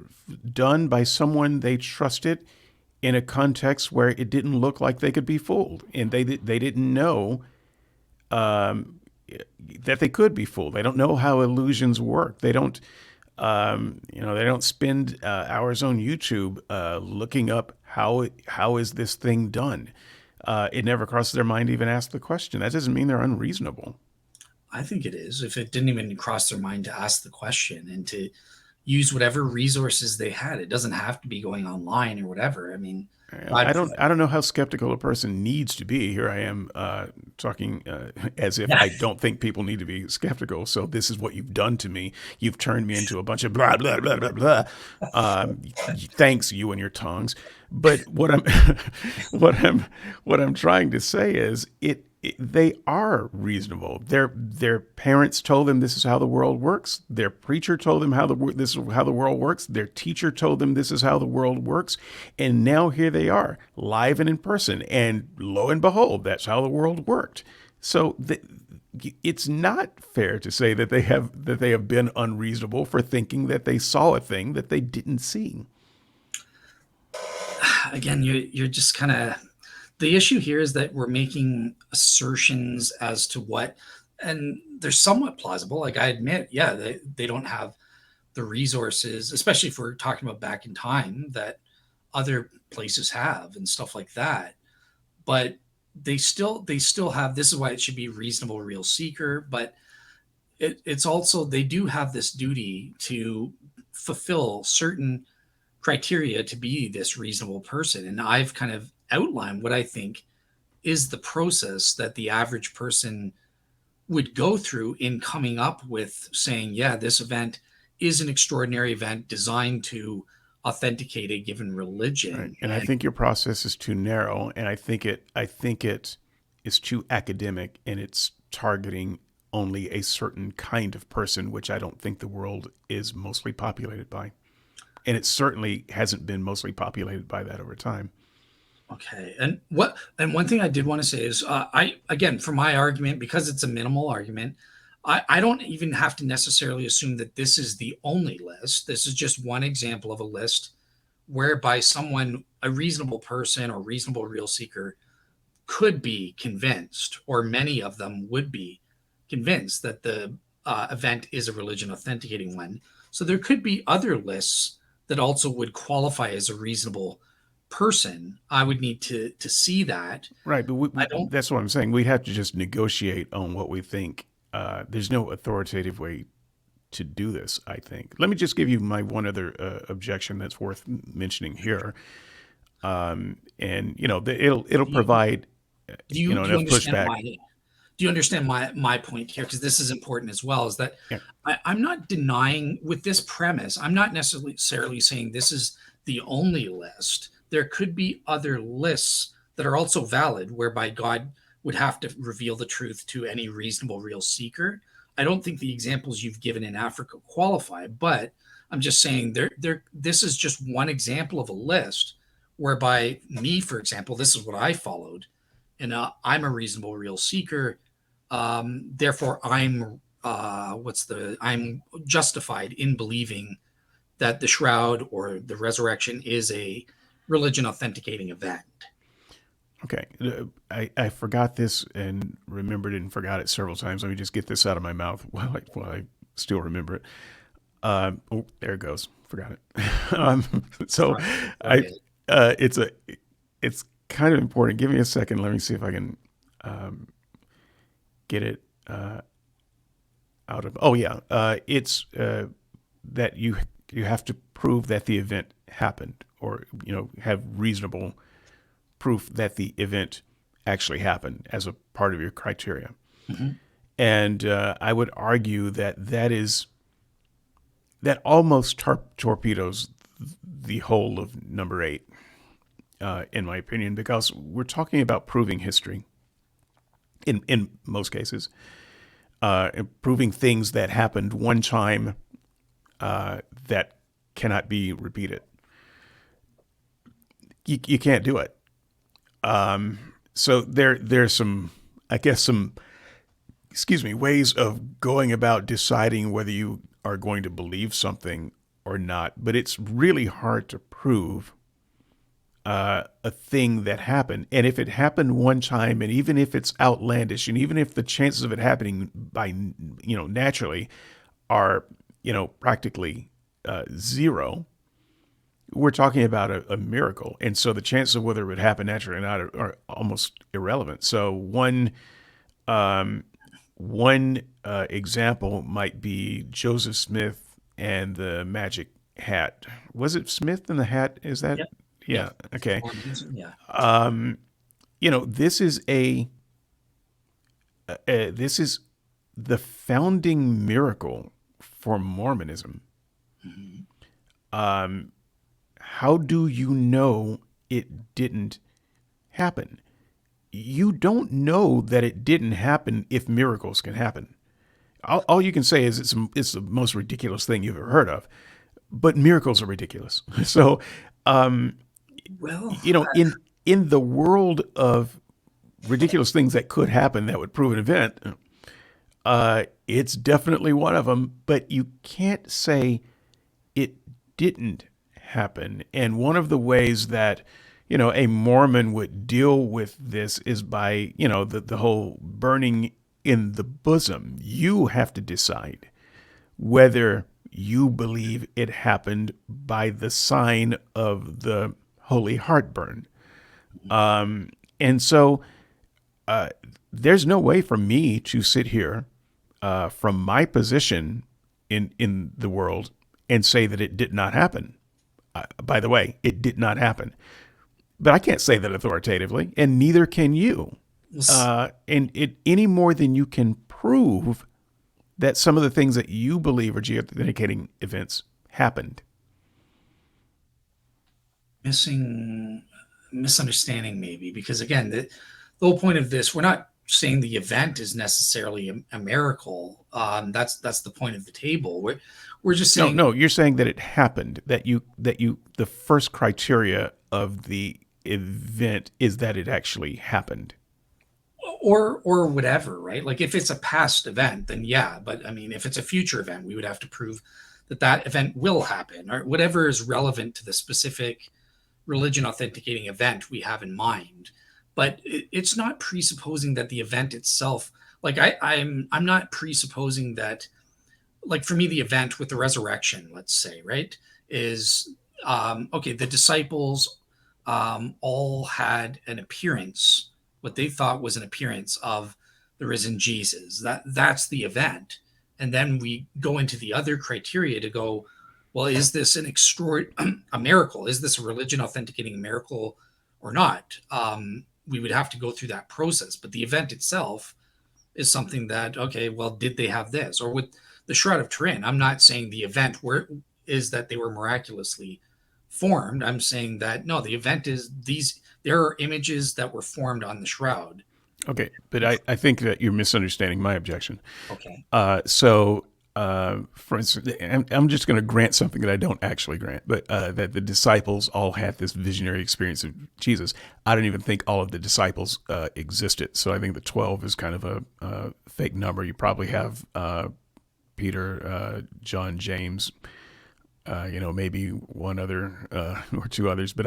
[SPEAKER 2] done by someone they trusted in a context where it didn't look like they could be fooled, and they didn't know that they could be fooled. They don't know how illusions work. They don't spend hours on YouTube looking up how is this thing done. It never crosses their mind to even ask the question. That doesn't mean they're unreasonable.
[SPEAKER 1] I think it is. If it didn't even cross their mind to ask the question and to use whatever resources they had, it doesn't have to be going online or whatever. I mean,
[SPEAKER 2] I
[SPEAKER 1] God
[SPEAKER 2] don't.
[SPEAKER 1] forbid.
[SPEAKER 2] I don't know how skeptical a person needs to be. Here I am talking as if
[SPEAKER 1] Yeah.
[SPEAKER 2] I don't think people need to be skeptical. So this is what you've done to me. You've turned me into a bunch of blah blah blah blah blah. Thanks, you and your tongues. But what I'm what I'm trying to say is they are reasonable. Their parents told them this is how the world works. Their preacher told them this is how the world works. Their teacher told them this is how the world works. And now here they are, live and in person. And lo and behold, that's how the world worked. So it's not fair to say that they have been unreasonable for thinking that they saw a thing that they didn't see.
[SPEAKER 1] Again, you're just kind of, the issue here is that we're making assertions as to what, and they're somewhat plausible. Like I admit, yeah, they don't have the resources, especially if we're talking about back in time, that other places have and stuff like that. But they still have, this is why it should be reasonable real seeker, but it's also, they do have this duty to fulfill certain criteria to be this reasonable person. And I've kind of outlined what I think is the process that the average person would go through in coming up with saying, yeah, this event is an extraordinary event designed to authenticate a given
[SPEAKER 2] Right.
[SPEAKER 1] religion.
[SPEAKER 2] And I
[SPEAKER 1] And
[SPEAKER 2] think your process is too narrow, and I think it is too academic, and it's targeting only a certain kind of person, which I don't think the world is mostly populated by. And it certainly hasn't been mostly populated by that over time.
[SPEAKER 1] okay, and one thing I did want to say is, I, again, for my argument, because it's a minimal argument, I don't even have to necessarily assume that this is the only list. This is just one example of a list whereby someone, a reasonable person or reasonable real seeker, could be convinced, or many of them would be convinced, that the event is a religion authenticating one. So there could be other lists that also would qualify as a reasonable person. I would need to see that.
[SPEAKER 2] Right, but
[SPEAKER 1] I don't.
[SPEAKER 2] that's what I'm saying. We have to just negotiate on what we think. There's no authoritative way to do this, I think. Let me just give you my one other objection that's worth mentioning here. And it'll
[SPEAKER 1] Do you
[SPEAKER 2] provide
[SPEAKER 1] do you
[SPEAKER 2] enough
[SPEAKER 1] understand
[SPEAKER 2] pushback.
[SPEAKER 1] my my point here? Because this is important as well. Is that
[SPEAKER 2] Yeah.
[SPEAKER 1] I'm not denying with this premise. I'm not necessarily saying this is the only list. There could be other lists that are also valid, whereby God would have to reveal the truth to any reasonable real seeker. I don't think the examples you've given in Africa qualify, but I'm just saying there. This is just one example of a list whereby me, for example, this is what I followed, and I'm a reasonable real seeker. Therefore, I'm justified in believing that the shroud or the resurrection is a religion authenticating event.
[SPEAKER 2] Okay. I forgot this and remembered it and forgot it several times. Let me just get this out of my mouth while I still remember it. Oh, there it goes. Forgot it. So
[SPEAKER 1] Sorry.
[SPEAKER 2] I,
[SPEAKER 1] Okay.
[SPEAKER 2] it's it's kind of important. Give me a second. Let me see if I can get it out of. Oh yeah. It's that you have to prove that the event happened, or have reasonable proof that the event actually happened as a part of your criteria.
[SPEAKER 1] Mhm.
[SPEAKER 2] And I would argue that almost torpedoes the whole of number 8, in my opinion, because we're talking about proving history in most cases, proving things that happened one time that cannot be repeated. You can't do it. So there's some, I guess, some, excuse me, ways of going about deciding whether you are going to believe something or not. But it's really hard to prove a thing that happened. And if it happened one time, and even if it's outlandish, and even if the chances of it happening by naturally are practically zero, we're talking about a miracle. And so the chances of whether it would happen naturally or not are almost irrelevant. So one example might be Joseph Smith and the magic hat. Was it Smith and the hat? Is that?
[SPEAKER 1] Yep. Yeah.
[SPEAKER 2] Yeah. Okay.
[SPEAKER 1] Yeah.
[SPEAKER 2] This is this is the founding miracle for Mormonism.
[SPEAKER 1] Mhm.
[SPEAKER 2] How do you know it didn't happen? You don't know that it didn't happen if miracles can happen. All you can say is it's the most ridiculous thing you've ever heard of, but miracles are ridiculous. So,
[SPEAKER 1] Well,
[SPEAKER 2] in the world of ridiculous things that could happen that would prove an event, it's definitely one of them. But you can't say it didn't happen. And one of the ways that a Mormon would deal with this is by the whole burning in the bosom. You have to decide whether you believe it happened by the sign of the holy heartburn. And so there's no way for me to sit here from my position in the world and say that it did not happen. By the way, it did not happen. But I can't say that authoritatively, and neither can you. And it any more than you can prove that some of the things that you believe are geauthenticating events happened.
[SPEAKER 1] Misunderstanding maybe, because again, the whole point of this, we're not saying the event is necessarily a miracle. That's the point of the table. We're just saying
[SPEAKER 2] No, you're saying that it happened. The first criteria of the event is that it actually happened.
[SPEAKER 1] or whatever, right? Like if it's a past event, then yeah. But I mean, if it's a future event, we would have to prove that that event will happen, or whatever is relevant to the specific religion authenticating event we have in mind. But it's not presupposing that the event itself, like I'm not presupposing that, like for me, the event with the resurrection, let's say, right, is okay. The disciples all had an appearance, what they thought was an appearance of the risen Jesus. That's the event, and then we go into the other criteria to go, well, is this an a miracle? Is this a religion authenticating a miracle or not? We would have to go through that process, but the event itself is something that, okay, well, did they have this? Or with the Shroud of Turin, I'm not saying the event where is that they were miraculously formed. I'm saying that no, the event is these. There are images that were formed on the shroud.
[SPEAKER 2] Okay, but I think that you're misunderstanding my objection.
[SPEAKER 1] Okay.
[SPEAKER 2] For instance, I'm just going to grant something that I don't actually grant, but that the disciples all had this visionary experience of Jesus. I don't even think all of the disciples existed. So I think the 12 is kind of a fake number. You probably have Peter, John, James, maybe one other or two others. But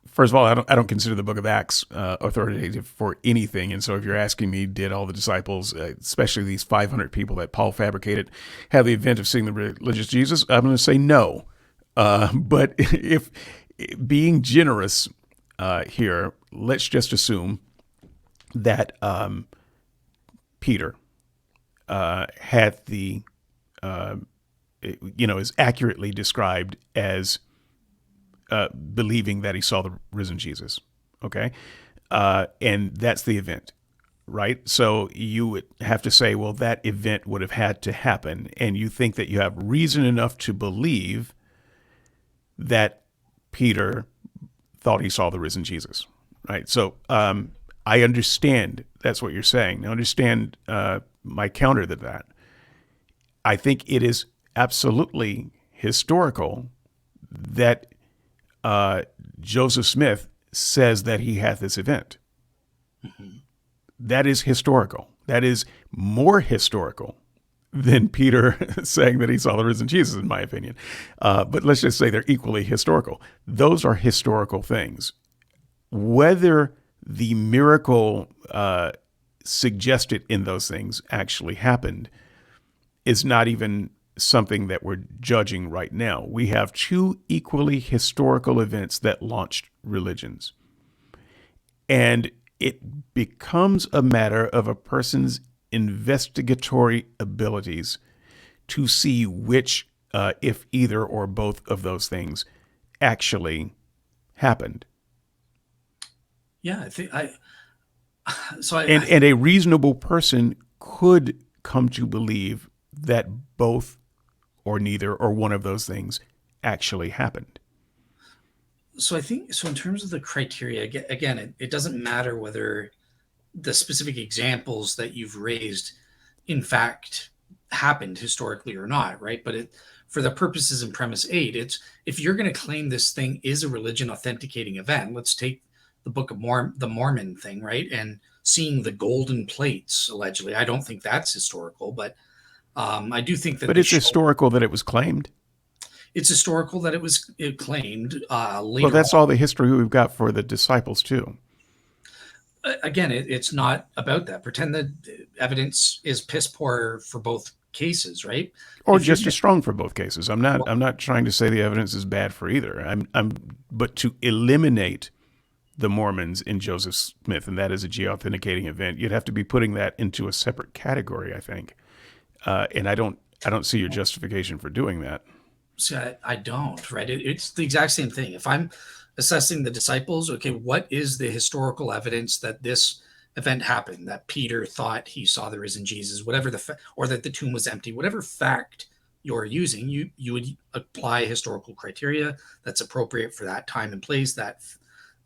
[SPEAKER 2] first of all, I don't consider the Book of Acts authoritative for anything. And so if you're asking me, did all the disciples, especially these 500 people that Paul fabricated, have the event of seeing the religious Jesus? I'm going to say no. But if being generous here, let's just assume that Peter had the, is accurately described as believing that he saw the risen Jesus. Okay. And that's the event, right? So you would have to say, well, that event would have had to happen. And you think that you have reason enough to believe that Peter thought he saw the risen Jesus, right? So I understand that's what you're saying. Now understand my counter to that. I think it is absolutely historical that Joseph Smith says that he had this event. Mm-hmm. That is historical. That is more historical than Peter saying that he saw the risen Jesus, in my opinion. But let's just say they're equally historical. Those are historical things. Whether the miracle suggested in those things actually happened is not even something that we're judging right now. We have two equally historical events that launched religions. And it becomes a matter of a person's investigatory abilities to see which, if either or both of those things, actually happened.
[SPEAKER 1] Yeah, I think I. So
[SPEAKER 2] And a reasonable person could come to believe that both or neither or one of those things actually happened.
[SPEAKER 1] so I think so in terms of the criteria. Again, it doesn't matter whether the specific examples that you've raised, in fact, happened historically or not, right? But for the purposes in premise 8, it's if you're going to claim this thing is a religion authenticating event. Let's take the Book of the Mormon thing, right? And seeing the golden plates allegedly. I don't think that's historical, but I do think that
[SPEAKER 2] But it's historical that it was claimed.
[SPEAKER 1] it's historical that it claimed
[SPEAKER 2] Well,
[SPEAKER 1] later
[SPEAKER 2] that's
[SPEAKER 1] on.
[SPEAKER 2] all the history we've got for the disciples too.
[SPEAKER 1] Again, it's not about that. Pretend that evidence is piss poor for both cases, right?
[SPEAKER 2] Or
[SPEAKER 1] If you're
[SPEAKER 2] just as strong for both cases. I'm not trying to say the evidence is bad for either. But to eliminate the Mormons in Joseph Smith, and that is a geauthenticating event, you'd have to be putting that into a separate category, I think. And I don't see your justification for doing that.
[SPEAKER 1] See, I don't, right? It's the exact same thing. If I'm assessing the disciples, okay, what is the historical evidence that this event happened, that Peter thought he saw the risen Jesus, whatever or that the tomb was empty, whatever fact you're using, you would apply historical criteria that's appropriate for that time and place,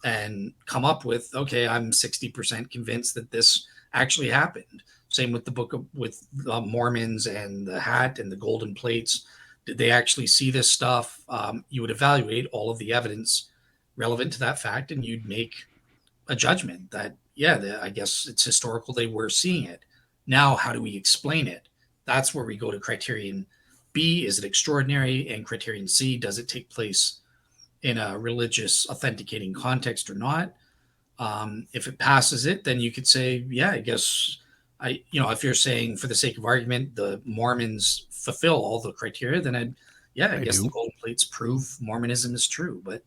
[SPEAKER 1] and come up with, okay, I'm 60% convinced that this actually happened. Same with the with Mormons and the hat and the golden plates. Did they actually see this stuff? You would evaluate all of the evidence relevant to that fact, and you'd make a judgment that, yeah, I guess it's historical. They were seeing it. Now, how do we explain it? That's where we go to criterion B. Is it extraordinary? And criterion C, does it take place in a religious authenticating context or not? If it passes it, then you could say, yeah, I guess if you're saying for the sake of argument, the Mormons fulfill all the criteria, then I guess
[SPEAKER 2] do.
[SPEAKER 1] the golden plates prove Mormonism is true. But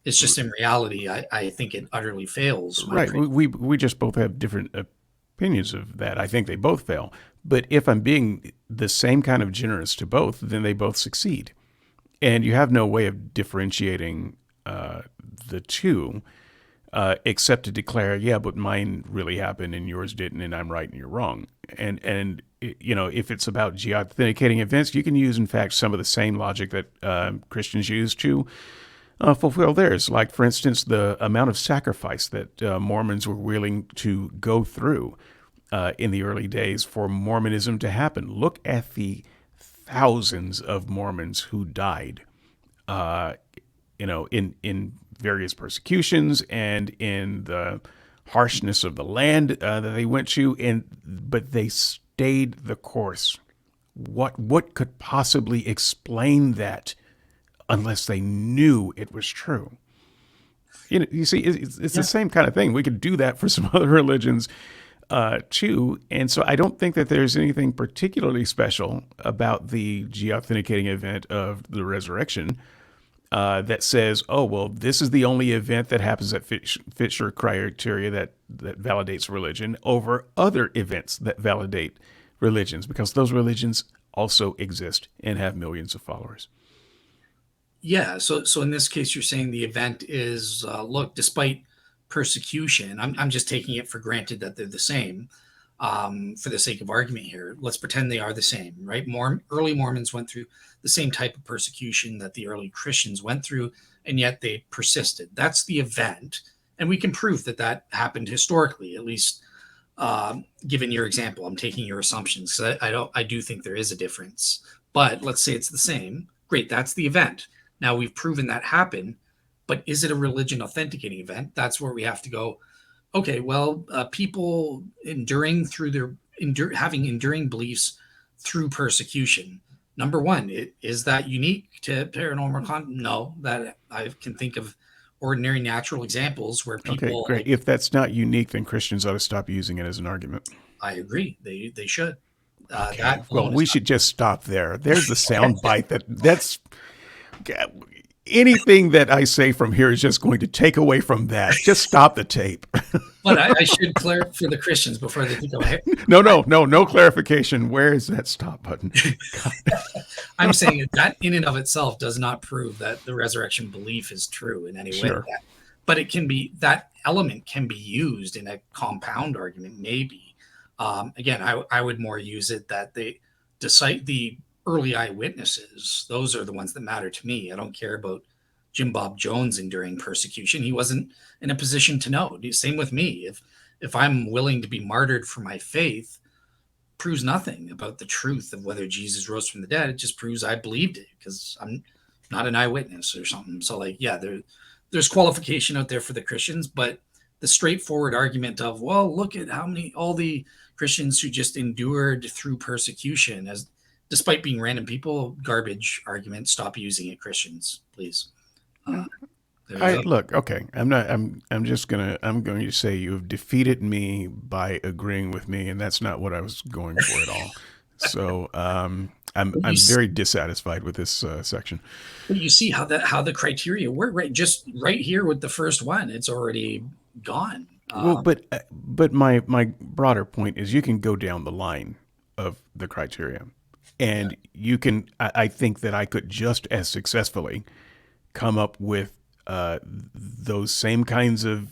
[SPEAKER 1] it's just in reality, I think it utterly fails.
[SPEAKER 2] Right. We just both have different opinions of that. I think they both fail. But if I'm being the same kind of generous to both, then they both succeed. And you have no way of differentiating the two except to declare, yeah, but mine really happened and yours didn't, and I'm right and you're wrong. And if it's about geauthenticating events, you can use, in fact, some of the same logic that Christians use to fulfill theirs. Like, for instance, the amount of sacrifice that Mormons were willing to go through in the early days for Mormonism to happen. Look at the thousands of Mormons who died, in various persecutions and in the harshness of the land that they went to, but they stayed the course. What could possibly explain that unless they knew it was true? You see, it's the same kind of thing. We could do that for some other religions too. And so I don't think that there's anything particularly special about the geauthenticating event of the resurrection that says, oh, well, this is the only event that happens that fits your criteria that validates religion over other events that validate religions, because those religions also exist and have millions of followers.
[SPEAKER 1] Yeah. So in this case, you're saying the event is, look, despite persecution, I'm just taking it for granted that they're the same. For the sake of argument here, let's pretend they are the same, right? Early Mormons went through the same type of persecution that the early Christians went through, and yet they persisted. That's the event, and we can prove that happened historically, at least given your example. I'm taking your assumptions because I do think there is a difference, but let's say it's the same. Great, that's the event. Now we've proven that happened, but is it a religion authenticating event? That's where we have to go. Okay, well, people enduring through having enduring beliefs through persecution. Number one, is that unique to paranormal content? No, that I can think of ordinary natural examples where people.
[SPEAKER 2] Okay, great. If that's not unique, then Christians ought to stop using it as an argument.
[SPEAKER 1] I agree. They should.
[SPEAKER 2] Well, we should just stop there. There's the sound bite. That's anything that I say from here is just going to take away from that. Just stop the tape.
[SPEAKER 1] But I should clarify for the Christians before they think, oh, hey,
[SPEAKER 2] No clarification. Where is that stop button?
[SPEAKER 1] I'm saying that in and of itself does not prove that the resurrection belief is true in any way.
[SPEAKER 2] Sure.
[SPEAKER 1] But it can be, that element can be used in a compound argument, maybe. Again, I would more use it that they decide the early eyewitnesses, those are the ones that matter to me. I don't care about Jim Bob Jones enduring persecution. He wasn't in a position to know. Same with me. If I'm willing to be martyred for my faith, proves nothing about the truth of whether Jesus rose from the dead. It just proves I believed it because I'm not an eyewitness or something. So like, yeah, there's qualification out there for the Christians, but the straightforward argument of, well, look at all the Christians who just endured through persecution as despite being random people, garbage argument. Stop using it, Christians, please.
[SPEAKER 2] Look, okay. I'm going to say you've defeated me by agreeing with me, and that's not what I was going for at all. So I'm very dissatisfied with this section.
[SPEAKER 1] But you see how the criteria work, right? Just right here with the first one, it's already gone.
[SPEAKER 2] Well, but my broader point is you can go down the line of the criteria, and you can. I think that I could just as successfully come up with those same kinds of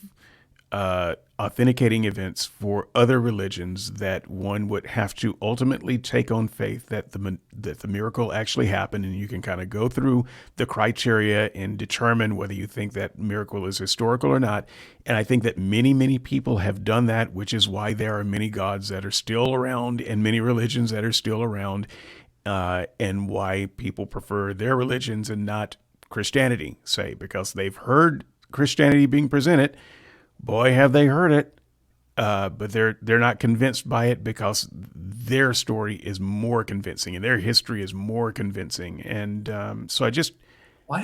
[SPEAKER 2] authenticating events for other religions that one would have to ultimately take on faith that the miracle actually happened, and you can kind of go through the criteria and determine whether you think that miracle is historical or not. And I think that many people have done that, which is why there are many gods that are still around and many religions that are still around, and why people prefer their religions and not Christianity, say, because they've heard Christianity being presented. Boy, have they heard it, but they're not convinced by it because their story is more convincing and their history is more convincing. And so I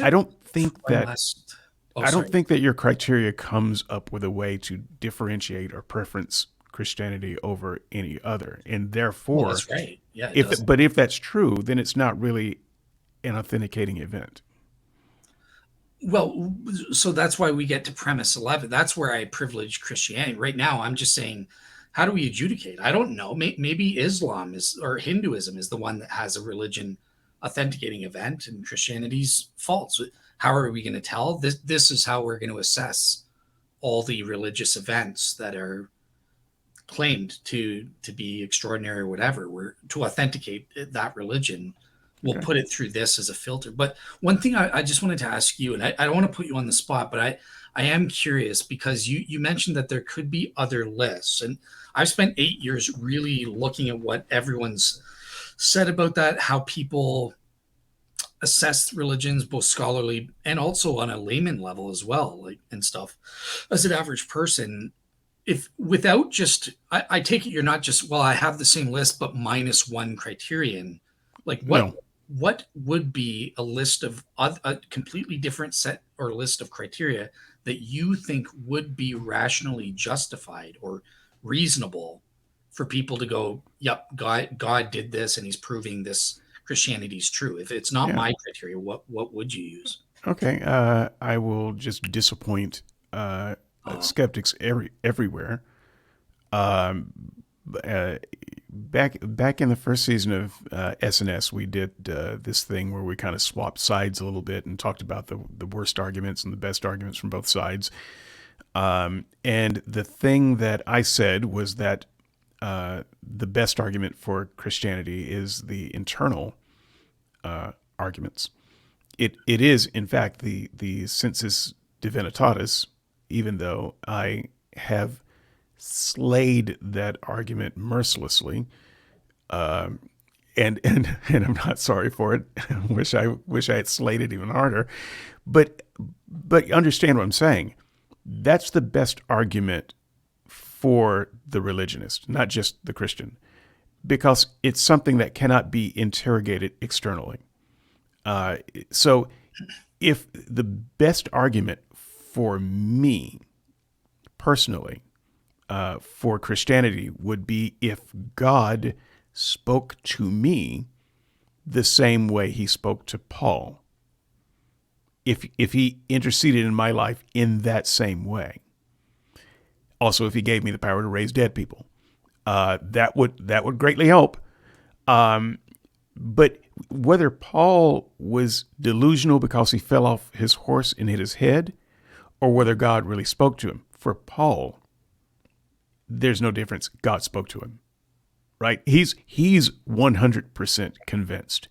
[SPEAKER 2] don't think that your criteria comes up with a way to differentiate or preference Christianity over any other. And therefore,
[SPEAKER 1] that's right. Yeah.
[SPEAKER 2] If that's true, then it's not really an authenticating event.
[SPEAKER 1] Well, so that's why we get to premise 11. That's where I privilege Christianity. Right now, I'm just saying, how do we adjudicate? I don't know. Maybe Islam or Hinduism is the one that has a religion authenticating event, and Christianity's false. How are we going to tell? This is how we're going to assess all the religious events that are claimed to be extraordinary or whatever. We're to authenticate that religion. We'll put it through this as a filter. But one thing I just wanted to ask you, and I don't want to put you on the spot, but I am curious because you mentioned that there could be other lists. And I've spent 8 years really looking at what everyone's said about that, how people assess religions, both scholarly and also on a layman level as well, like and stuff. As an average person, if without just, I take it you're not just, well, I have the same list, but minus one criterion. Like what would be a list of a completely different set or list of criteria that you think would be rationally justified or reasonable for people to go, yep, God did this and he's proving this Christianity is true. If it's not my criteria, what would you use?
[SPEAKER 2] Okay. I will just disappoint skeptics everywhere. Back in the first season of SNS, we did this thing where we kind of swapped sides a little bit and talked about the worst arguments and the best arguments from both sides. And the thing that I said was that the best argument for Christianity is the internal arguments. It is, in fact, the sensus divinitatis, even though I have slayed that argument mercilessly, and I'm not sorry for it. wish I had slayed it even harder, but understand what I'm saying. That's the best argument for the religionist, not just the Christian, because it's something that cannot be interrogated externally. So if the best argument for me personally for Christianity would be if God spoke to me the same way he spoke to Paul. if he interceded in my life in that same way. Also, if he gave me the power to raise dead people, that would greatly help. But whether Paul was delusional because he fell off his horse and hit his head, or whether God really spoke to him, for Paul, there's no difference. God spoke to him, right? He's 100% convinced,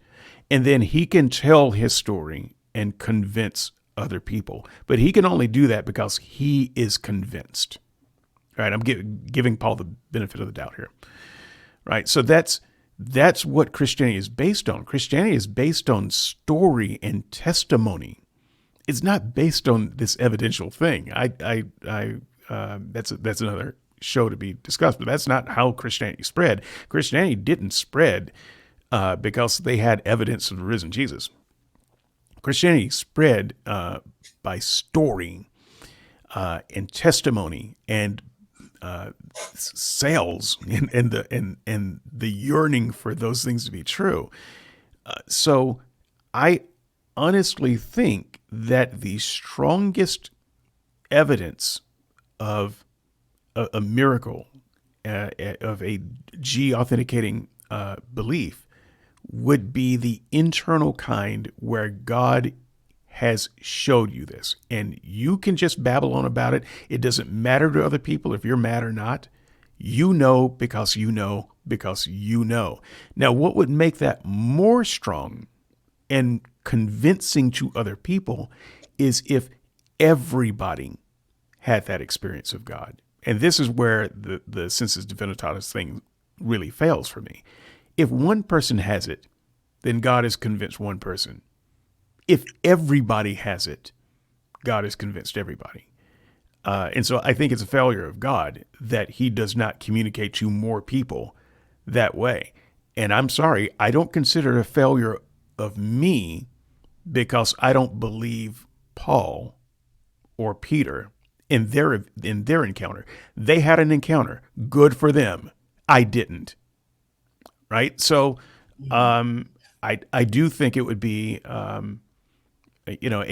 [SPEAKER 2] and then he can tell his story and convince other people. But he can only do that because he is convinced. Right? I'm giving Paul the benefit of the doubt here. Right? So that's what Christianity is based on. Christianity is based on story and testimony. It's not based on this evidential thing. That's another show to be discussed, but that's not how Christianity spread. Christianity didn't spread because they had evidence of the risen Jesus. Christianity spread by story and testimony and sales and the yearning for those things to be true. So I honestly think that the strongest evidence of a miracle, of a G authenticating belief, would be the internal kind where God has showed you this. And you can just babble on about it. It doesn't matter to other people if you're mad or not. You know because you know because you know. Now, what would make that more strong and convincing to other people is if everybody had that experience of God. And this is where the sensus divinitatis thing really fails for me. If one person has it, then God has convinced one person. If everybody has it, God has convinced everybody. And so I think it's a failure of God that he does not communicate to more people that way. And I'm sorry, I don't consider it a failure of me because I don't believe Paul or Peter in their encounter. They had an encounter. Good for them. I didn't. Right? So I do think it would be a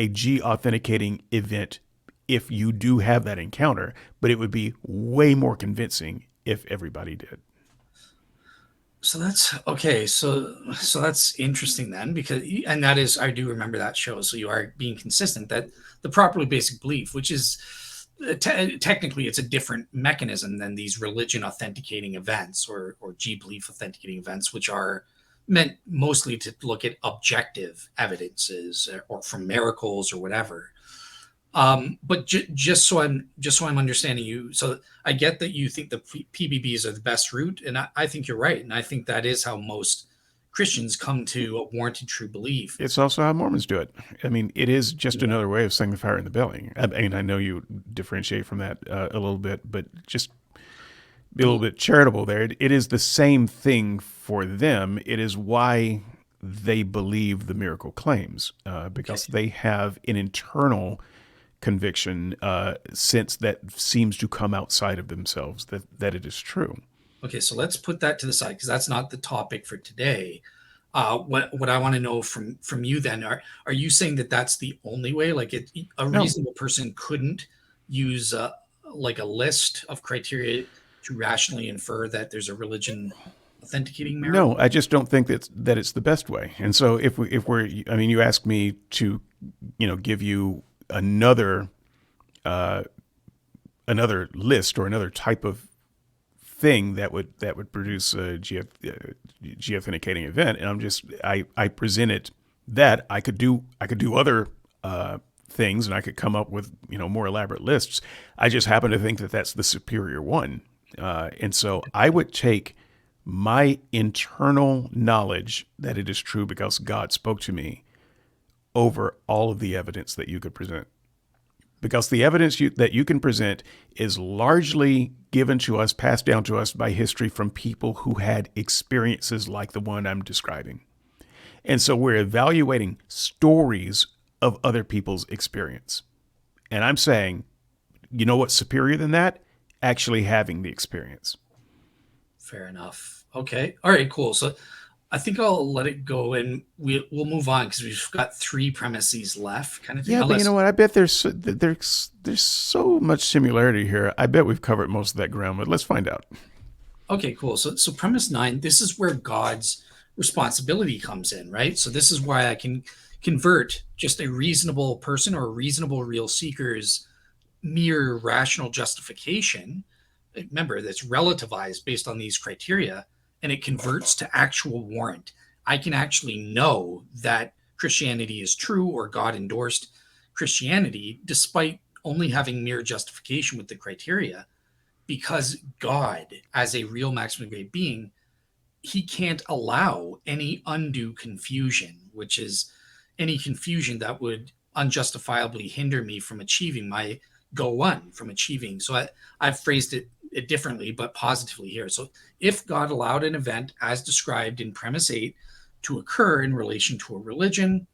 [SPEAKER 2] G authenticating event if you do have that encounter, but it would be way more convincing if everybody did.
[SPEAKER 1] So that's okay. So that's interesting then, because and that is, I do remember that show. So you are being consistent that the properly basic belief, which is technically it's a different mechanism than these religion authenticating events or G belief authenticating events, which are meant mostly to look at objective evidences or from miracles or whatever. But just so I'm understanding you, so I get that you think the PBBs are the best route, and I think you're right, and I think that is how most Christians come to a warranted true belief.
[SPEAKER 2] It's also how Mormons do it. I mean, it is just
[SPEAKER 1] Yeah.
[SPEAKER 2] another way of setting the fire in the belly. I mean, I know you differentiate from that a little bit, but just be a little bit charitable there. It is the same thing for them. It is why they believe the miracle claims, because they have an internal conviction sense that seems to come outside of themselves that it is true.
[SPEAKER 1] Okay, so let's put that to the side because that's not the topic for today. What I want to know from you then, are you saying that that's the only way? Like a
[SPEAKER 2] No,
[SPEAKER 1] reasonable person couldn't use like a list of criteria to rationally infer that there's a religion authenticating
[SPEAKER 2] no,
[SPEAKER 1] miracle?
[SPEAKER 2] I just don't think that it's the best way. And so I mean, you asked me to, give you another list or another type of thing that would produce a geauthenticating event, and I presented that I could do other things, and I could come up with more elaborate lists. I just happen to think that that's the superior one, and so I would take my internal knowledge that it is true because God spoke to me over all of the evidence that you could present. Because the evidence that you can present is largely given to us, passed down to us by history from people who had experiences like the one I'm describing. And so we're evaluating stories of other people's experience. And I'm saying, you know what's superior than that? Actually having the experience.
[SPEAKER 1] Fair enough. Okay. All right, cool. So I think I'll let it go, and we'll move on because we've got three premises left, kind of thing.
[SPEAKER 2] Yeah, but you know
[SPEAKER 1] Unless,
[SPEAKER 2] what? I bet there's so much similarity here. I bet we've covered most of that ground, but let's find out.
[SPEAKER 1] okay, cool. So premise nine, this is where God's responsibility comes in, right? So this is why I can convert just a reasonable person or a reasonable real seeker's mere rational justification. Remember, that's relativized based on these criteria, and it converts to actual warrant. I can actually know that Christianity is true or God endorsed Christianity despite only having mere justification with the criteria, because God, as a real maximum grade being, he can't allow any undue confusion, which is any confusion that would unjustifiably hinder me from achieving my goal one, from achieving. So I've phrased it differently, but positively here. So if God allowed an event as described in premise eight to occur in relation to a religion,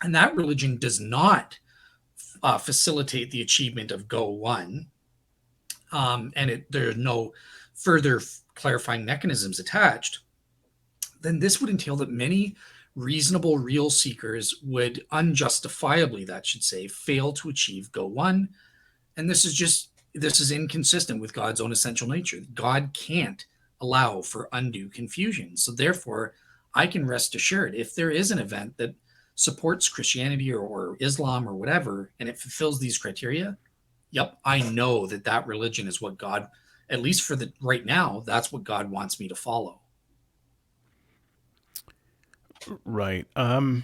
[SPEAKER 1] and that religion does not facilitate the achievement of goal one, there are no further clarifying mechanisms attached, then this would entail that many reasonable real seekers would unjustifiably, that should say, fail to achieve Go 1. And this is inconsistent with God's own essential nature. God can't allow for undue confusion. So therefore, I can rest assured if there is an event that supports Christianity or Islam or whatever, and it fulfills these criteria, yep, I know that that religion is what God, at least for the right now, that's what God wants me to follow.
[SPEAKER 2] Right. God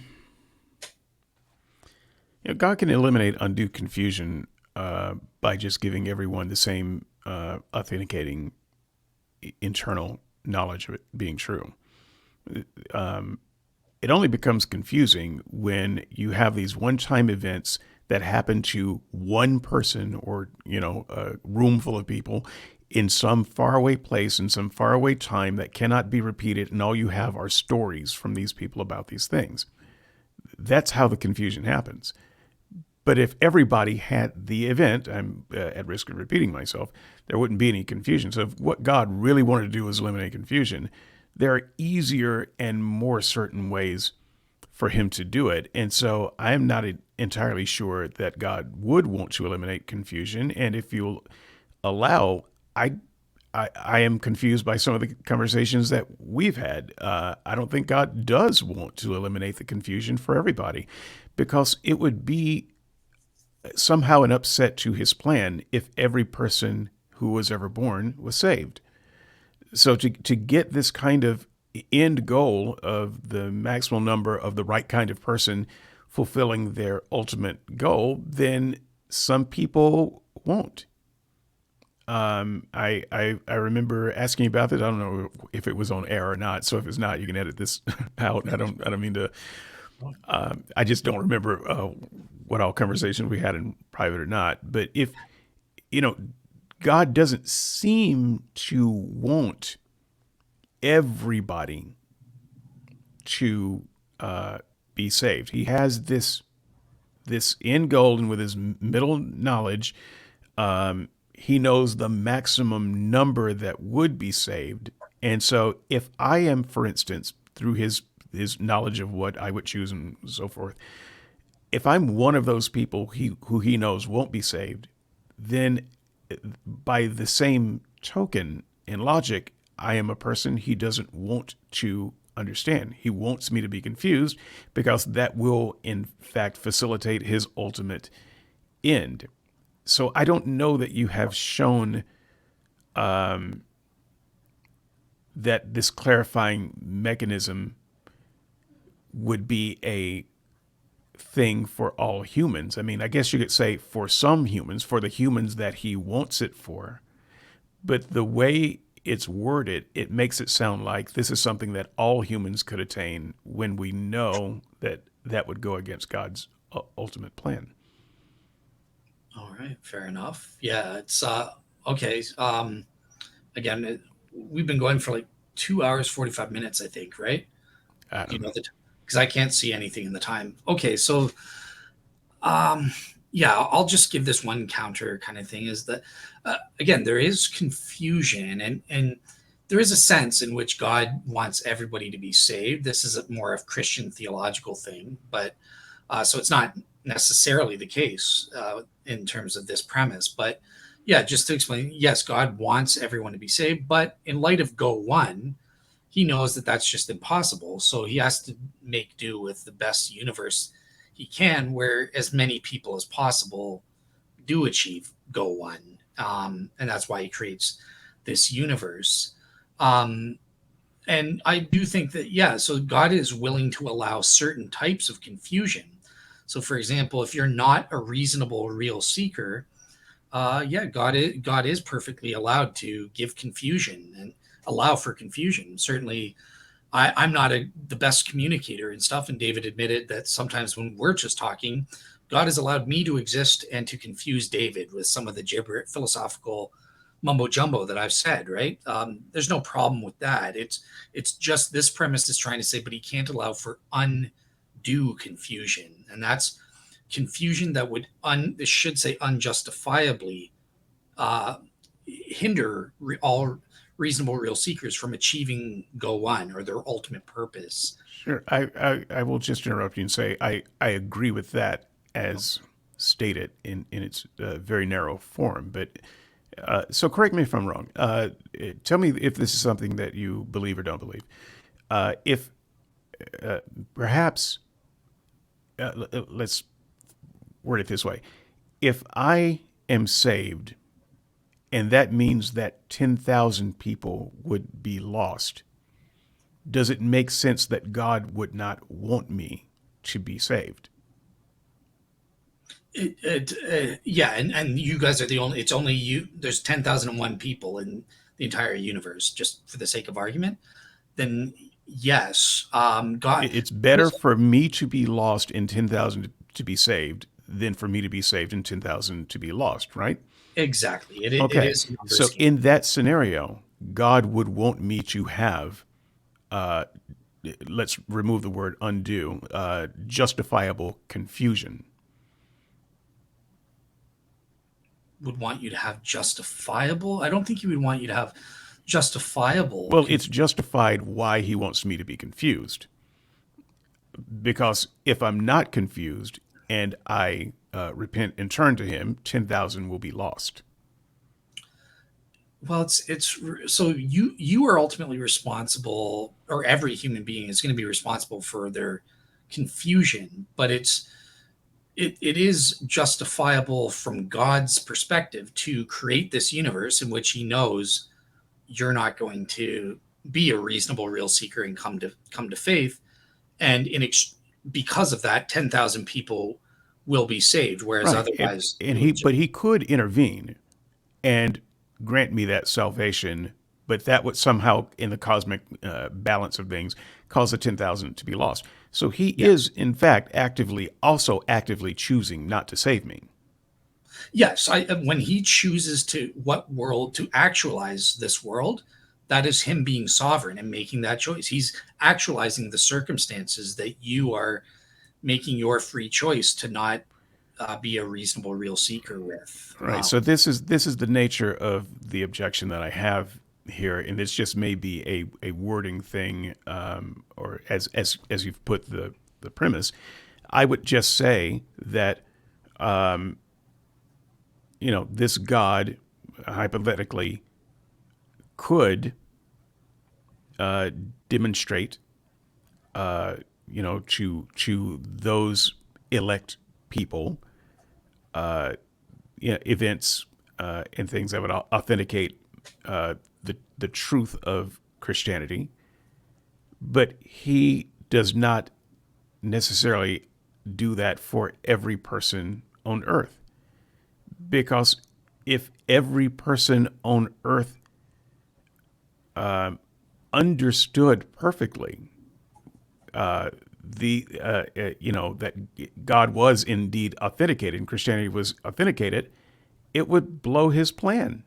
[SPEAKER 2] can eliminate undue confusion by just giving everyone the same authenticating internal knowledge of it being true. It only becomes confusing when you have these one-time events that happen to one person or, a room full of people in some faraway place in some faraway time that cannot be repeated, and all you have are stories from these people about these things. That's how the confusion happens. But if everybody had the event, I'm at risk of repeating myself, there wouldn't be any confusion. So if what God really wanted to do was eliminate confusion, there are easier and more certain ways for him to do it. And so I'm not entirely sure that God would want to eliminate confusion. And if you'll allow, I am confused by some of the conversations that we've had. I don't think God does want to eliminate the confusion for everybody, because it would be somehow an upset to his plan if every person who was ever born was saved. So to get this kind of end goal of the maximal number of the right kind of person fulfilling their ultimate goal, then some people won't. I remember asking about this. I don't know if it was on air or not. So if it's not, you can edit this out. I don't mean to. I just don't remember what all conversations we had in private or not. But if God doesn't seem to want everybody to be saved. He has this end goal, and with his middle knowledge, he knows the maximum number that would be saved. And so if I am, for instance, through his knowledge of what I would choose and so forth, if I'm one of those people who he knows won't be saved, then by the same token and logic, I am a person he doesn't want to understand. He wants me to be confused because that will, in fact, facilitate his ultimate end. So I don't know that you have shown that this clarifying mechanism would be a thing for all humans. I mean, I guess you could say for some humans, for the humans that he wants it for. But the way it's worded, it makes it sound like this is something that all humans could attain, when we know that that would go against God's ultimate plan.
[SPEAKER 1] All right, fair enough. Yeah, it's okay. Again, we've been going for like 2 hours 45 minutes, I think, right?
[SPEAKER 2] I
[SPEAKER 1] Do you
[SPEAKER 2] don't
[SPEAKER 1] know
[SPEAKER 2] know.
[SPEAKER 1] the because I can't see anything in the time. Okay, so um, yeah, I'll just give this one counter kind of thing is that again there is confusion, and there is a sense in which God wants everybody to be saved. This is a more of Christian theological thing, but so it's not necessarily the case in terms of this premise. But yeah, just to explain, yes, God wants everyone to be saved, but in light of Go One, he knows that that's just impossible. So he has to make do with the best universe he can, where as many people as possible do achieve Go One. And that's why he creates this universe. Um, and I do think that, yeah, so God is willing to allow certain types of confusion. So, for example, if you're not a reasonable real seeker, yeah, God is perfectly allowed to give confusion and allow for confusion. Certainly, I'm not the best communicator and stuff, and David admitted that sometimes when we're just talking, God has allowed me to exist and to confuse David with some of the philosophical mumbo jumbo that I've said. Right? There's no problem with that. It's just this premise is trying to say, but he can't allow for undue confusion, and that's confusion that would this should say unjustifiably uh, hinder all reasonable real seekers from achieving Go One or their ultimate purpose.
[SPEAKER 2] Sure. I will just interrupt you and say I agree with that as stated in its very narrow form. But so correct me if I'm wrong. Tell me if this is something that you believe or don't believe. If perhaps, let's word it this way. If I am saved and that means that 10,000 people would be lost, does it make sense that God would not want me to be saved?
[SPEAKER 1] Yeah, and you guys are the only. It's only you. There's 10,001 people in the entire universe. Just for the sake of argument, then yes, God.
[SPEAKER 2] It's better for me to be lost in 10,000 to be saved than for me to be saved in 10,000 to be lost, right?
[SPEAKER 1] Exactly. It
[SPEAKER 2] Okay.
[SPEAKER 1] is a
[SPEAKER 2] So
[SPEAKER 1] numbers game.
[SPEAKER 2] in that scenario, God would want me to have, uh, let's remove the word undue, justifiable confusion.
[SPEAKER 1] Would want you to have justifiable. I don't think he would want you to have justifiable.
[SPEAKER 2] Well, it's justified why he wants me to be confused. Because if I'm not confused and I repent and turn to him, 10,000 will be lost.
[SPEAKER 1] Well, it's so you are ultimately responsible, or every human being is going to be responsible for their confusion, but it is justifiable from God's perspective to create this universe in which he knows you're not going to be a reasonable real seeker and come to faith, and because of that 10,000 people will be saved, whereas
[SPEAKER 2] Right.
[SPEAKER 1] otherwise
[SPEAKER 2] And but he could intervene and grant me that salvation, but that would somehow, in the cosmic balance of things, cause the 10,000 to be lost. So he is, in fact, also actively choosing not to save me.
[SPEAKER 1] Yes, when he chooses to what world to actualize this world, that is him being sovereign and making that choice. He's actualizing the circumstances that you are making your free choice to not be a reasonable real seeker with.
[SPEAKER 2] Right. So this is the nature of the objection that I have here, and this just may be a wording thing, or as you've put the premise. I would just say that this God hypothetically could demonstrate to those elect people events and things that would authenticate the truth of Christianity, but he does not necessarily do that for every person on earth. Because if every person on earth understood perfectly that God was indeed authenticated and Christianity was authenticated, it would blow his plan.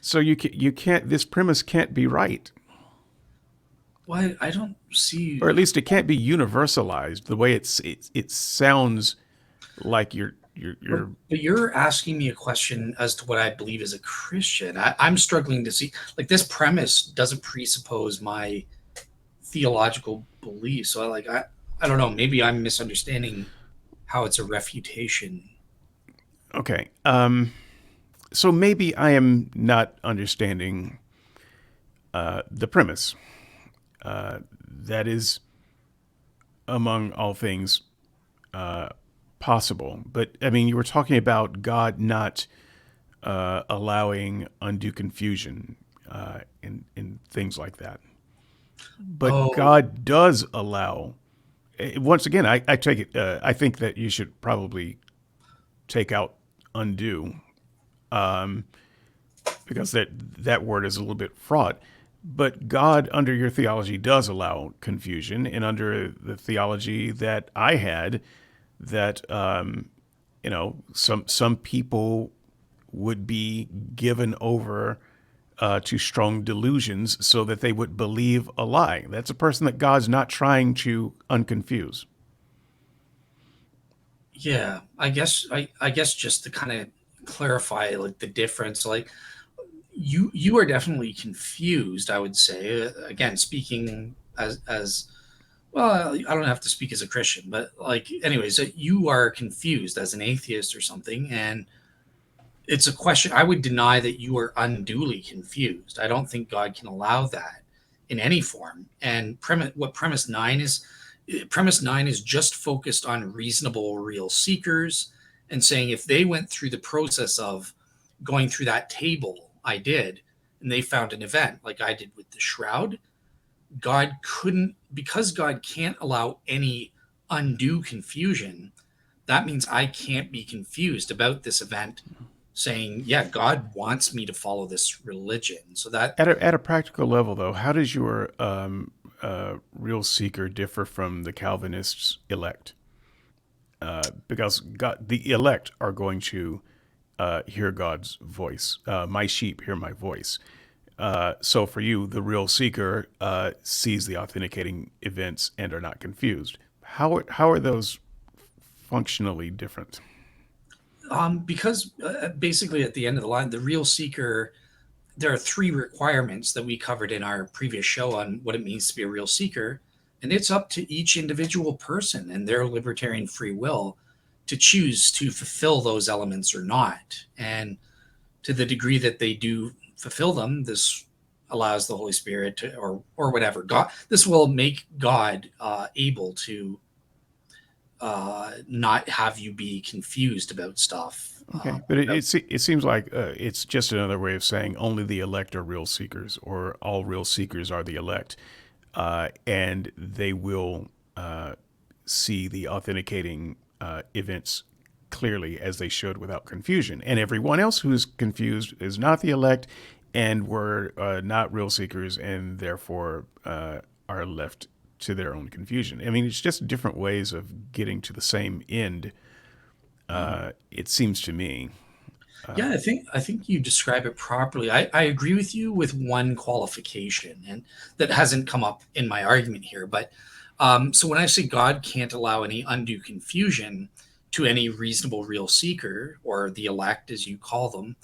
[SPEAKER 2] So you can't. This premise can't be right.
[SPEAKER 1] Why I don't see,
[SPEAKER 2] Or at least it can't be universalized the way it sounds like you're you're
[SPEAKER 1] But you're asking me a question as to what I believe is a Christian. I'm struggling to see, like, this premise doesn't presuppose my theological beliefs. So I don't know. Maybe I'm misunderstanding how it's a refutation.
[SPEAKER 2] okay. So maybe I am not understanding the premise. That is, among all things, possible. But I mean, you were talking about God not allowing undue confusion in things like that. But
[SPEAKER 1] Oh,
[SPEAKER 2] God does allow. Once again, I take it. I think that you should probably take out undue, because that word is a little bit fraught. But God, under your theology, does allow confusion, and under the theology that I had, that some people would be given over to strong delusions so that they would believe a lie. That's a person that God's not trying to unconfuse.
[SPEAKER 1] yeah. I guess just to kind of clarify, like, the difference, like, you are definitely confused, I would say. Again, speaking as well, I don't have to speak as a Christian, but, like, anyways, you are confused as an atheist or something, and it's a question. I would deny that you are unduly confused. I don't think God can allow that in any form. And premise nine is just focused on reasonable real seekers, and saying if they went through the process of going through that table I did, and they found an event like I did with the shroud, God couldn't, because God can't allow any undue confusion. That means I can't be confused about this event, saying, yeah, God wants me to follow this religion. So that,
[SPEAKER 2] At a practical level, though, how does your real seeker differ from the Calvinists' elect? Because God, the elect are going to hear God's voice. My sheep hear my voice. So for you, the real seeker sees the authenticating events and are not confused. How are those functionally different?
[SPEAKER 1] because basically at the end of the line, the real seeker, there are three requirements that we covered in our previous show on what it means to be a real seeker. And it's up to each individual person and their libertarian free will to choose to fulfill those elements or not. And to the degree that they do fulfill them, this allows the Holy Spirit to, or whatever, God, this will make God able to not have you be confused about stuff.
[SPEAKER 2] Okay, but it seems like it's just another way of saying only the elect are real seekers, or all real seekers are the elect, and they will see the authenticating events clearly as they should without confusion. And everyone else who's confused is not the elect, and were not real seekers, and therefore are left to their own confusion. I mean, it's just different ways of getting to the same end. It seems to me.
[SPEAKER 1] Yeah, I think you describe it properly. I agree with you with one qualification, and that hasn't come up in my argument here. But so when I say God can't allow any undue confusion to any reasonable real seeker, or the elect as you call them,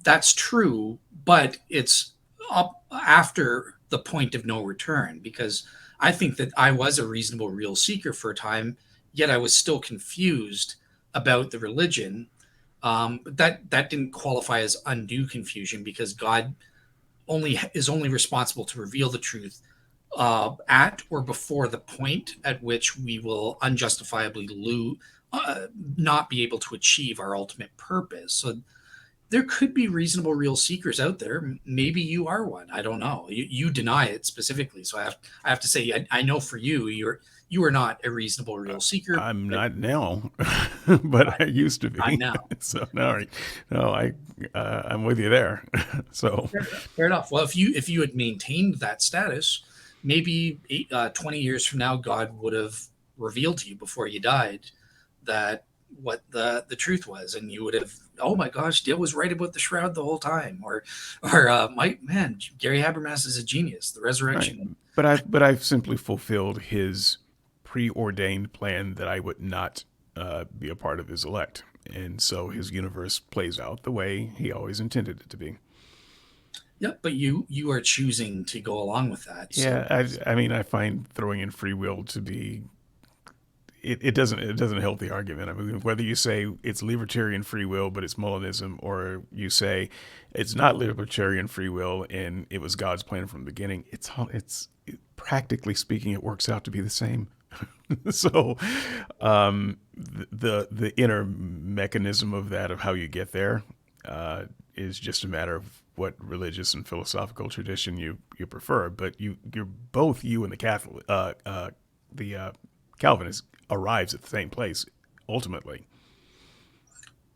[SPEAKER 1] that's true, but it's up after the point of no return, because I think that I was a reasonable real seeker for a time, yet I was still confused about the religion. But that didn't qualify as undue confusion, because God only responsible to reveal the truth at or before the point at which we will unjustifiably not be able to achieve our ultimate purpose. So there could be reasonable real seekers out there. Maybe you are one. I don't know. You deny it specifically, so I have to say I know for you, you are not a reasonable real seeker.
[SPEAKER 2] I'm
[SPEAKER 1] But
[SPEAKER 2] not now, but I used to
[SPEAKER 1] not
[SPEAKER 2] be.
[SPEAKER 1] now.
[SPEAKER 2] So no, no, I'm with you there. So
[SPEAKER 1] Fair enough. Well, if you had maintained that status, maybe 20 years from now, God would have revealed to you before you died that what the truth was, and you would have, oh my gosh, Dale was right about the shroud the whole time, or Mike, man, Gary Habermas is a genius. The
[SPEAKER 2] right,
[SPEAKER 1] resurrection.
[SPEAKER 2] but I've simply fulfilled his preordained plan that I would not be a part of his elect. And so his universe plays out the way he always intended it to be.
[SPEAKER 1] Yeah, but you are choosing to go along with that.
[SPEAKER 2] Yeah,
[SPEAKER 1] So
[SPEAKER 2] I mean, I find throwing in free will to be it doesn't help the argument. I mean, whether you say it's libertarian free will, but it's Molinism, or you say it's not libertarian free will and it was God's plan from the beginning, practically speaking, it works out to be the same. So, the inner mechanism of that, of how you get there, is just a matter of what religious and philosophical tradition you prefer. But you're both, you and the Catholic, the Calvinist, arrives at the same place ultimately.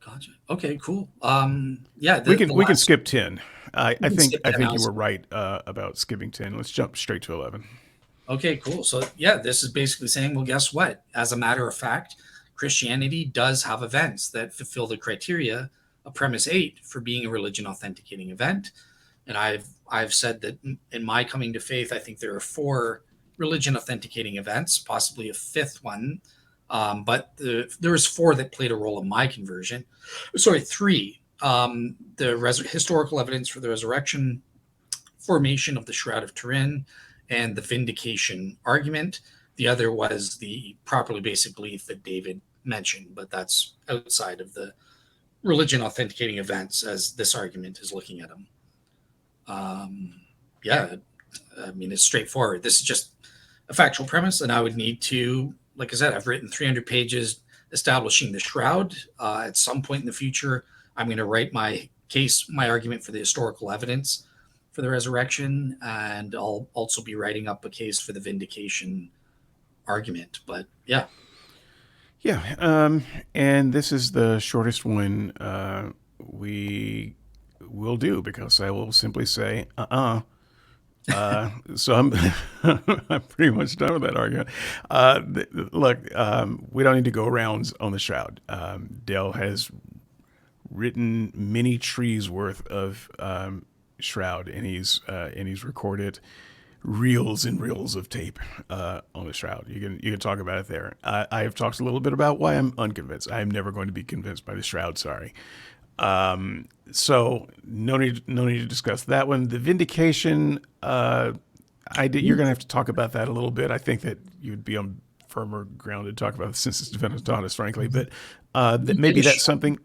[SPEAKER 1] gotcha. Okay, cool. Yeah,
[SPEAKER 2] We
[SPEAKER 1] the
[SPEAKER 2] can
[SPEAKER 1] last
[SPEAKER 2] skip 10.
[SPEAKER 1] we can skip
[SPEAKER 2] I
[SPEAKER 1] 10
[SPEAKER 2] think you
[SPEAKER 1] hours.
[SPEAKER 2] were right about skipping 10. Let's jump straight to 11.
[SPEAKER 1] Okay, cool. So yeah, this is basically saying, well, guess what? As a matter of fact, Christianity does have events that fulfill the criteria of premise 8 for being a religion authenticating event. And I've said that in my coming to faith, I think there are 4 religion authenticating events, possibly a 5th one. But there was 4 that played a role in my conversion. Sorry, 3. The historical evidence for the resurrection, formation of the Shroud of Turin, and the vindication argument. The other was the properly basic belief that David mentioned, but that's outside of the religion authenticating events as this argument is looking at them. Yeah, I mean, it's straightforward. This is just a factual premise, and I would need to, like I said, I've written 300 pages establishing the shroud. At some point in the future, I'm going to write my case, my argument for the historical evidence for the resurrection, and I'll also be writing up a case for the vindication argument. But yeah,
[SPEAKER 2] Yeah, and this is the shortest one we will do, because I will simply say, so I'm I'm pretty much done with that argument. Look, we don't need to go rounds on the shroud. Dell has written many trees worth of shroud, and he's recorded reels and reels of tape on the shroud. You can talk about it there. I have talked a little bit about why I'm unconvinced. I am never going to be convinced by the shroud. Sorry. So no need to discuss that one. The vindication, you're going to have to talk about that a little bit. I think that you'd be on firmer ground to talk about the Census Divinitas, frankly, but that maybe that's something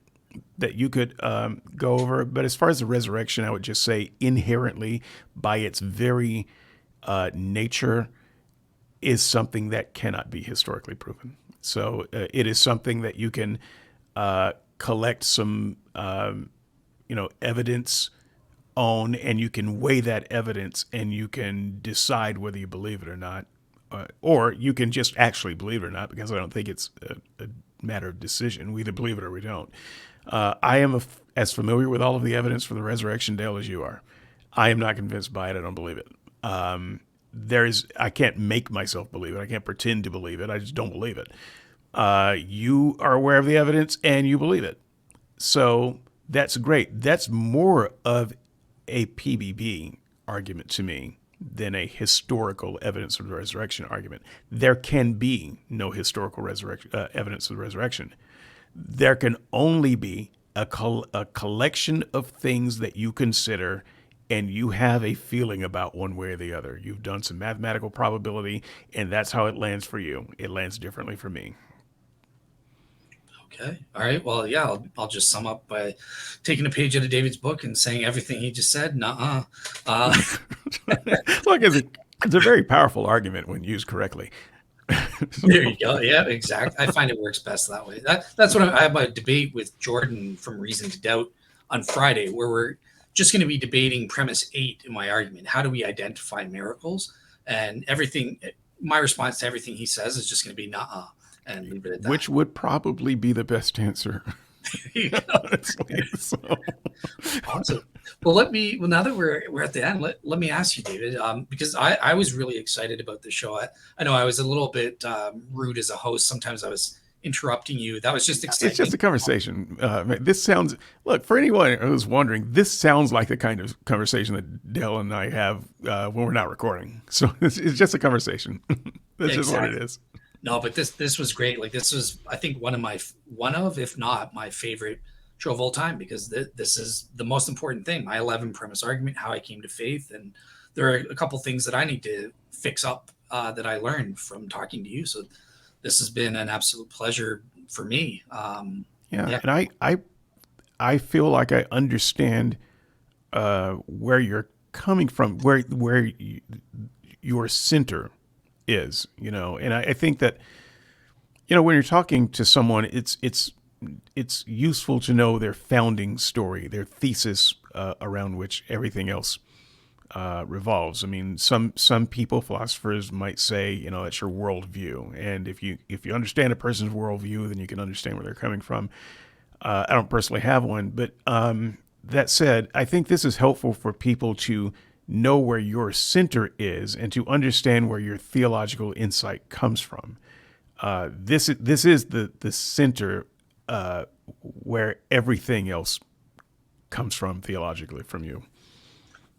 [SPEAKER 2] that you could go over. But as far as the resurrection, I would just say inherently, by its very nature, is something that cannot be historically proven. So it is something that you can collect some evidence on, and you can weigh that evidence, and you can decide whether you believe it or not, or you can just actually believe it or not, because I don't think it's a matter of decision. We either believe it or we don't. I am as familiar with all of the evidence for the resurrection, Dale, as you are. I am not convinced by it. I don't believe it. I can't make myself believe it. I can't pretend to believe it. I just don't believe it. You are aware of the evidence and you believe it. So that's great. That's more of a PBB argument to me than a historical evidence of the resurrection argument. There can be no historical evidence of the resurrection. There can only be a collection of things that you consider and you have a feeling about one way or the other. You've done some mathematical probability, and that's how it lands for you. It lands differently for me.
[SPEAKER 1] okay, all right. Well, yeah, I'll just sum up by taking a page out of David's book and saying everything he just said. Nuh-uh.
[SPEAKER 2] Look, it's a very powerful argument when used correctly.
[SPEAKER 1] There you go. Yeah, exactly. I find it works best that way. That's what I have my debate with Jordan from Reason to Doubt on Friday, where we're just going to be debating premise 8 in my argument. How do we identify miracles? And everything, my response to everything he says is just going to be nah, and leave it at that.
[SPEAKER 2] Which would probably be the best answer. Honestly, so.
[SPEAKER 1] Awesome. Well, now that we're at the end, let me ask you, David, because I was really excited about the show. I know I was a little bit rude as a host. Sometimes I was interrupting you. That was just exciting.
[SPEAKER 2] It's just a conversation. This sounds, look, for anyone who's wondering, this sounds like the kind of conversation that Dale and I have when we're not recording. So it's just a conversation. That's just what it is.
[SPEAKER 1] No, but this was great. Like this was, I think, one of, if not my favorite show of all time, because this is the most important thing. My 11 premise argument, how I came to faith, and there are a couple things that I need to fix up that I learned from talking to you. So this has been an absolute pleasure for me.
[SPEAKER 2] Yeah,
[SPEAKER 1] Yeah,
[SPEAKER 2] and I feel like I understand where you're coming from, your center is, and I think that when you're talking to someone, it's useful to know their founding story, their thesis around which everything else revolves. I mean, some people, philosophers, might say, that's your worldview, and if you understand a person's worldview, then you can understand where they're coming from. I don't personally have one, but that said, I think this is helpful for people to know where your center is and to understand where your theological insight comes from. This is the center where everything else comes from theologically from you.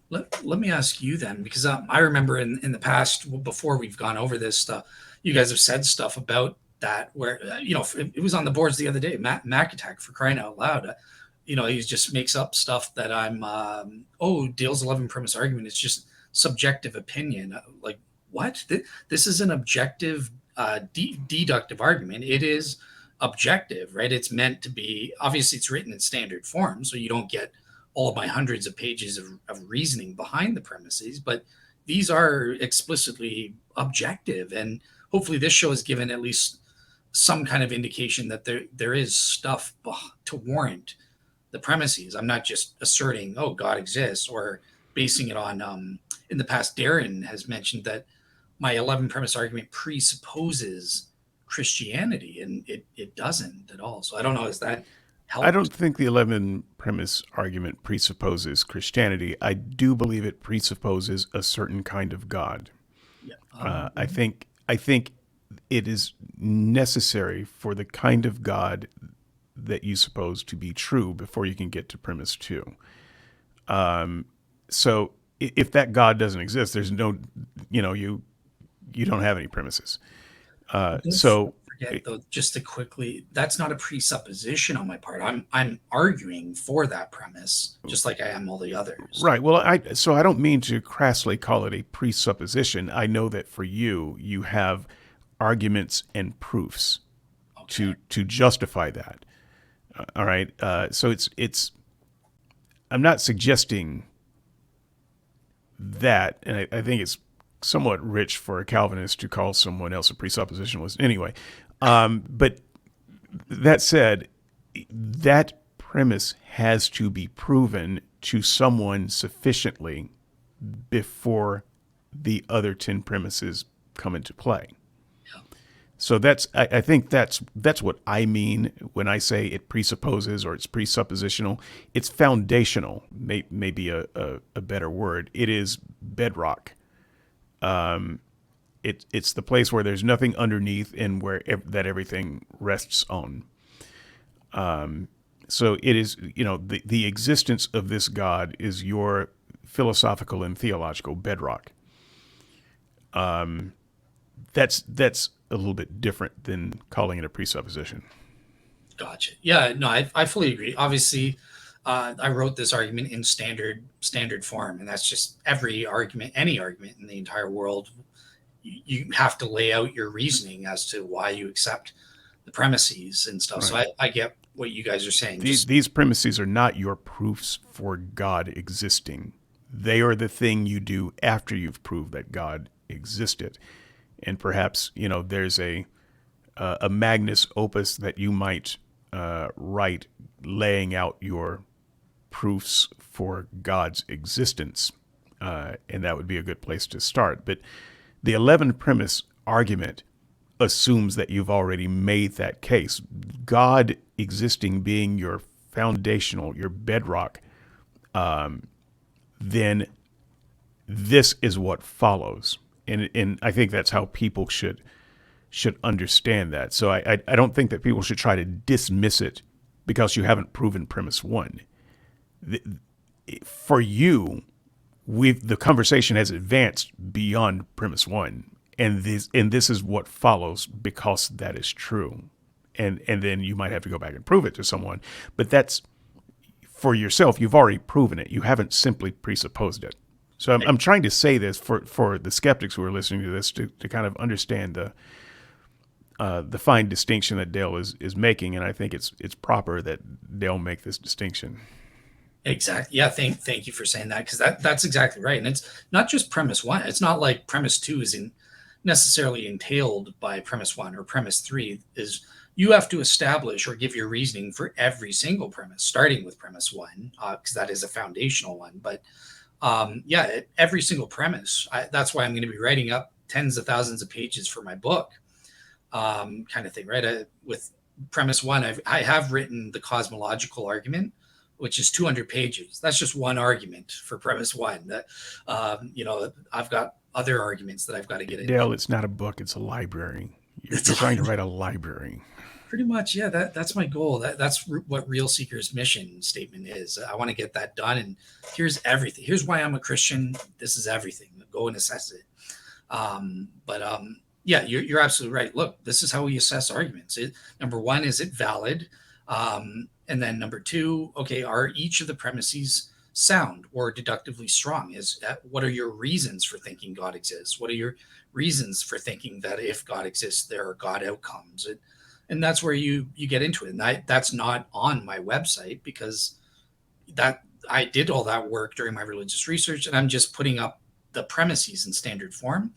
[SPEAKER 1] let me ask you then, because I remember in the past, before we've gone over this stuff, you guys have said stuff about that where it was on the boards the other day. Mac Attack, for crying out loud, he just makes up stuff that I'm Dale's 11 premise argument is just subjective opinion. Like, what? This is an objective deductive argument. It is objective, right? It's meant to be, obviously it's written in standard form, so you don't get all of my hundreds of pages of reasoning behind the premises, but these are explicitly objective. And hopefully this show has given at least some kind of indication that there is stuff to warrant the premises. I'm not just asserting, oh, God exists, or basing it on, in the past, Darren has mentioned that my 11 premise argument presupposes Christianity, and it doesn't at all. So I don't know, is that
[SPEAKER 2] I
[SPEAKER 1] helped?
[SPEAKER 2] don't think the 11 premise argument presupposes Christianity. I do believe it presupposes a certain kind of God.
[SPEAKER 1] Yeah.
[SPEAKER 2] I think it is necessary for the kind of God that you suppose to be true before you can get to premise two. So if that God doesn't exist, there's no, you don't have any premises.
[SPEAKER 1] Don't
[SPEAKER 2] So
[SPEAKER 1] forget though, just to quickly, that's not a presupposition on my part. I'm arguing for that premise, just like I am all the others.
[SPEAKER 2] right. Well, I don't mean to crassly call it a presupposition. I know that for you, you have arguments and proofs
[SPEAKER 1] Okay.
[SPEAKER 2] to justify that. All right. So it's. I'm not suggesting that, and I think it's somewhat rich for a Calvinist to call someone else a presuppositionalist. Anyway, but that said, that premise has to be proven to someone sufficiently before the other 10 premises come into play.
[SPEAKER 1] Yeah.
[SPEAKER 2] So I think that's what I mean when I say it presupposes or it's presuppositional. It's foundational, maybe a better word. It is bedrock. It's the place where there's nothing underneath and where that everything rests on. So it is, the existence of this God is your philosophical and theological bedrock. That's a little bit different than calling it a presupposition.
[SPEAKER 1] Gotcha. Yeah, no, I fully agree. Obviously, I wrote this argument in standard form, and that's just every argument, any argument in the entire world. You have to lay out your reasoning as to why you accept the premises and stuff. So
[SPEAKER 2] Right.
[SPEAKER 1] I get what you guys are saying. Just
[SPEAKER 2] These premises are not your proofs for God existing. They are the thing you do after you've proved that God existed. And perhaps, there's a magnus opus that you might write laying out your proofs for God's existence. And that would be a good place to start. But the 11 premise argument assumes that you've already made that case. God existing being your foundational, your bedrock, then this is what follows. And I think that's how people should understand that. So I don't think that people should try to dismiss it because you haven't proven premise one. For you, the conversation has advanced beyond premise one, and this is what follows because that is true, and then you might have to go back and prove it to someone, but that's for yourself. You've already proven it. You haven't simply presupposed it. So I'm trying to say this for the skeptics who are listening to this to kind of understand the fine distinction that Dale is making, and I think it's proper that Dale make this distinction.
[SPEAKER 1] Exactly. Yeah. Thank you for saying that, because that's exactly right. And it's not just premise one. It's not like premise two is necessarily entailed by premise one, or premise three is you have to establish or give your reasoning for every single premise, starting with premise one, because that is a foundational one. But yeah, every single premise. That's why I'm going to be writing up tens of thousands of pages for my book, kind of thing, right? With premise one, I have written the cosmological argument, which is 200 pages. That's just one argument for premise one. That I've got other arguments that I've got to get into.
[SPEAKER 2] Dale, it's not a book; it's a library. You're trying to write a library.
[SPEAKER 1] Pretty much, yeah. That's my goal. That's what Real Seeker's mission statement is. I want to get that done. And here's everything. Here's why I'm a Christian. This is everything. Go and assess it. Yeah, you're absolutely right. Look, this is how we assess arguments. Number one, is it valid? And then number two, okay, are each of the premises sound or deductively strong? What are your reasons for thinking God exists? What are your reasons for thinking that if God exists, there are God outcomes? And that's where you get into it. And that's not on my website, because that I did all that work during my religious research, and I'm just putting up the premises in standard form.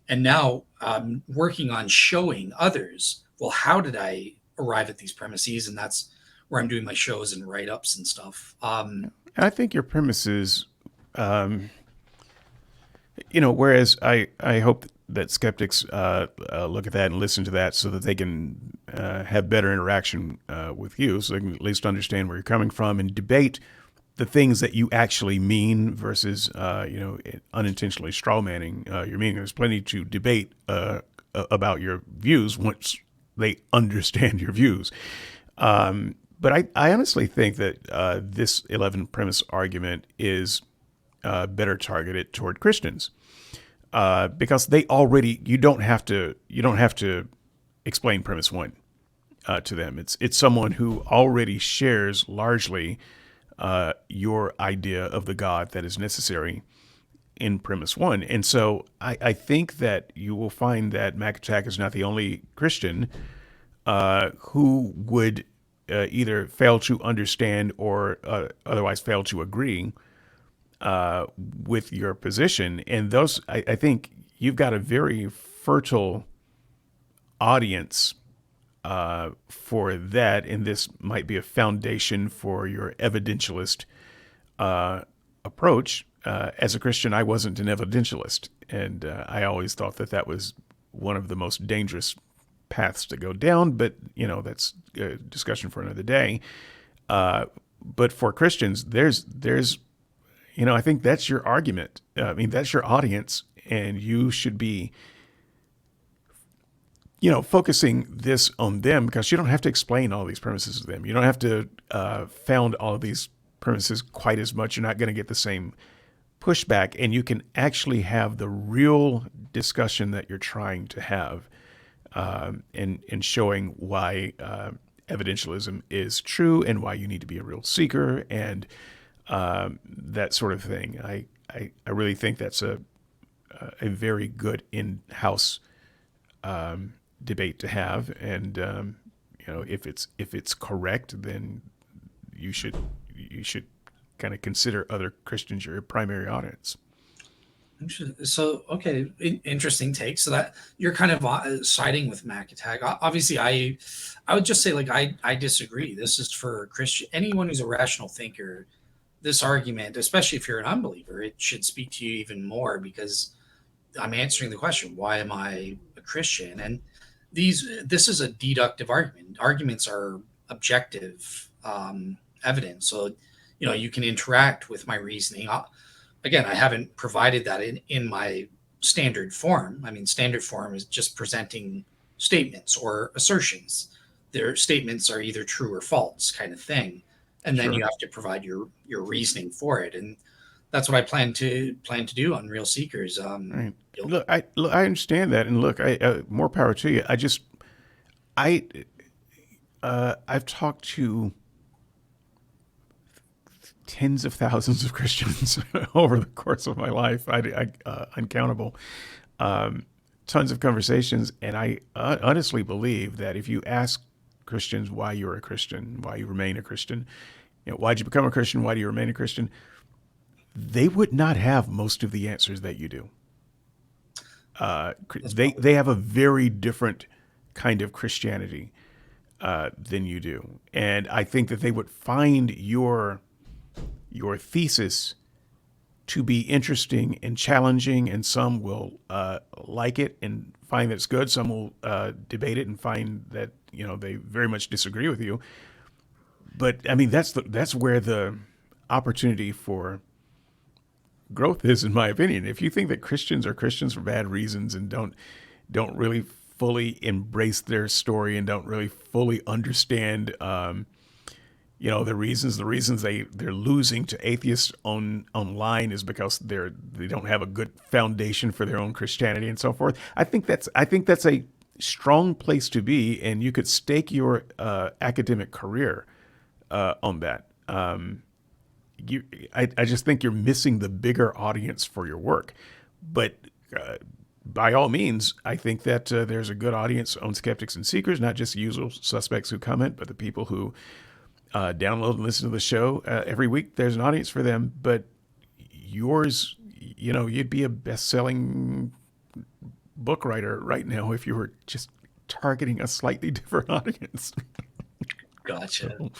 [SPEAKER 1] And now I'm working on showing others, well, how did I arrive at these premises? And that's where I'm doing my shows and write-ups and stuff.
[SPEAKER 2] I think your premises, whereas I hope that skeptics look at that and listen to that so that they can have better interaction with you, so they can at least understand where you're coming from and debate the things that you actually mean versus, unintentionally strawmanning your meaning. There's plenty to debate about your views once they understand your views. But I honestly think that this 11 premise argument is better targeted toward Christians because you don't have to explain premise one to them. It's someone who already shares largely your idea of the God that is necessary in premise one. And so I think that you will find that McAtack is not the only Christian who would either fail to understand or otherwise fail to agree with your position. And those, I think you've got a very fertile audience for that, and this might be a foundation for your evidentialist approach. As a Christian, I wasn't an evidentialist, and I always thought that was one of the most dangerous paths to go down, but that's a discussion for another day. But for Christians, there's I think that's your argument. I mean, that's your audience, and you should be focusing this on them, because you don't have to explain all these premises to them. You don't have to found all of these premises quite as much. You're not going to get the same pushback, and you can actually have the real discussion that you're trying to have, and showing why evidentialism is true and why you need to be a real seeker and that sort of thing. I really think that's a very good in-house debate to have, and if it's correct, then you should kind of consider other Christians your primary audience.
[SPEAKER 1] So, okay, interesting take. So that you're kind of siding with McAtack. Obviously, I would just say, like, I disagree. This is for Christian, anyone who's a rational thinker. This argument, especially if you're an unbeliever, it should speak to you even more, because I'm answering the question, why am I a Christian? And this is a deductive argument. Arguments are objective evidence. So, you can interact with my reasoning. Again, I haven't provided that in my standard form. I mean, standard form is just presenting statements or assertions. Their statements are either true or false, kind of thing. And then
[SPEAKER 2] Sure.
[SPEAKER 1] you have to provide your reasoning for it. And that's what I plan to do on Real Seekers.
[SPEAKER 2] Right.
[SPEAKER 1] You'll,
[SPEAKER 2] I understand that, and look, I more power to you. I I've talked to tens of thousands of Christians over the course of my life. Uncountable, tons of conversations, and I honestly believe that if you ask Christians why you're a Christian, why you remain a Christian, why'd you become a Christian, why do you remain a Christian, they would not have most of the answers that you do.
[SPEAKER 1] that's
[SPEAKER 2] They
[SPEAKER 1] probably
[SPEAKER 2] have a very different kind of Christianity than you do, and I think that they would find your thesis to be interesting and challenging, and some will like it and find that it's good. Some will debate it and find that they very much disagree with you. But I mean, that's where the opportunity for growth is, in my opinion. If you think that Christians are Christians for bad reasons and don't really fully embrace their story and don't really fully understand the reasons they're losing to atheists online is because they don't have a good foundation for their own Christianity and so forth. I think that's a strong place to be, and you could stake your academic career on that. You, I just think you're missing the bigger audience for your work. But uh, by all means, I think that there's a good audience on Skeptics and Seekers, not just the usual suspects who comment, but the people who download and listen to the show every week. There's an audience for them, but yours, you'd be a best-selling book writer right now if you were just targeting a slightly different audience.
[SPEAKER 1] gotcha.
[SPEAKER 2] So,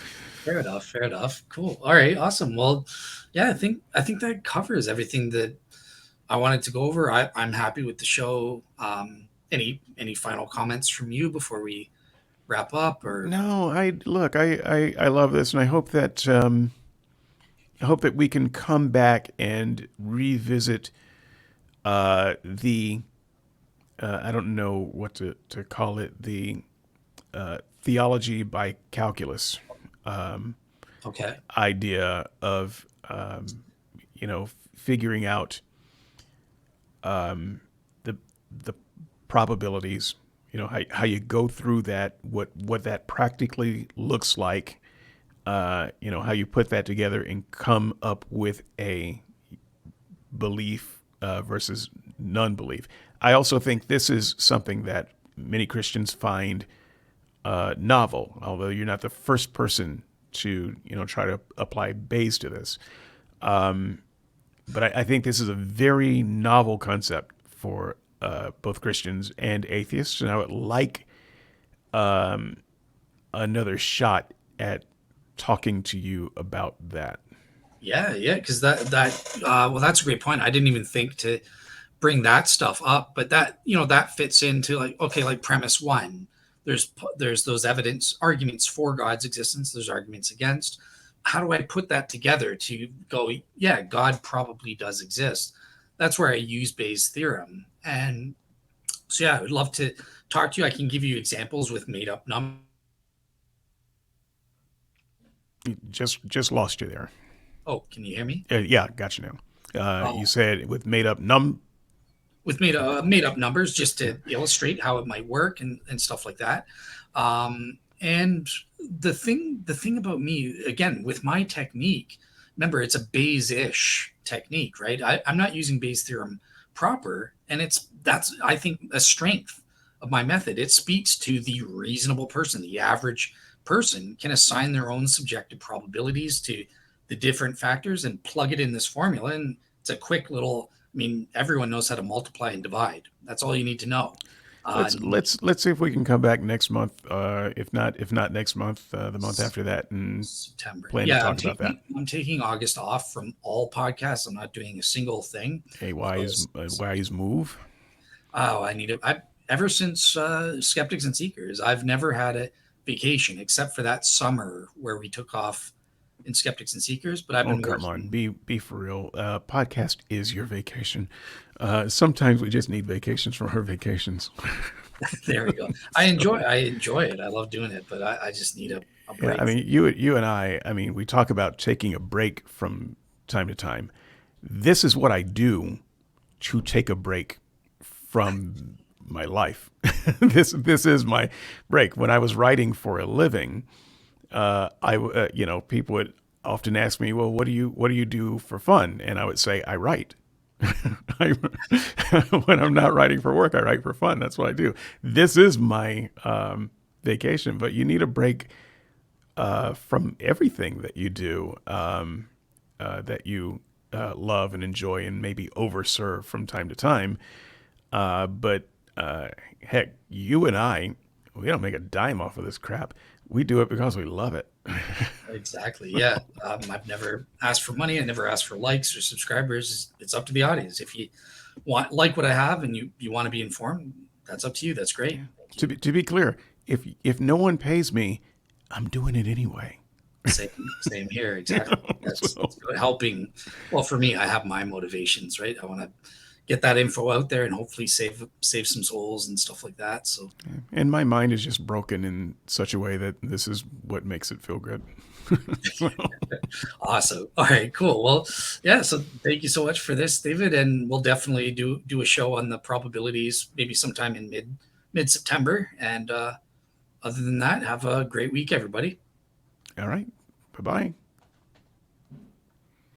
[SPEAKER 1] Fair enough. Fair enough. Cool. All right. Awesome. Well, yeah, I think that covers everything that I wanted to go over. I'm happy with the show. Any final comments from you before we wrap up? Or
[SPEAKER 2] no, I love this, and I hope that we can come back and revisit the I don't know what to call it, the theology by calculus
[SPEAKER 1] okay.
[SPEAKER 2] idea of figuring out the the probabilities. How you go through that, what that practically looks like. How you put that together and come up with a belief versus non-belief. I also think this is something that many Christians find novel, although you're not the first person to try to apply Bayes to this. But I think this is a very novel concept for both Christians and atheists, and I would like another shot at talking to you about that.
[SPEAKER 1] Yeah. Yeah. Because well, that's a great point. I didn't even think to bring that stuff up, but that fits into, like, okay, like premise one. There's those evidence arguments for God's existence. There's arguments against. How do I put that together to go, yeah, God probably does exist? That's where I use Bayes' theorem. And so, yeah, I would love to talk to you. I can give you examples with made up numbers.
[SPEAKER 2] Just lost you there.
[SPEAKER 1] Oh, can you hear me?
[SPEAKER 2] Yeah, got you now. You
[SPEAKER 1] Oh,
[SPEAKER 2] said with made up num.
[SPEAKER 1] with made up numbers just to illustrate how it might work and stuff like that. And the thing about me, again, with my technique, remember, it's a Bayes-ish technique, right? I'm not using Bayes' theorem proper, and that's, I think, a strength of my method. It speaks to the reasonable person. The average person can assign their own subjective probabilities to the different factors and plug it in this formula, and it's a quick little, I mean, everyone knows how to multiply and divide. That's all you need to know. uh,
[SPEAKER 2] Let's see if we can come back next month. If not next month, the month after that, and
[SPEAKER 1] September.
[SPEAKER 2] plan to
[SPEAKER 1] Yeah, I'm
[SPEAKER 2] talk about that.
[SPEAKER 1] taking I'm taking August off from all podcasts. I'm not doing a single thing
[SPEAKER 2] A
[SPEAKER 1] because
[SPEAKER 2] wise move.
[SPEAKER 1] I need it. I Ever since Skeptics and Seekers, I've never had a vacation except for that summer where we took off in Skeptics and Seekers. But I've
[SPEAKER 2] Oh,
[SPEAKER 1] been
[SPEAKER 2] come on,
[SPEAKER 1] working.
[SPEAKER 2] be for real. Podcast is your vacation. Sometimes we just need vacations from our vacations.
[SPEAKER 1] There we go. I enjoy it. I love doing it, but I just need a
[SPEAKER 2] Yeah, I
[SPEAKER 1] break.
[SPEAKER 2] mean, you and I mean, we talk about taking a break from time to time. this is what I do to take a break from my life. This is my break. When I was writing for a living, people would often ask me, "Well, what do you do for fun?" And I would say, "I write." I, when I'm not writing for work, I write for fun. That's what I do. This is my vacation. But you need a break from everything that you do, that you love and enjoy, and maybe overserve from time to time. But heck, you and I, we don't make a dime off of this crap. We do it because we love it.
[SPEAKER 1] Exactly. Yeah. I've never asked for money. I never asked for likes or subscribers. It's up to the audience. If you want like what I have and you want to be informed, that's up to you. That's great.
[SPEAKER 2] To be clear, if no one pays me, I'm doing it anyway.
[SPEAKER 1] Same here. Exactly. That's good. Helping. Well, for me, I have my motivations, right? I want to get that info out there and hopefully save some souls and stuff like that. So,
[SPEAKER 2] And my mind is just broken in such a way that this is what makes it feel good.
[SPEAKER 1] awesome. All right, cool. Well, yeah. So thank you so much for this, David, and we'll definitely do a show on the probabilities maybe sometime in mid September. And other than that, have a great week, everybody.
[SPEAKER 2] All right. Bye bye.